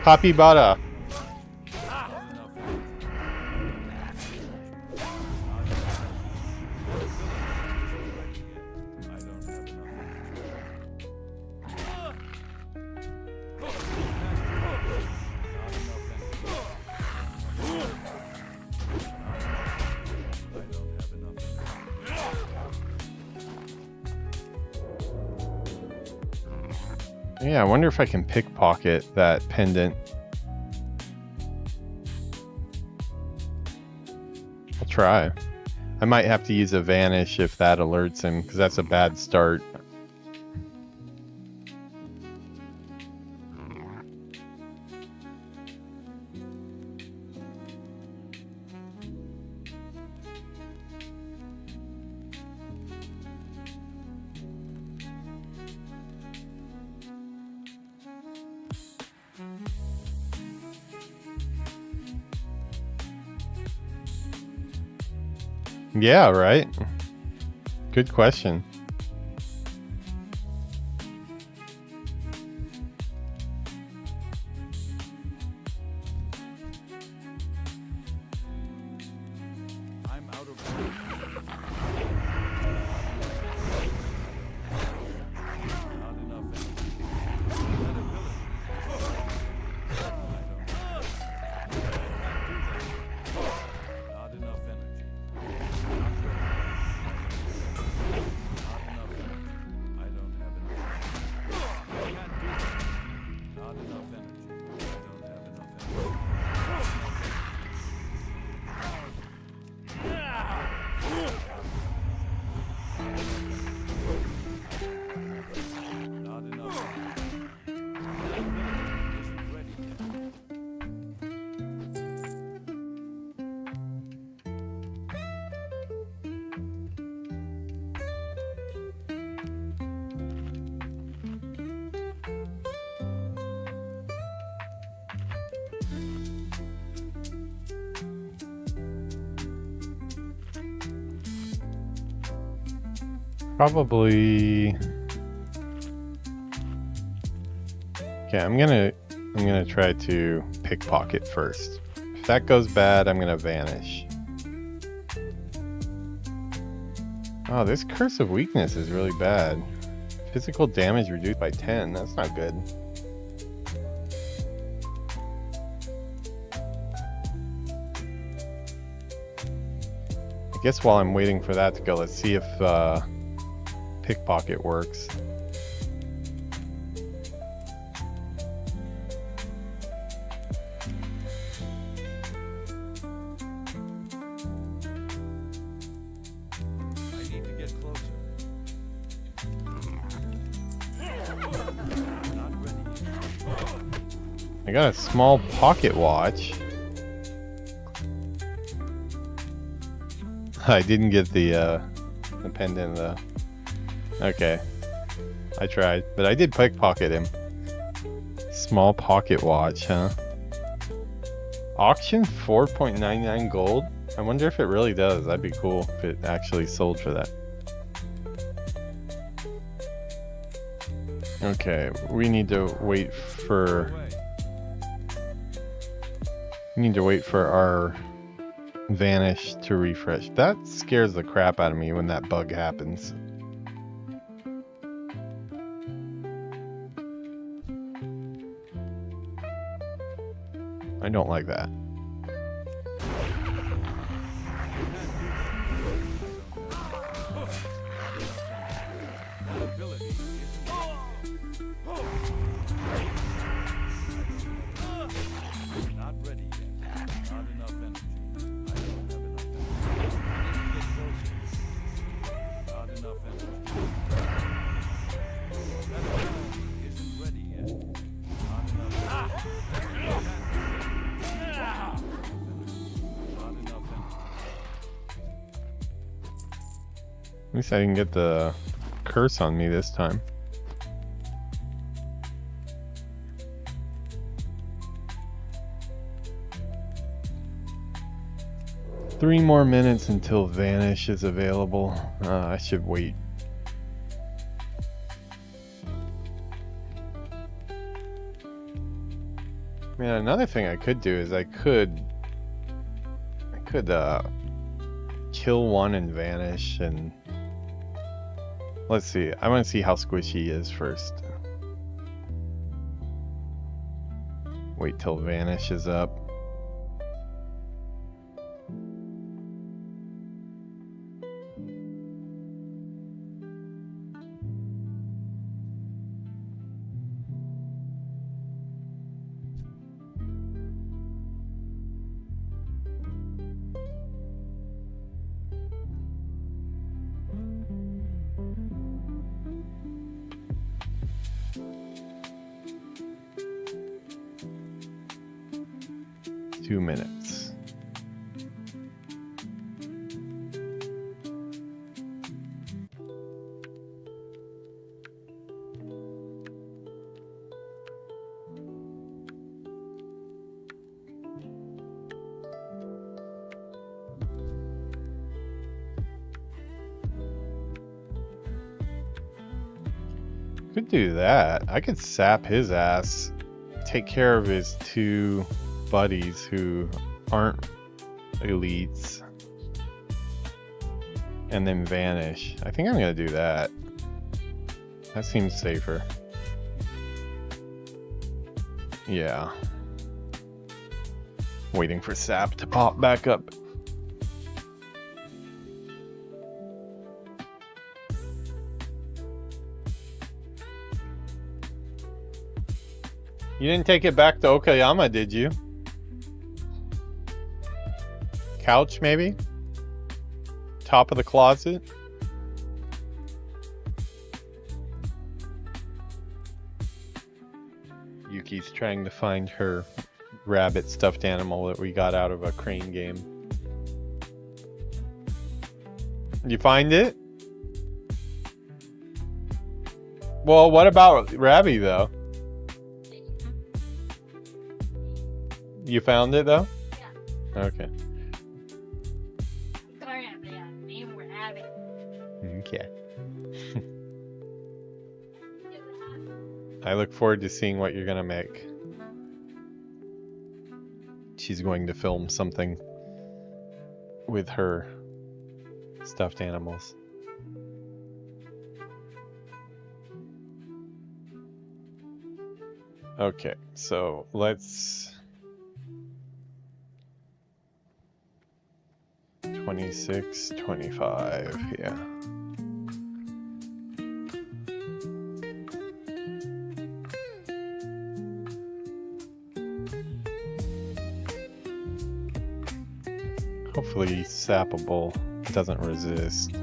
Poppy Bada! Yeah, I wonder if I can pickpocket that pendant. I'll try. I might have to use a vanish if that alerts him, because that's a bad start. Yeah, right. Good question.
I'm out of room. Not enough energy. That ability. Not enough energy. I don't have enough energy. I can't do that. Not enough energy. I don't have enough energy. Not enough energy. That ability isn't ready yet.
Probably... Okay, I'm gonna try to pickpocket first. If that goes bad, I'm gonna vanish. Oh, this Curse of Weakness is really bad. Physical damage reduced by 10. That's not good. I guess while I'm waiting for that to go, let's see if pickpocket works.
I need to get closer. Not ready yet.
I got a small pocket watch. I didn't get the pendant though. Okay. I tried, but I did pickpocket him. Small pocket watch, huh? Auction 4.99 gold? I wonder if it really does. That'd be cool if it actually sold for that. Okay, we need to wait for... We need to wait for our vanish to refresh. That scares the crap out of me when that bug happens. I don't like that.
That ability isn't not ready yet. Not enough
least I didn't get the curse on me this time. Three more minutes until Vanish is available. I should wait. Man, another thing I could do is I could kill one and vanish, and let's see. I want to see how squishy he is first. Wait till vanish is up. Two minutes. Could do that. I could sap his ass, take care of his two buddies who aren't elites, and then vanish. I think I'm gonna do that. That seems safer. Yeah. Waiting for sap to pop back up. You didn't take it back to Okayama, did you? Couch, maybe? Top of the closet? Yuki's trying to find her rabbit stuffed animal that we got out of a crane game. Did you find it? Well, what about Rabby, though? You found it, though?
Yeah.
Okay. Okay. I look forward to seeing what you're gonna make. She's going to film something with her stuffed animals. Okay, so let's 26, 25, yeah. Hopefully Sappable doesn't resist.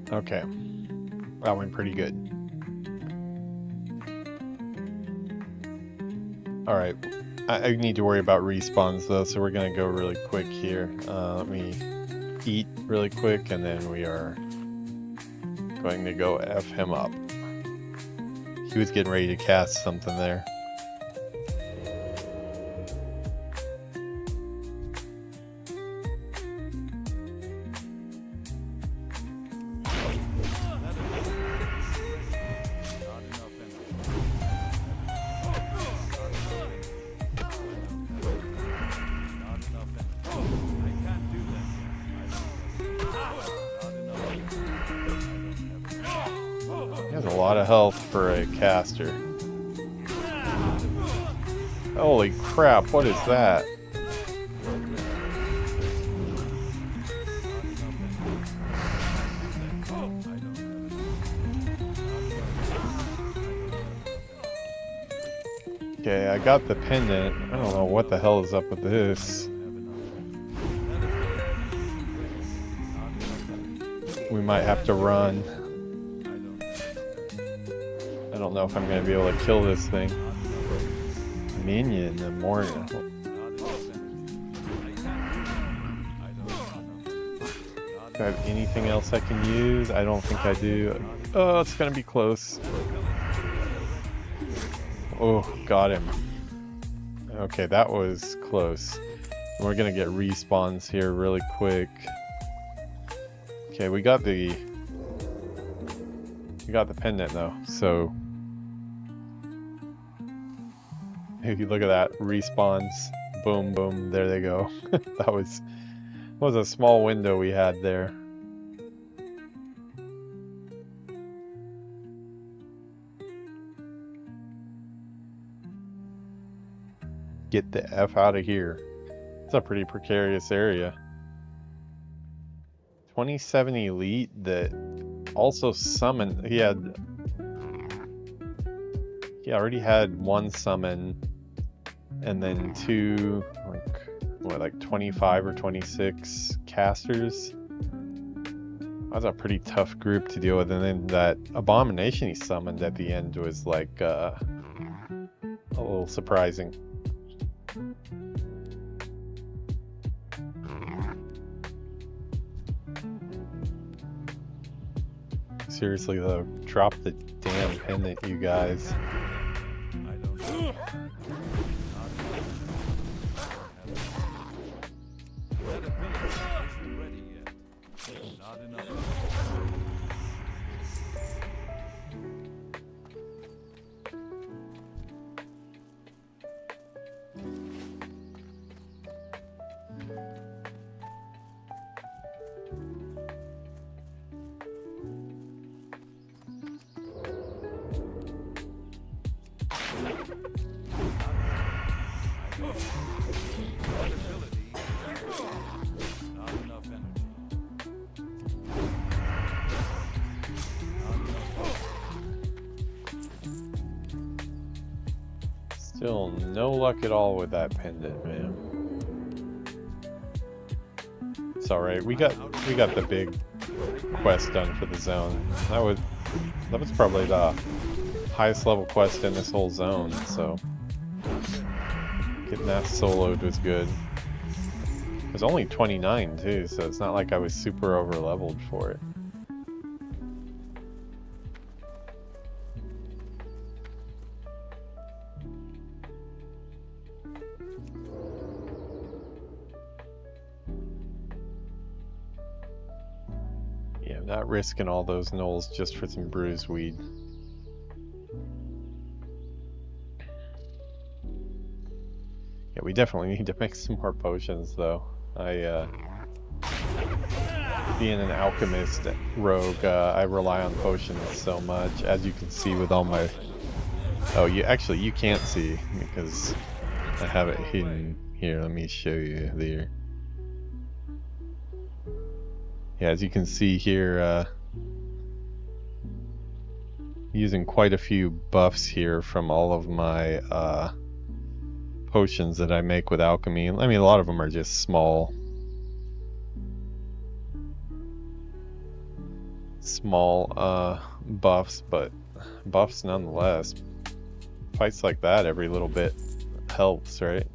Okay, that went pretty good. Alright, I need to worry about respawns though, so we're gonna go really quick here. Let me eat really quick, and then we are going to go F him up. He was getting ready to cast something there. lot of health for a caster. Holy crap, what is that? Okay, I got the pendant. I don't know what the hell is up with this. We might have to run. I don't know if I'm going to be able to kill this thing. Minion in the morning. Do I have anything else I can use? I don't think I do. Oh, it's going to be close. Oh, got him. Okay, that was close. We're going to get respawns here really quick. Okay, we got the pendant though, so if you look at that, respawns, boom, boom, there they go. That was a small window we had there. Get the F out of here. It's a pretty precarious area. 27 elite that also summoned. He already had one summon, and then two, like 25 or 26 casters. That was a pretty tough group to deal with, and then that abomination he summoned at the end was like a little surprising. Seriously though, drop the damn pendant, you guys. Still no luck at all with that pendant, man. It's alright, we got the big quest done for the zone. That was probably the highest level quest in this whole zone, so getting that soloed was good. It was only 29 too, so it's not like I was super over leveled for it. Yeah, not risking all those gnolls just for some bruised weed. Yeah, we definitely need to make some more potions though. Being an alchemist rogue, I rely on potions so much, as you can see with all my... Oh, you can't see because I have it hidden here. Let me show you there. Yeah, as you can see here, using quite a few buffs here from all of my potions that I make with alchemy. I mean, a lot of them are just small buffs, but buffs nonetheless. Fights like that, every little bit helps, right?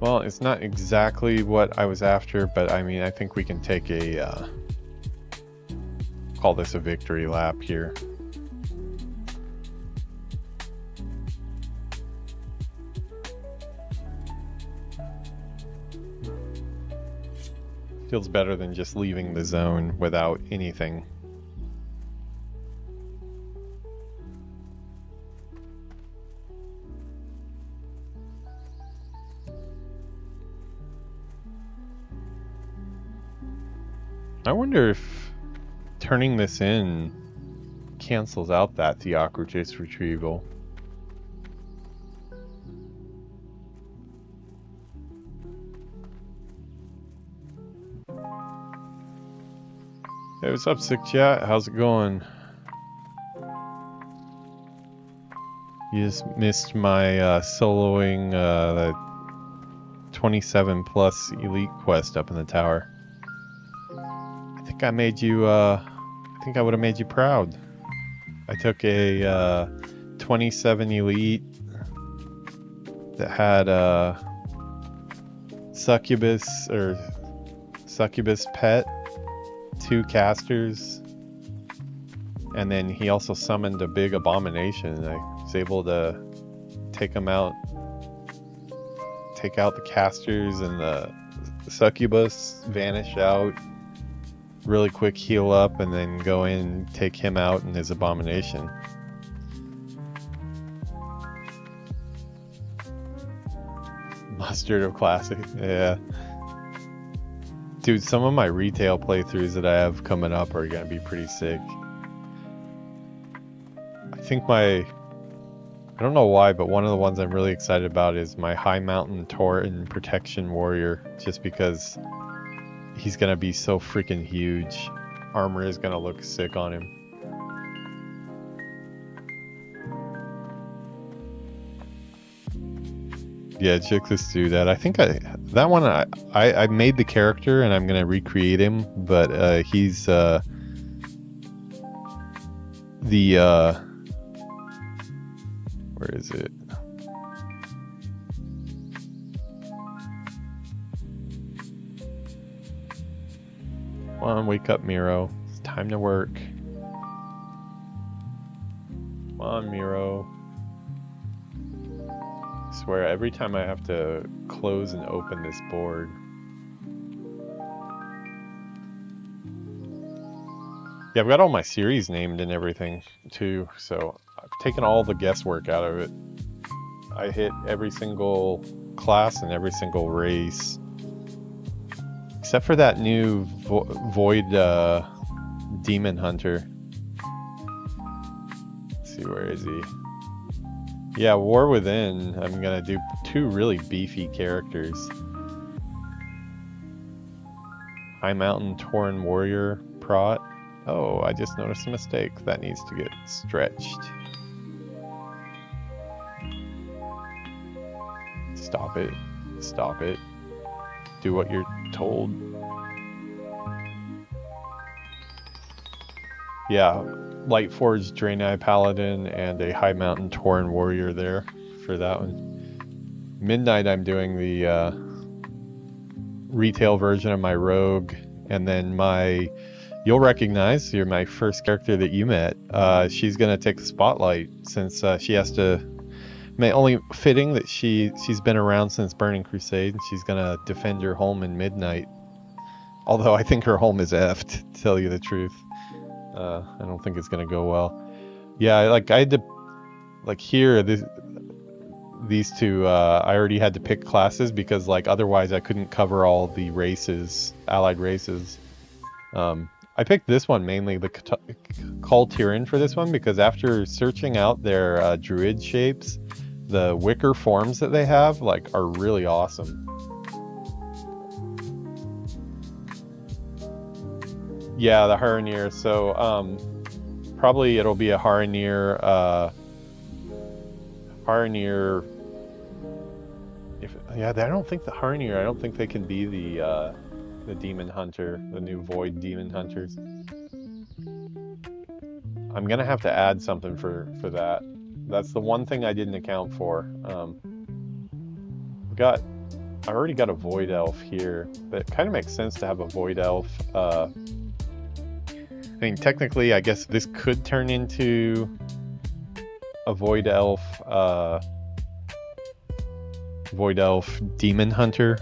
Well, it's not exactly what I was after, but I mean, I think we can take a, call this a victory lap here. Feels better than just leaving the zone without anything. I wonder if turning this in cancels out that Theocritus retrieval. Hey, what's up, Sick Chat? How's it going? You just missed my soloing the 27 plus elite quest up in the tower. I think I made you, I think I would have made you proud. I took a 27 elite that had succubus or succubus pet, 2 casters, and then he also summoned a big abomination. I was able to take him out, take out the casters, and the succubus vanish out. Really quick heal up, and then go in and take him out and his abomination. Mustard of classic, yeah. Dude, some of my retail playthroughs that I have coming up are gonna be pretty sick. I think I don't know why, but one of the ones I'm really excited about is my High Mountain Tauren Protection Warrior, just because he's gonna be so freaking huge. Armor is gonna look sick on him. Yeah, check this dude out. I think I made the character and I'm gonna recreate him, but he's where is it? Come on, wake up, Miro. It's time to work. Come on, Miro. I swear, every time I have to close and open this board. Yeah, I've got all my series named and everything, too, so I've taken all the guesswork out of it. I hit every single class and every single race. Except for that new Void Demon Hunter. Let's see, where is he? Yeah, War Within. I'm gonna do 2 really beefy characters. High Mountain Tauren Warrior Prot. Oh, I just noticed a mistake. That needs to get stretched. Stop it. Stop it. Do what you're told. Yeah, Lightforged Draenei Paladin and a High Mountain Tauren Warrior there for that one. Midnight I'm doing the retail version of my Rogue, and then you'll recognize, you're my first character that you met. She's gonna take the spotlight since she has to. Only fitting that she's been around since Burning Crusade, and she's gonna defend her home in Midnight. Although I think her home is effed, to tell you the truth. I don't think it's gonna go well. Yeah, I had to, here, these 2, I already had to pick classes because otherwise I couldn't cover all the races, allied races. I picked this one mainly, the Kul Tiran, for this one, because after searching out their druid shapes, the wicker forms that they have are really awesome. Yeah, the Haranir. So probably it'll be a Haranir. I don't think the Haranir. I don't think they can be the Demon Hunter, the new Void Demon Hunters. I'm gonna have to add something for that. That's the one thing I didn't account for. I already got a Void Elf here, but it kind of makes sense to have a Void Elf. I mean, technically, I guess this could turn into a Void Elf Demon Hunter,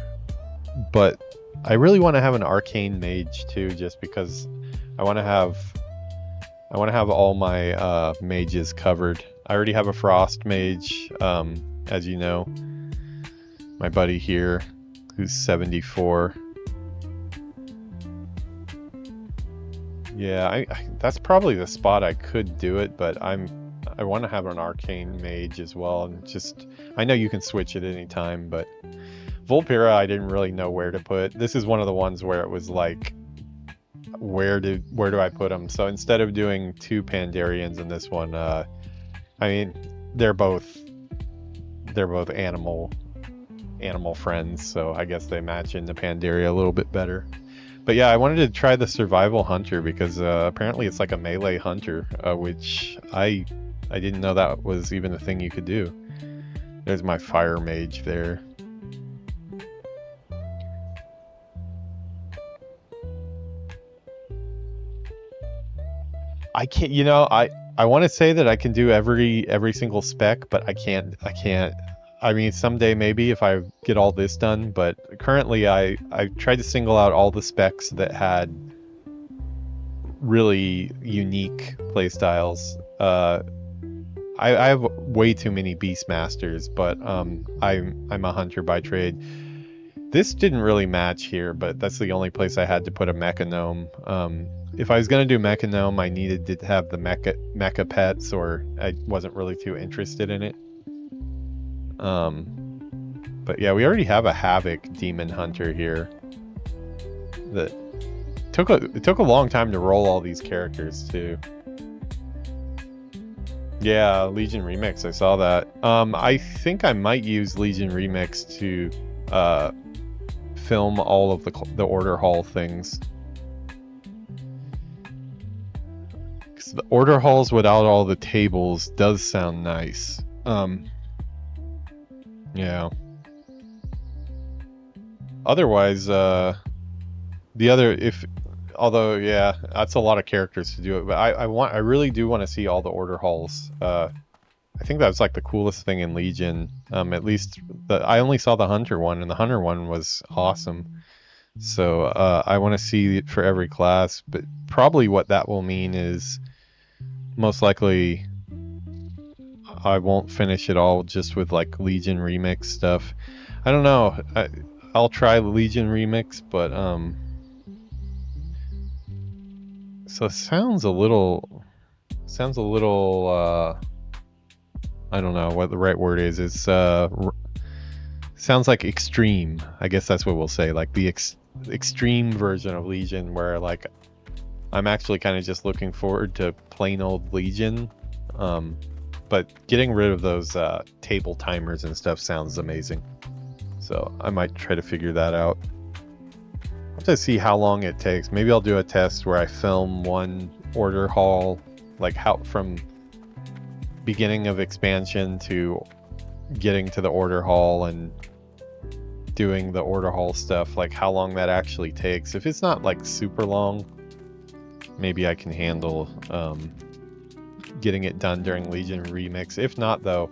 but I really want to have an arcane mage too, just because I want to have all my mages covered. I already have a frost mage, as you know, my buddy here, who's 74. Yeah, that's probably the spot I could do it, but I want to have an arcane mage as well, and just I know you can switch at any time, but Vulpera I didn't really know where to put. This is one of the ones where it was like, where do I put them? So instead of doing 2 Pandarians in this one, I mean they're both animal friends, so I guess they match into Pandaria a little bit better. But yeah, I wanted to try the survival hunter because apparently it's like a melee hunter, which I didn't know that was even a thing you could do. There's my fire mage there. I can't, you know, I want to say that I can do every single spec, but I can't. I mean, someday maybe if I get all this done, but currently I tried to single out all the specs that had really unique playstyles. I have way too many Beastmasters, but I'm a hunter by trade. This didn't really match here, but that's the only place I had to put a Mechanome. If I was going to do Mechanome, I needed to have the mecha pets, or I wasn't really too interested in it. But yeah, we already have a Havoc Demon Hunter here. That it took a long time to roll all these characters too. Yeah, Legion Remix, I saw that. I think I might use Legion Remix to film all of the Order Hall things. Because the Order Halls without all the tables does sound nice. Yeah. Otherwise, although yeah, that's a lot of characters to do it, but I really do want to see all the Order Halls. I think that's like the coolest thing in Legion. At least I only saw the Hunter one, and the Hunter one was awesome. So I want to see it for every class, but probably what that will mean is most likely I won't finish it all just with like Legion Remix stuff. I don't know. I'll try Legion Remix, but so it sounds a little I don't know what the right word is. It's sounds like extreme. I guess that's what we'll say, like the extreme version of Legion, where like I'm actually kind of just looking forward to plain old Legion. But getting rid of those table timers and stuff sounds amazing. So I might try to figure that out. I'll have to see how long it takes. Maybe I'll do a test where I film one Order Hall, like how from beginning of expansion to getting to the Order Hall and doing the Order Hall stuff, like how long that actually takes. If it's not like super long, maybe I can handle getting it done during Legion Remix. If not though,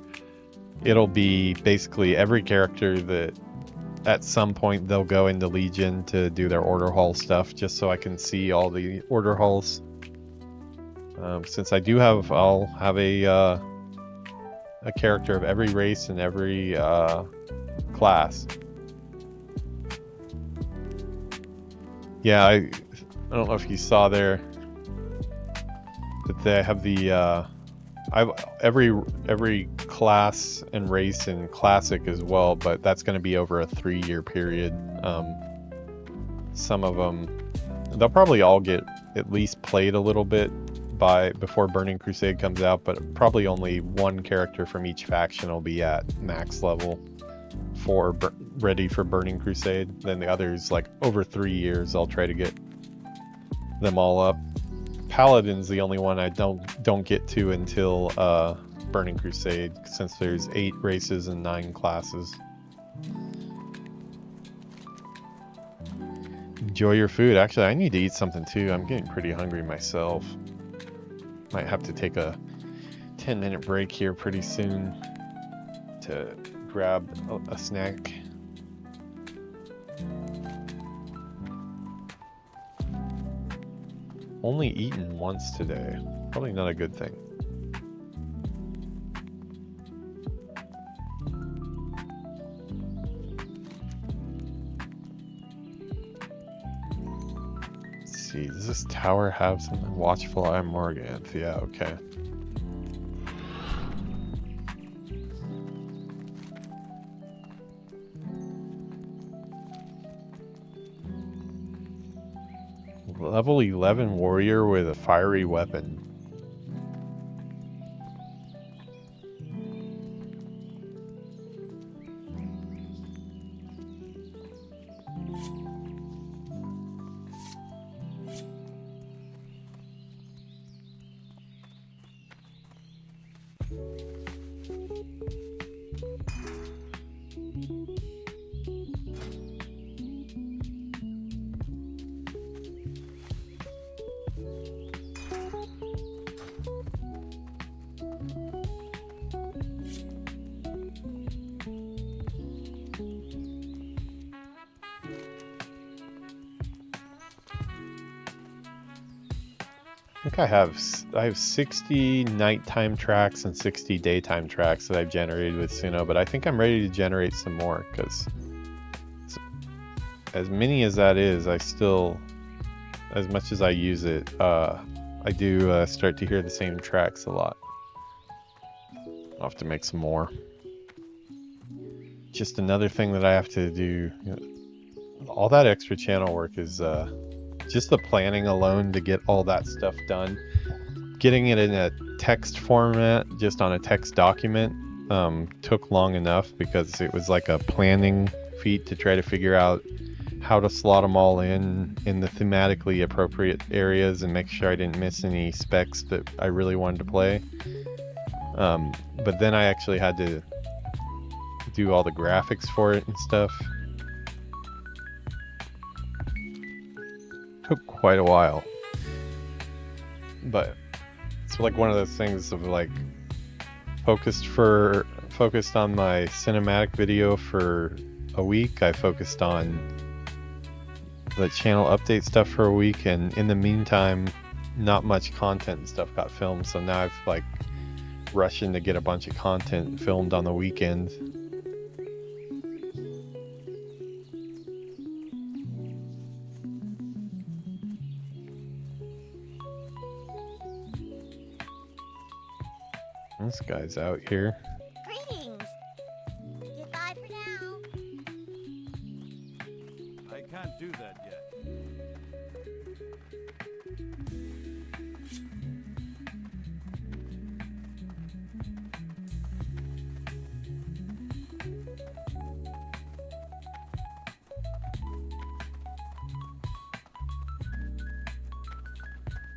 it'll be basically every character that at some point they'll go into Legion to do their Order Hall stuff, just so I can see all the Order Halls. Since I'll have a character of every race and every class. Yeah, I don't know if you saw there that they have the every class and race in Classic as well, but that's going to be over a 3-year period. Some of them, they'll probably all get at least played a little bit before Burning Crusade comes out, but probably only one character from each faction will be at max level ready for Burning Crusade. Then the others, like over 3 years, I'll try to get them all up. Paladin's the only one I don't get to until Burning Crusade, since there's 8 races and 9 classes. Enjoy your food. Actually, I need to eat something too. I'm getting pretty hungry myself. Might have to take a 10-minute break here pretty soon to grab a snack. Only eaten once today. Probably not a good thing. Let's see, does this tower have something? Watchful Eye Morganth. Yeah, okay. Level 11 warrior with a fiery weapon. I think I have 60 nighttime tracks and 60 daytime tracks that I've generated with Suno, but I think I'm ready to generate some more because as many as that is, I still, as much as I use it, I do start to hear the same tracks a lot. I'll have to make some more. Just another thing that I have to do. All that extra channel work is just the planning alone to get all that stuff done. Getting it in a text format, just on a text document, took long enough because it was like a planning feat to try to figure out how to slot them all in the thematically appropriate areas and make sure I didn't miss any specs that I really wanted to play. But then I actually had to do all the graphics for it and stuff. Took quite a while, but it's like one of those things of like focused on my cinematic video for a week. I focused on the channel update stuff for a week, and in the meantime not much content and stuff got filmed, so now I've like rushing to get a bunch of content filmed on the weekend. This guy's out here.
Greetings. Goodbye for now.
I can't do that yet.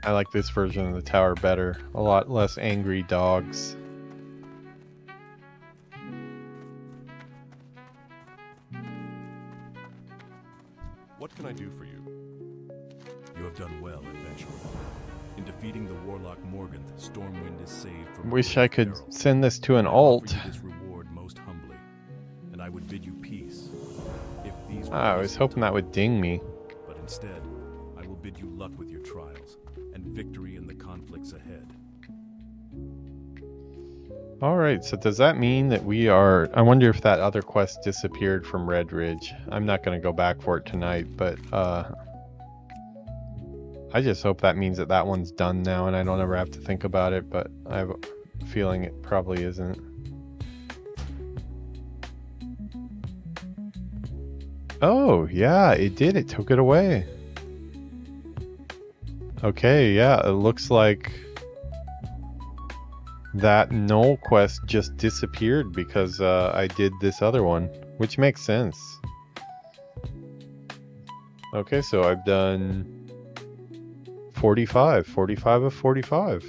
I like this version of the tower better. A lot less angry dogs.
What can I do for you? You have done well, adventurer. In defeating the warlock Morganth, Stormwind is saved from
Wish
great
I could
peril.
send this to an
I offer
alt.
you this reward most humbly, and I would bid you peace. If these were
I was
innocent
hoping that would ding me.
But instead, I will bid you luck with your trials and victory in the conflicts ahead.
Alright, so does that mean that we are... I wonder if that other quest disappeared from Red Ridge. I'm not going to go back for it tonight, but I just hope that means that that one's done now and I don't ever have to think about it, but I have a feeling it probably isn't. Oh, yeah, it did. It took it away. Okay, yeah, it looks like that Knoll quest just disappeared because I did this other one, which makes sense. Okay, so I've done 45 of 45.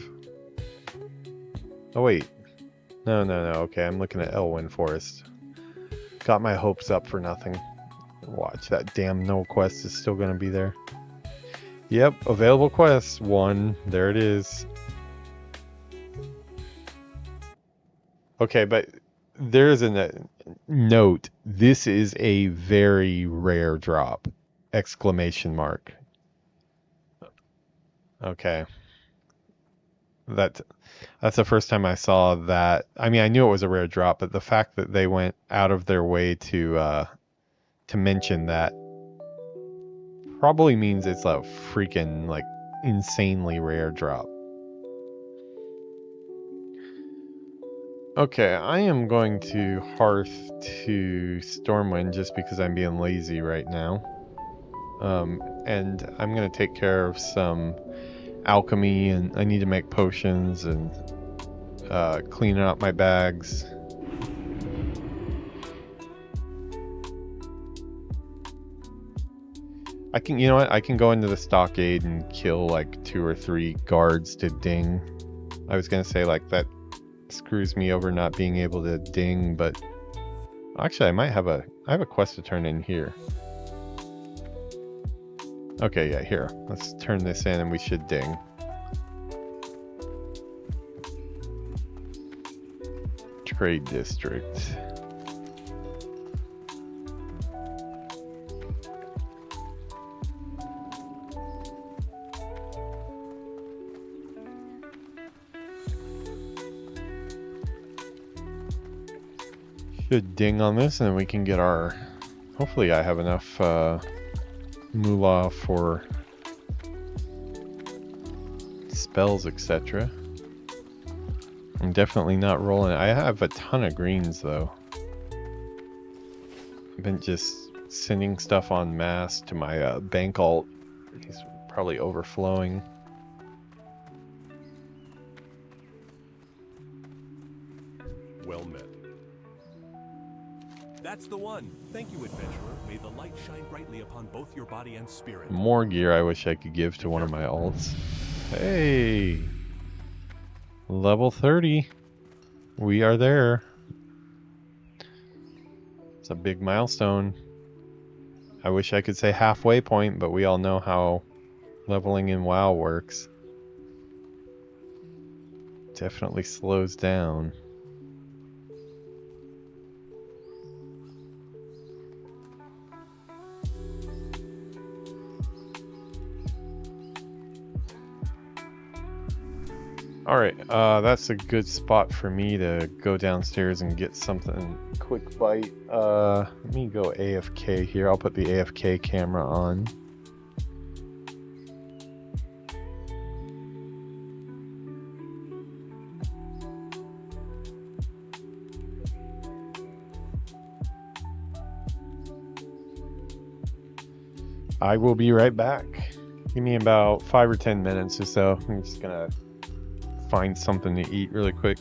Oh wait, no, okay, I'm looking at Elwyn Forest. Got my hopes up for nothing. Watch, that damn Knoll quest is still gonna be there. Yep, available quests, 1, there it is. Okay, but there is a note. This is a very rare drop! Exclamation mark. Okay. That's the first time I saw that. I mean, I knew it was a rare drop, but the fact that they went out of their way to mention that probably means it's a freaking like insanely rare drop. Okay, I am going to Hearth to Stormwind just because I'm being lazy right now. And I'm going to take care of some alchemy, and I need to make potions and clean out my bags. I can, you know what? I can go into the stockade and kill like 2 or 3 guards to ding. I was going to say like that screws me over not being able to ding, but actually I have a quest to turn in here. Okay, yeah, here. Let's turn this in and we should ding. Trade district. Should ding on this and then we can get our... Hopefully I have enough moolah for spells, etc. I'm definitely not rolling it. I have a ton of greens though. I've been just sending stuff en masse to my bank alt. He's probably overflowing.
Well met. That's the one. Thank you, adventurer. May the light shine brightly upon both your body and spirit.
More gear I wish I could give to one of my alts. Hey! Level 30. We are there. It's a big milestone. I wish I could say halfway point, but we all know how leveling in WoW works. Definitely slows down. Alright, that's a good spot for me to go downstairs and get something quick bite. Let me go AFK here. I'll put the AFK camera on. I will be right back. Give me about 5 or 10 minutes or so. I'm just gonna find something to eat really quick.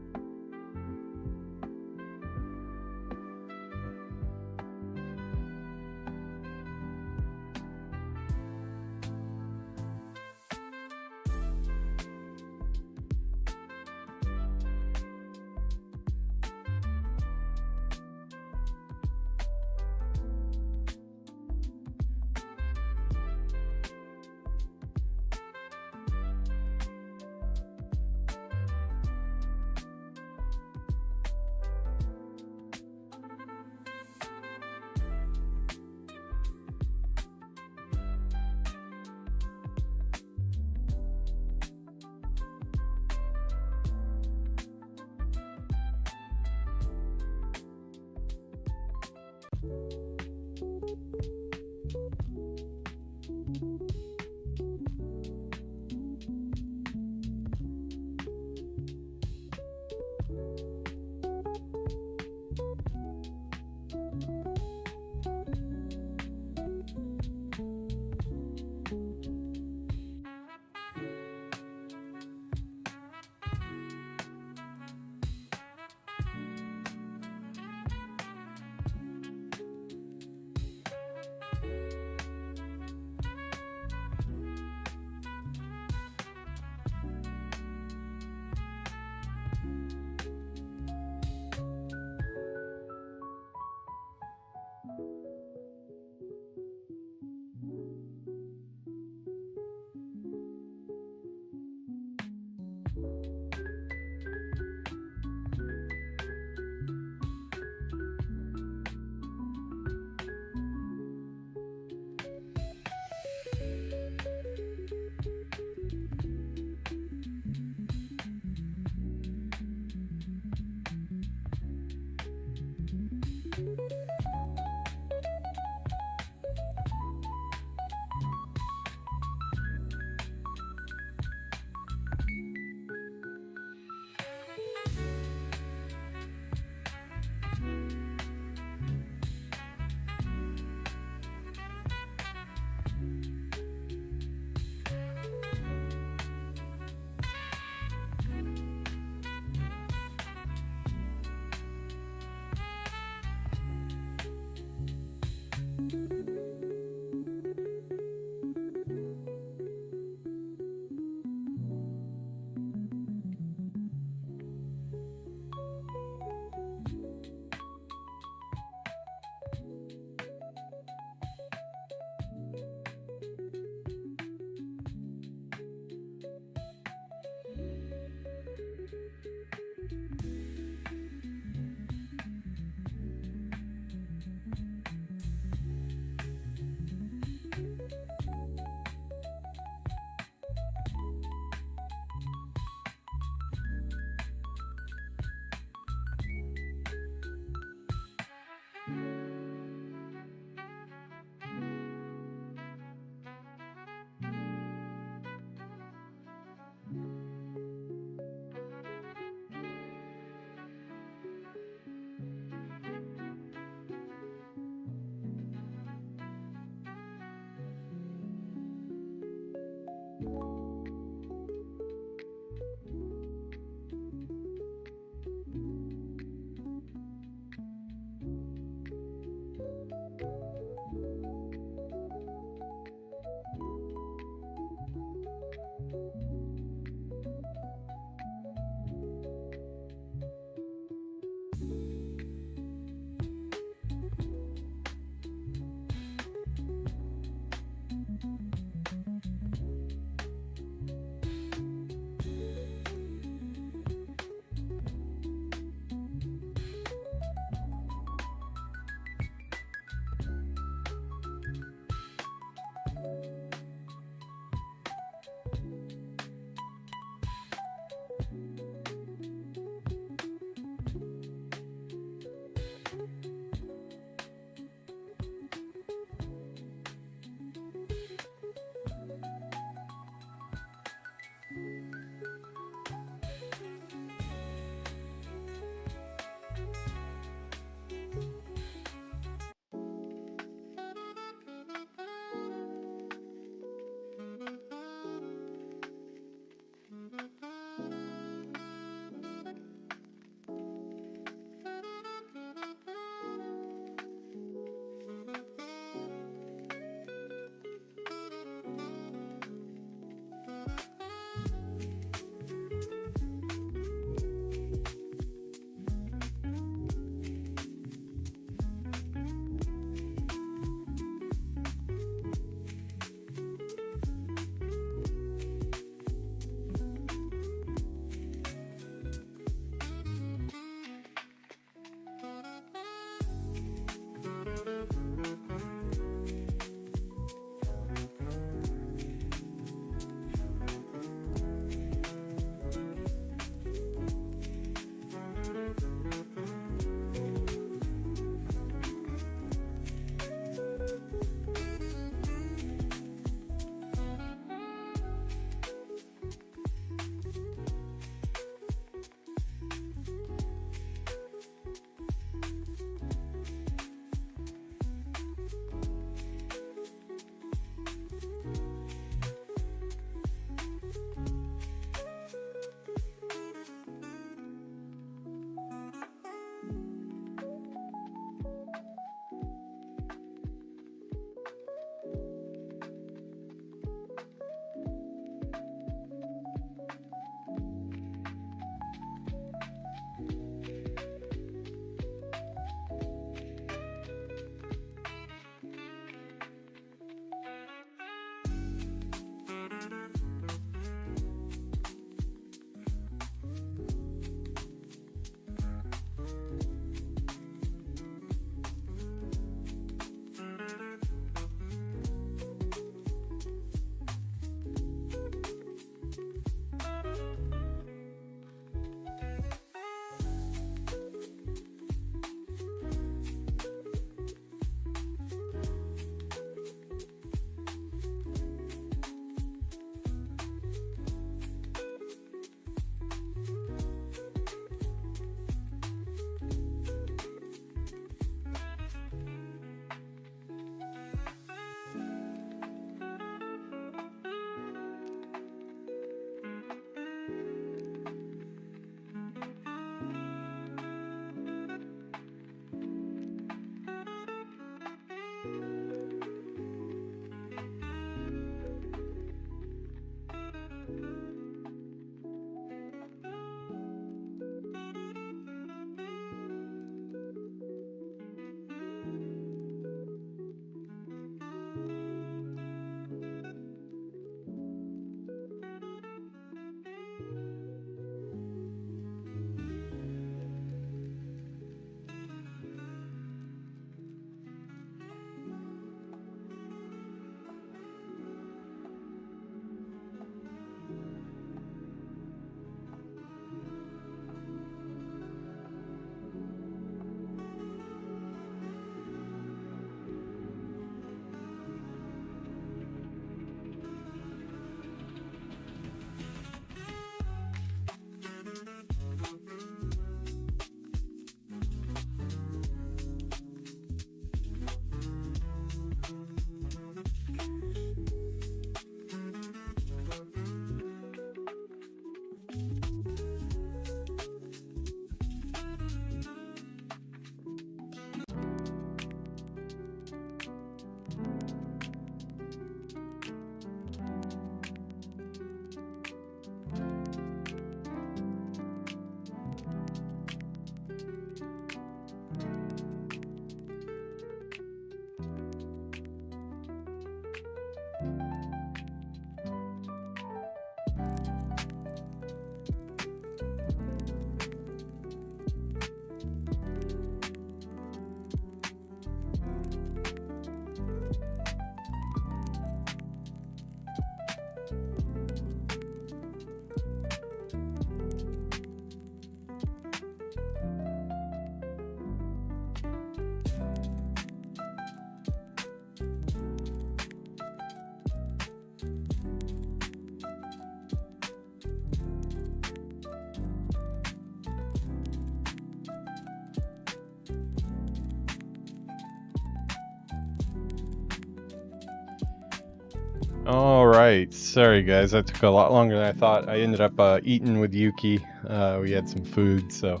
Alright, sorry guys, that took a lot longer than I thought. I ended up eating with Yuki. We had some food, so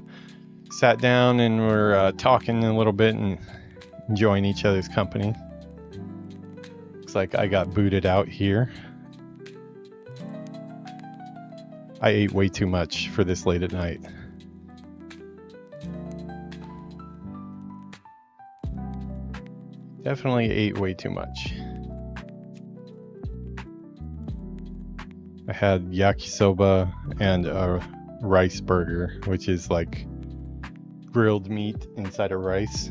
sat down and we're talking a little bit and enjoying each other's company. Looks like I got booted out here. I ate way too much for this late at night. Definitely ate way too much. I had yakisoba and a rice burger, which is like grilled meat inside of rice.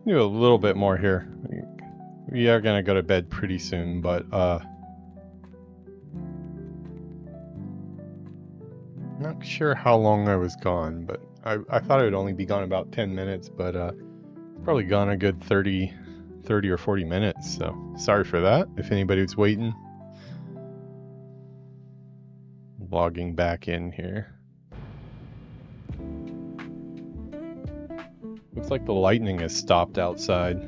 Do a little bit more here. We are gonna go to bed pretty soon, but not sure how long I was gone, but I thought I would only be gone about 10 minutes, but probably gone a good 30 or 40 minutes, so sorry for that if anybody was waiting. Logging back in here. Looks like the lightning has stopped outside.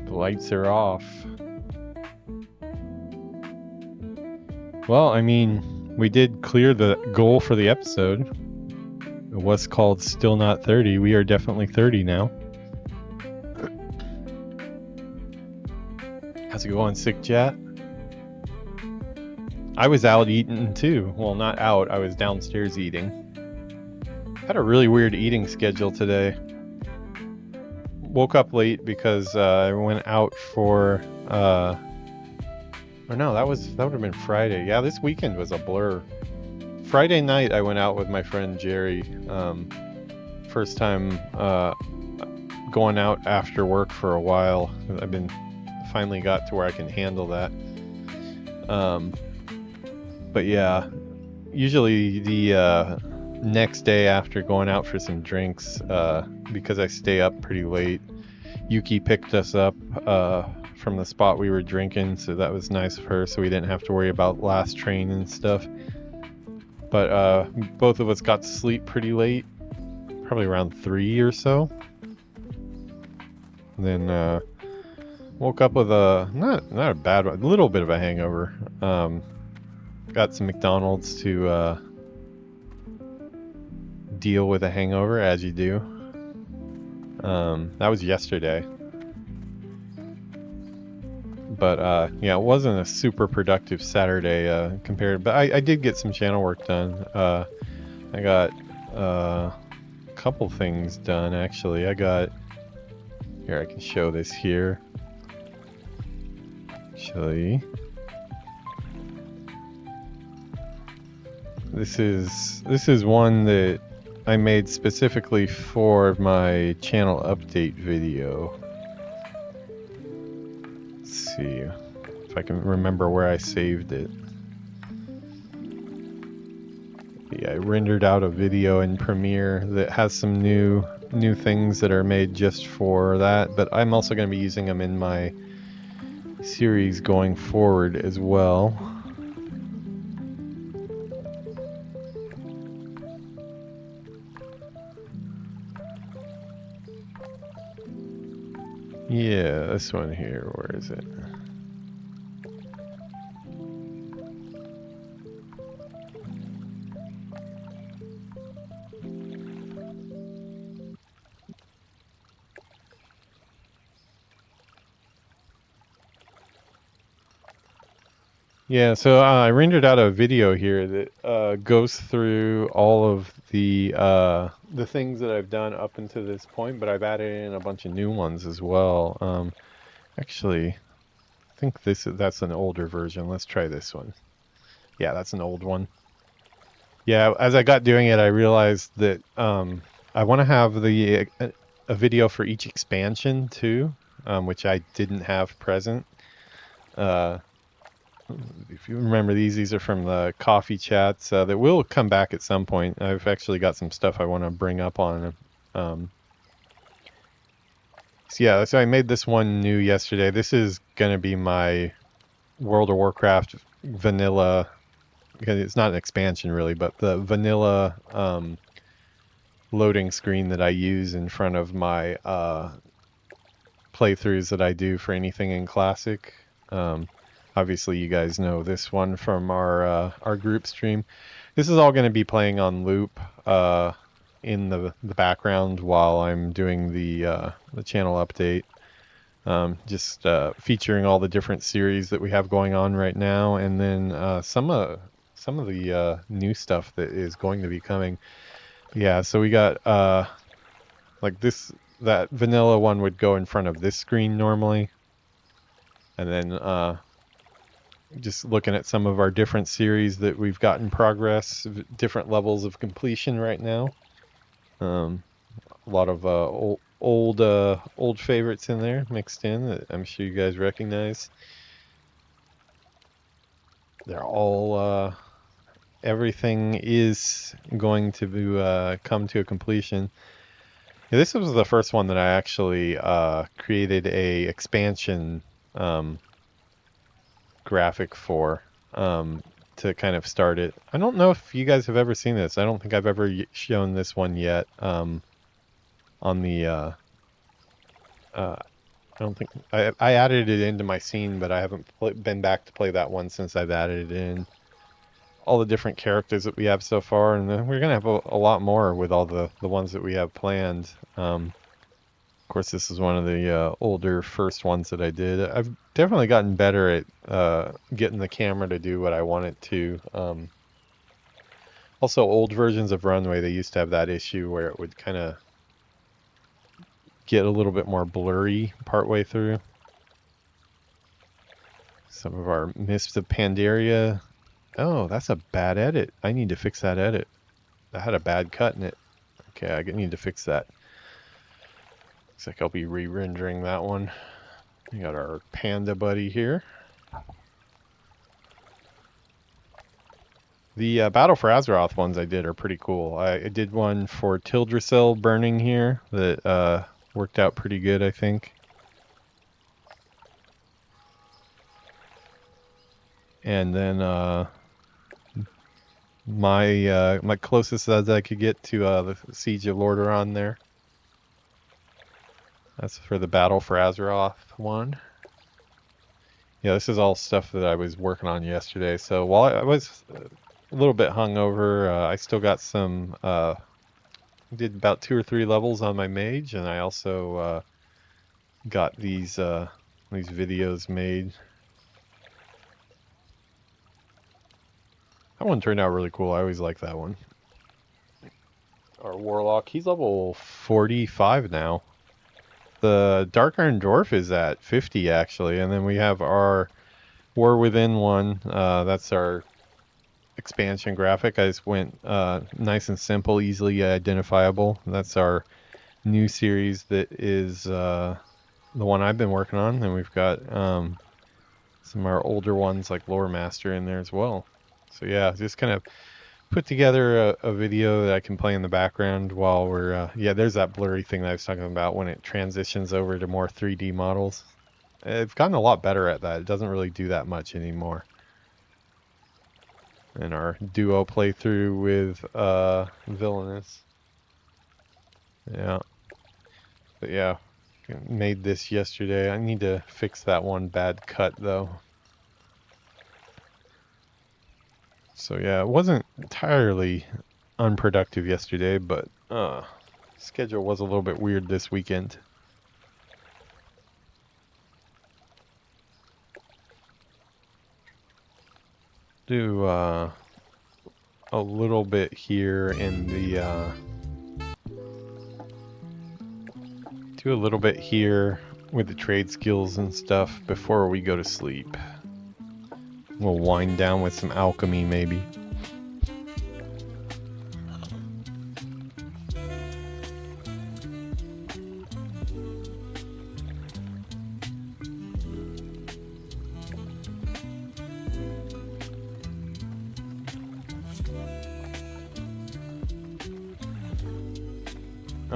The lights are off. Well, I mean, we did clear the goal for the episode. It was called Still Not 30. We are definitely 30 now. How's it going, Sick Chat? I was out eating too. Well, not out. I was downstairs eating. Had a really weird eating schedule today. Woke up late because I went out for... Or no, that would have been Friday. Yeah, this weekend was a blur. Friday night I went out with my friend Jerry. First time going out after work for a while. Finally got to where I can handle that. But yeah, usually the next day after going out for some drinks, because I stay up pretty late, Yuki picked us up from the spot we were drinking, so that was nice of her, so we didn't have to worry about last train and stuff. But both of us got to sleep pretty late, probably around 3 or so. And then woke up with a not a bad one, a little bit of a hangover. Got some McDonald's to deal with a hangover, as you do. That was yesterday. But yeah, it wasn't a super productive Saturday compared, but I did get some channel work done. I got a couple things done actually. Here, I can show this here. Actually, this is one that I made specifically for my channel update video. Let's see if I can remember where I saved it. Yeah, I rendered out a video in Premiere that has some new things that are made just for that, but I'm also going to be using them in my series going forward as well. Yeah, this one here, where is it? Yeah, so I rendered out a video here that goes through all of the things that I've done up until this point, but I've added in a bunch of new ones as well. Actually, I think that's an older version. Let's try this one. Yeah, that's an old one. Yeah, as I got doing it, I realized that I want to have a video for each expansion too, which I didn't have present. If you remember these are from the coffee chats that will come back at some point. I've actually got some stuff I want to bring up on So yeah, so I made this one new yesterday. This is gonna be my World of Warcraft vanilla, because it's not an expansion really, but the vanilla loading screen that I use in front of my playthroughs that I do for anything in Classic. Obviously, you guys know this one from our group stream. This is all going to be playing on loop in the background while I'm doing the channel update. Just featuring all the different series that we have going on right now, and then some of the new stuff that is going to be coming. Yeah, so we got like this. That vanilla one would go in front of this screen normally, and then just looking at some of our different series that we've got in progress, different levels of completion right now. A lot of old favorites in there mixed in that I'm sure you guys recognize. They're all everything is going to come to a completion. Yeah, this was the first one that I actually created a expansion graphic for to kind of start it. I don't know if you guys have ever seen this. I don't think I've ever shown this one yet on the I don't think I added it into my scene, but I haven't been back to play that one since I've added it in. All the different characters that we have so far, and we're gonna have a lot more with all the ones that we have planned. Of course, this is one of the older first ones that I did. I've definitely gotten better at getting the camera to do what I want it to. Also, old versions of Runway, they used to have that issue where it would kind of get a little bit more blurry partway through. Some of our Mists of Pandaria. Oh, that's a bad edit. I need to fix that edit. That had a bad cut in it. Okay, I need to fix that. Looks like I'll be re-rendering that one. We got our panda buddy here. The Battle for Azeroth ones I did are pretty cool. I did one for Tildrassil burning here that worked out pretty good, I think. And then my closest as I could get to the Siege of Lordaeron there. That's for the Battle for Azeroth one. Yeah, this is all stuff that I was working on yesterday. So while I was a little bit hungover, I still got some. Did about 2 or 3 levels on my mage, and I also got these videos made. That one turned out really cool. I always like that one. Our Warlock, he's level 45 now. The Dark Iron Dwarf is at 50 actually, and then we have our War Within one. That's our expansion graphic. I just went nice and simple, easily identifiable. That's our new series that is the one I've been working on, and we've got some of our older ones like Lore Master in there as well. So yeah, just kind of put together a video that I can play in the background while we're, yeah, there's that blurry thing that I was talking about when it transitions over to more 3D models. I've gotten a lot better at that. It doesn't really do that much anymore. And our duo playthrough with Villainous. Yeah. But yeah, made this yesterday. I need to fix that one bad cut though. So yeah, it wasn't entirely unproductive yesterday, but schedule was a little bit weird this weekend. Do a little bit here in the do a little bit here with the trade skills and stuff before we go to sleep. We'll wind down with some alchemy, maybe.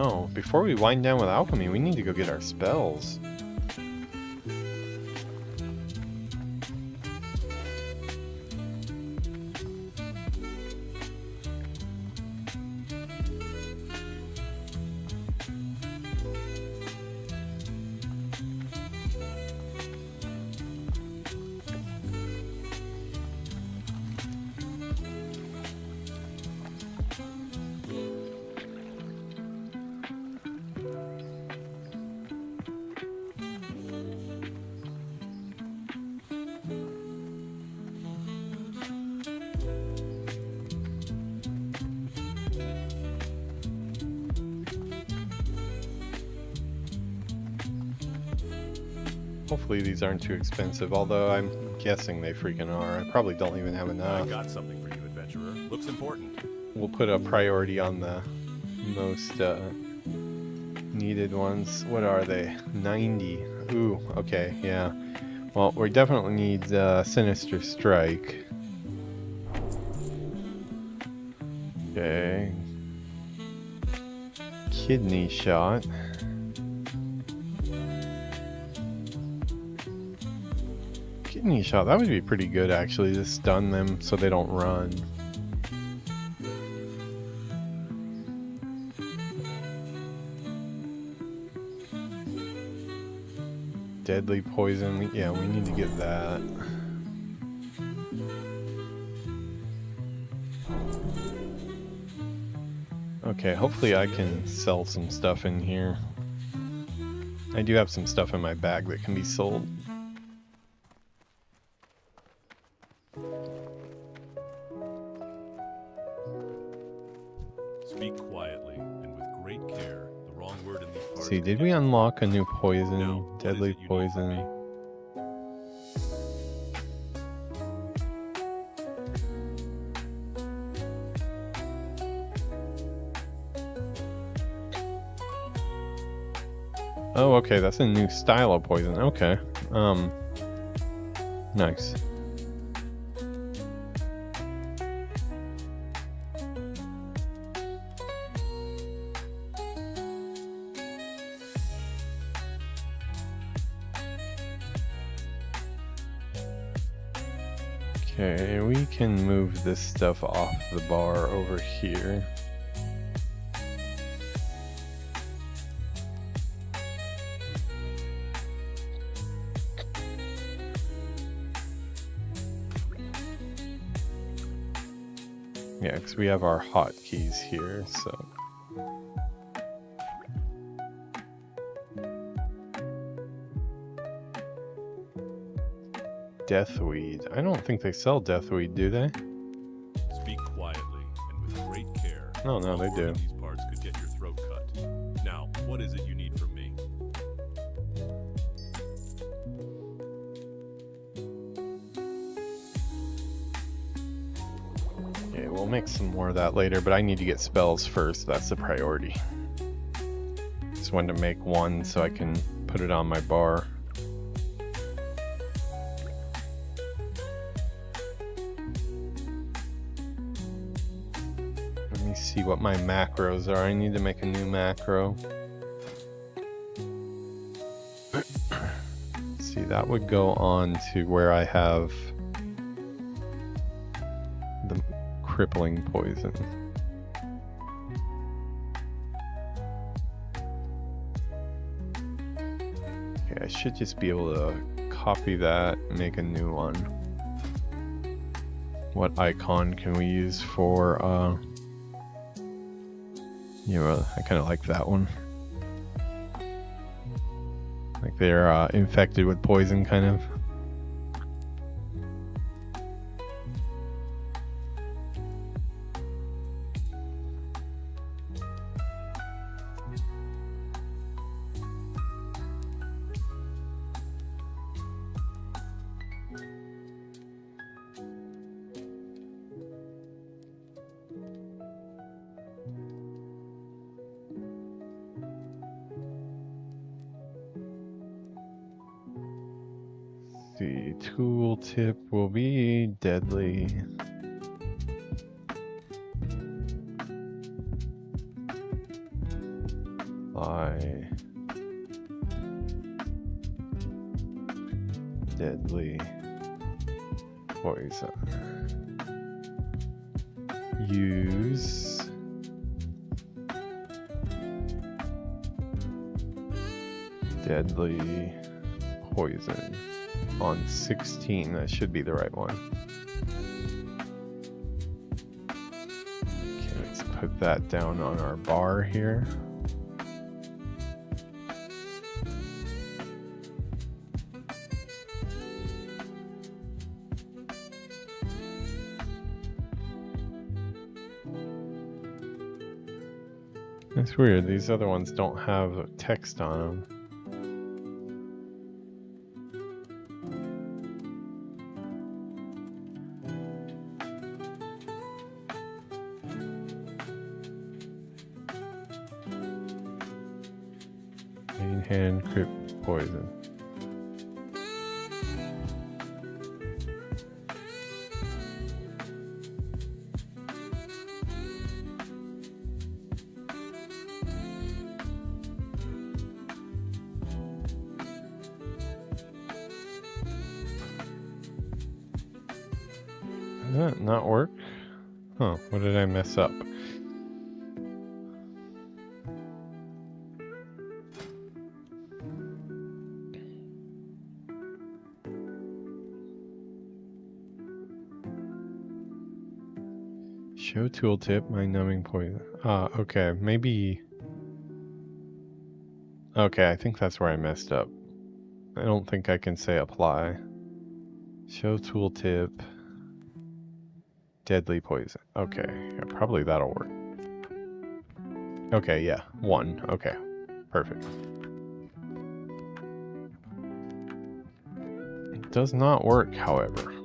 Oh, before we wind down with alchemy, we need to go get our spells. Hopefully these aren't too expensive, although I'm guessing they freaking are. I probably don't even have
I
enough.
got something for you, adventurer. Looks important.
We'll put a priority on the most needed ones. What are they? 90. Ooh, okay, yeah. Well, we definitely need Sinister Strike. Okay. Kidney Shot. Kidney Shot, that would be pretty good actually, to stun them so they don't run. Deadly Poison, yeah, we need to get that. Okay, hopefully I can sell some stuff in here. I do have some stuff in my bag that can be sold.
Speak quietly and with great care. The wrong word in these parts.
See,
could
did
get
we
you-
unlock a new poison?
Now, what is
Deadly
it you need from
poison.
me?
Oh, okay, that's a new style of poison. Okay. Nice. Okay, we can move this stuff off the bar over here. Yeah, because we have our hotkeys here, so. Deathweed. I don't think they sell Deathweed, do they?
Speak quietly and with great care.
Oh, no,
The
they
wrong word
do.
in these parts could get your throat cut. Now, what is it you need from me?
Okay, we'll make some more of that later, but I need to get spells first. That's the priority. Just wanted to make one so I can put it on my bar. Let me see what my macros are. I need to make a new macro. See, that would go on to where I have the crippling poison. Okay, I should just be able to copy that and make a new one. What icon can we use for, I kind of like that one. Like they're infected with poison, kind of. The tooltip will be deadly. Apply deadly poison. Use deadly poison on 16. That should be the right one. Okay, let's put that down on our bar here. It's weird, these other ones don't have text on them. Main hand crypt poison. Did that not work? Huh, what did I mess up? Show tooltip, my numbing poison. Okay, maybe... Okay, I think that's where I messed up. I don't think I can say apply. Show tooltip. Deadly poison. Okay, yeah, probably that'll work. Okay, yeah, 1. Okay, perfect. It does not work, however.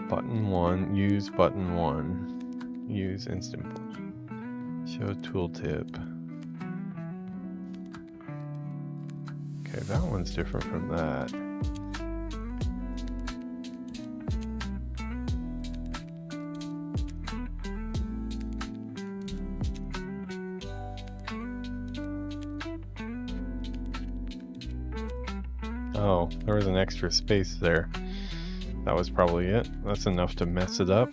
Button 1, use button 1, use instant poison. Show tooltip. Okay, that one's different from that. Oh, there was an extra space there. That was probably it. That's enough to mess it up.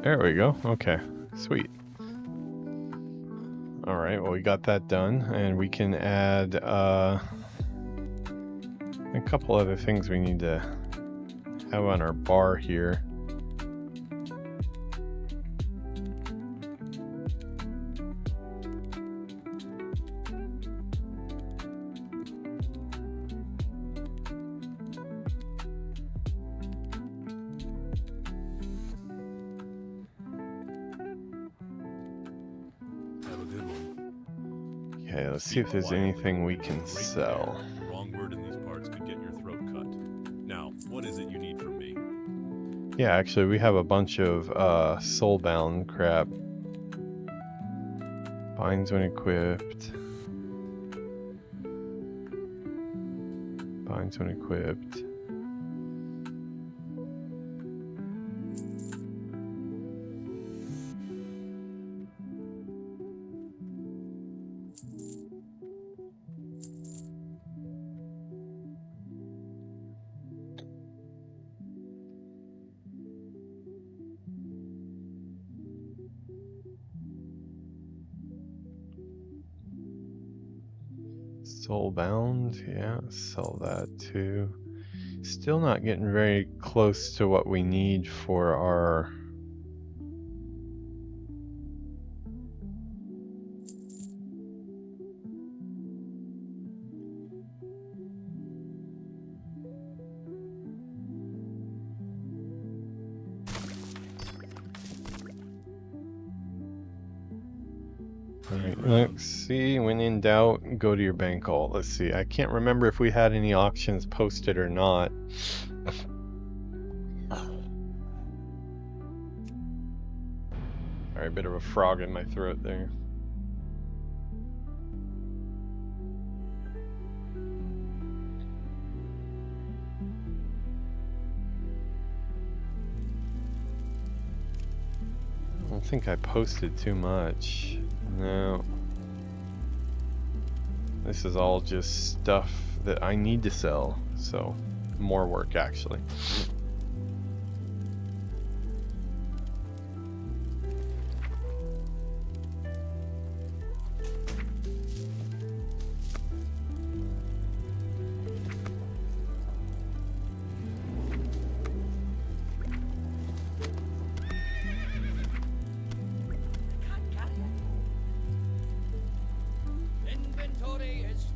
There we go. Okay, sweet. Alright, well we got that done, and we can add a couple other things we need to have on our bar here. Okay, let's see if there's anything we can sell.
Wrong word in these parts could get your throat cut. Now, what is it you need from me?
Yeah, actually, we have a bunch of soulbound crap. Binds when equipped. Binds when equipped. Soulbound, yeah, sell that too. Still not getting very close to what we need for our... Alright, let's see. When in doubt, go to your bank alt. Let's see. I can't remember if we had any auctions posted or not. Sorry, a bit of a frog in my throat there. I don't think I posted too much. No. This is all just stuff that I need to sell, so more work actually.
Inventory is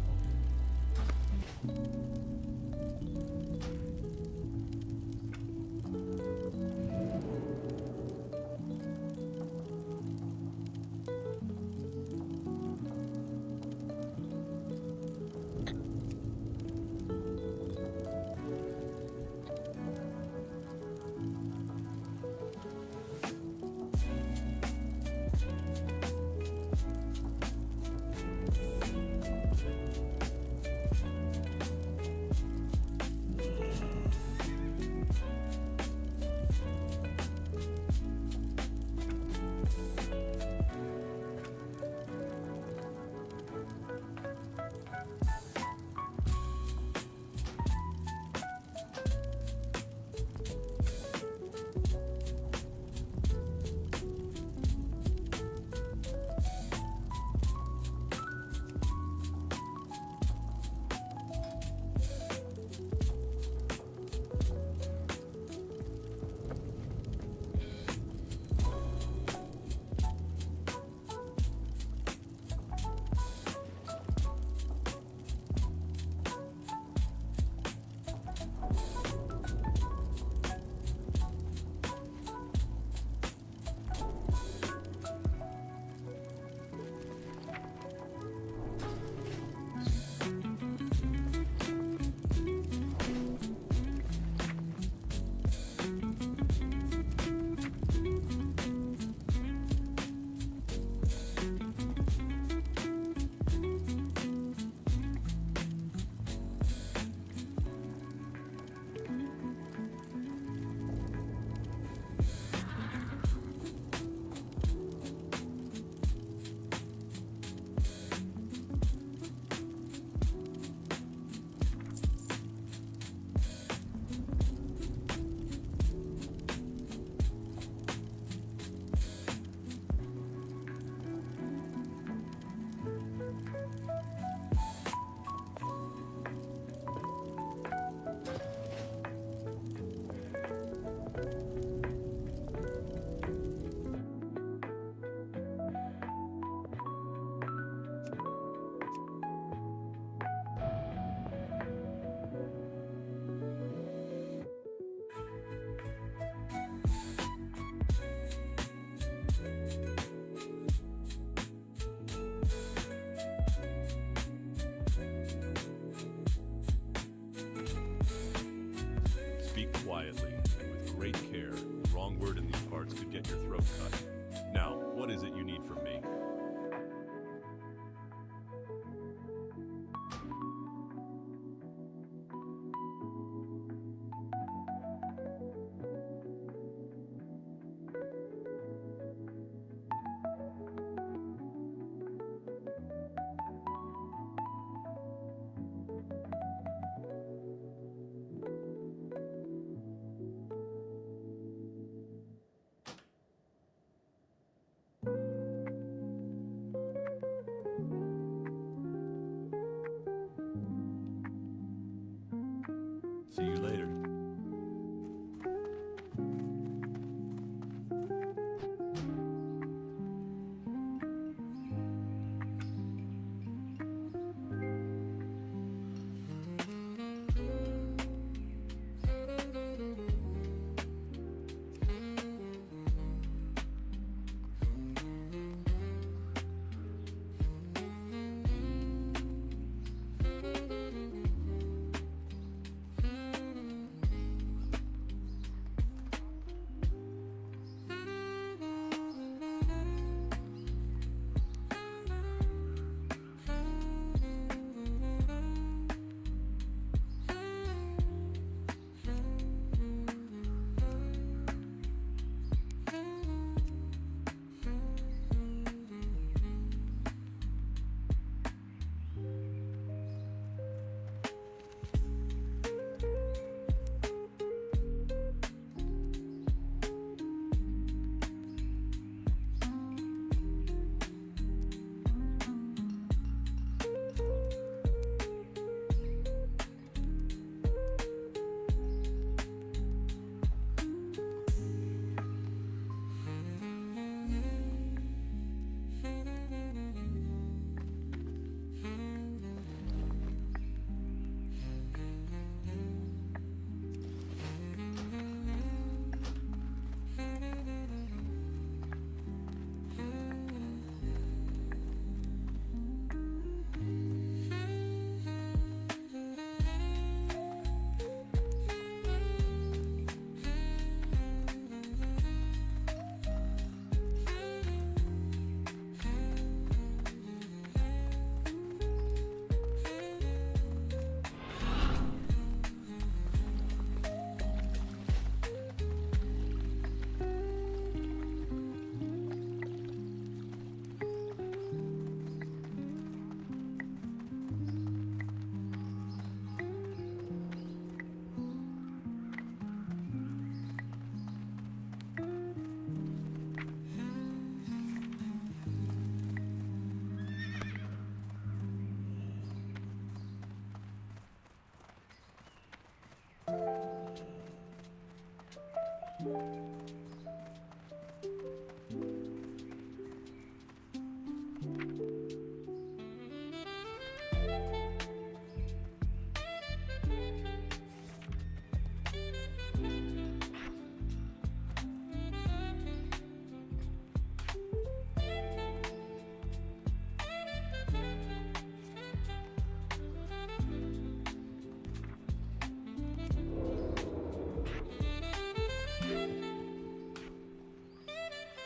Speak quietly and with great care. Wrong word in these parts could get your throat cut. Now, what is it you need from me?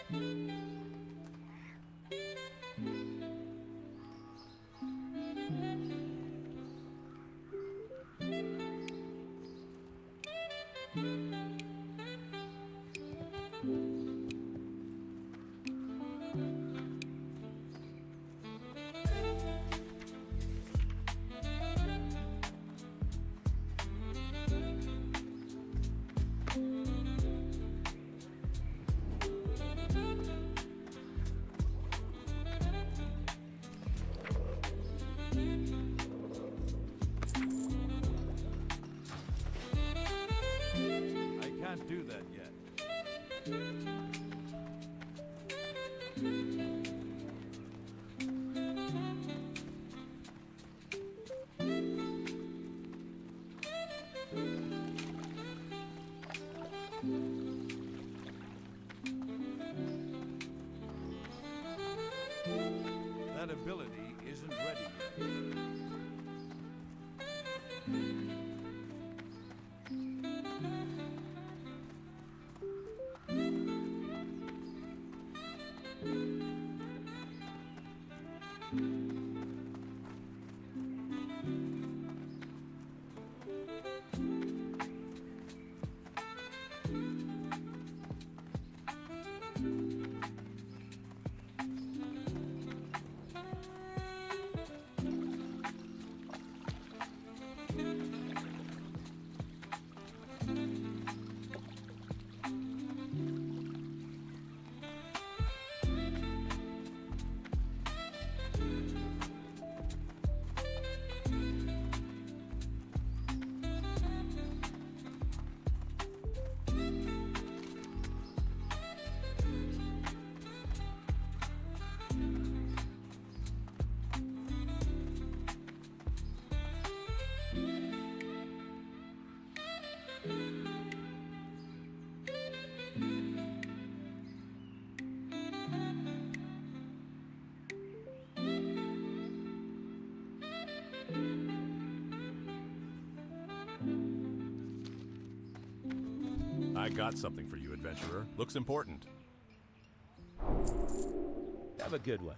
I can't do that yet. That ability isn't ready yet.
I got something for you, adventurer. Looks important.
Have a good one.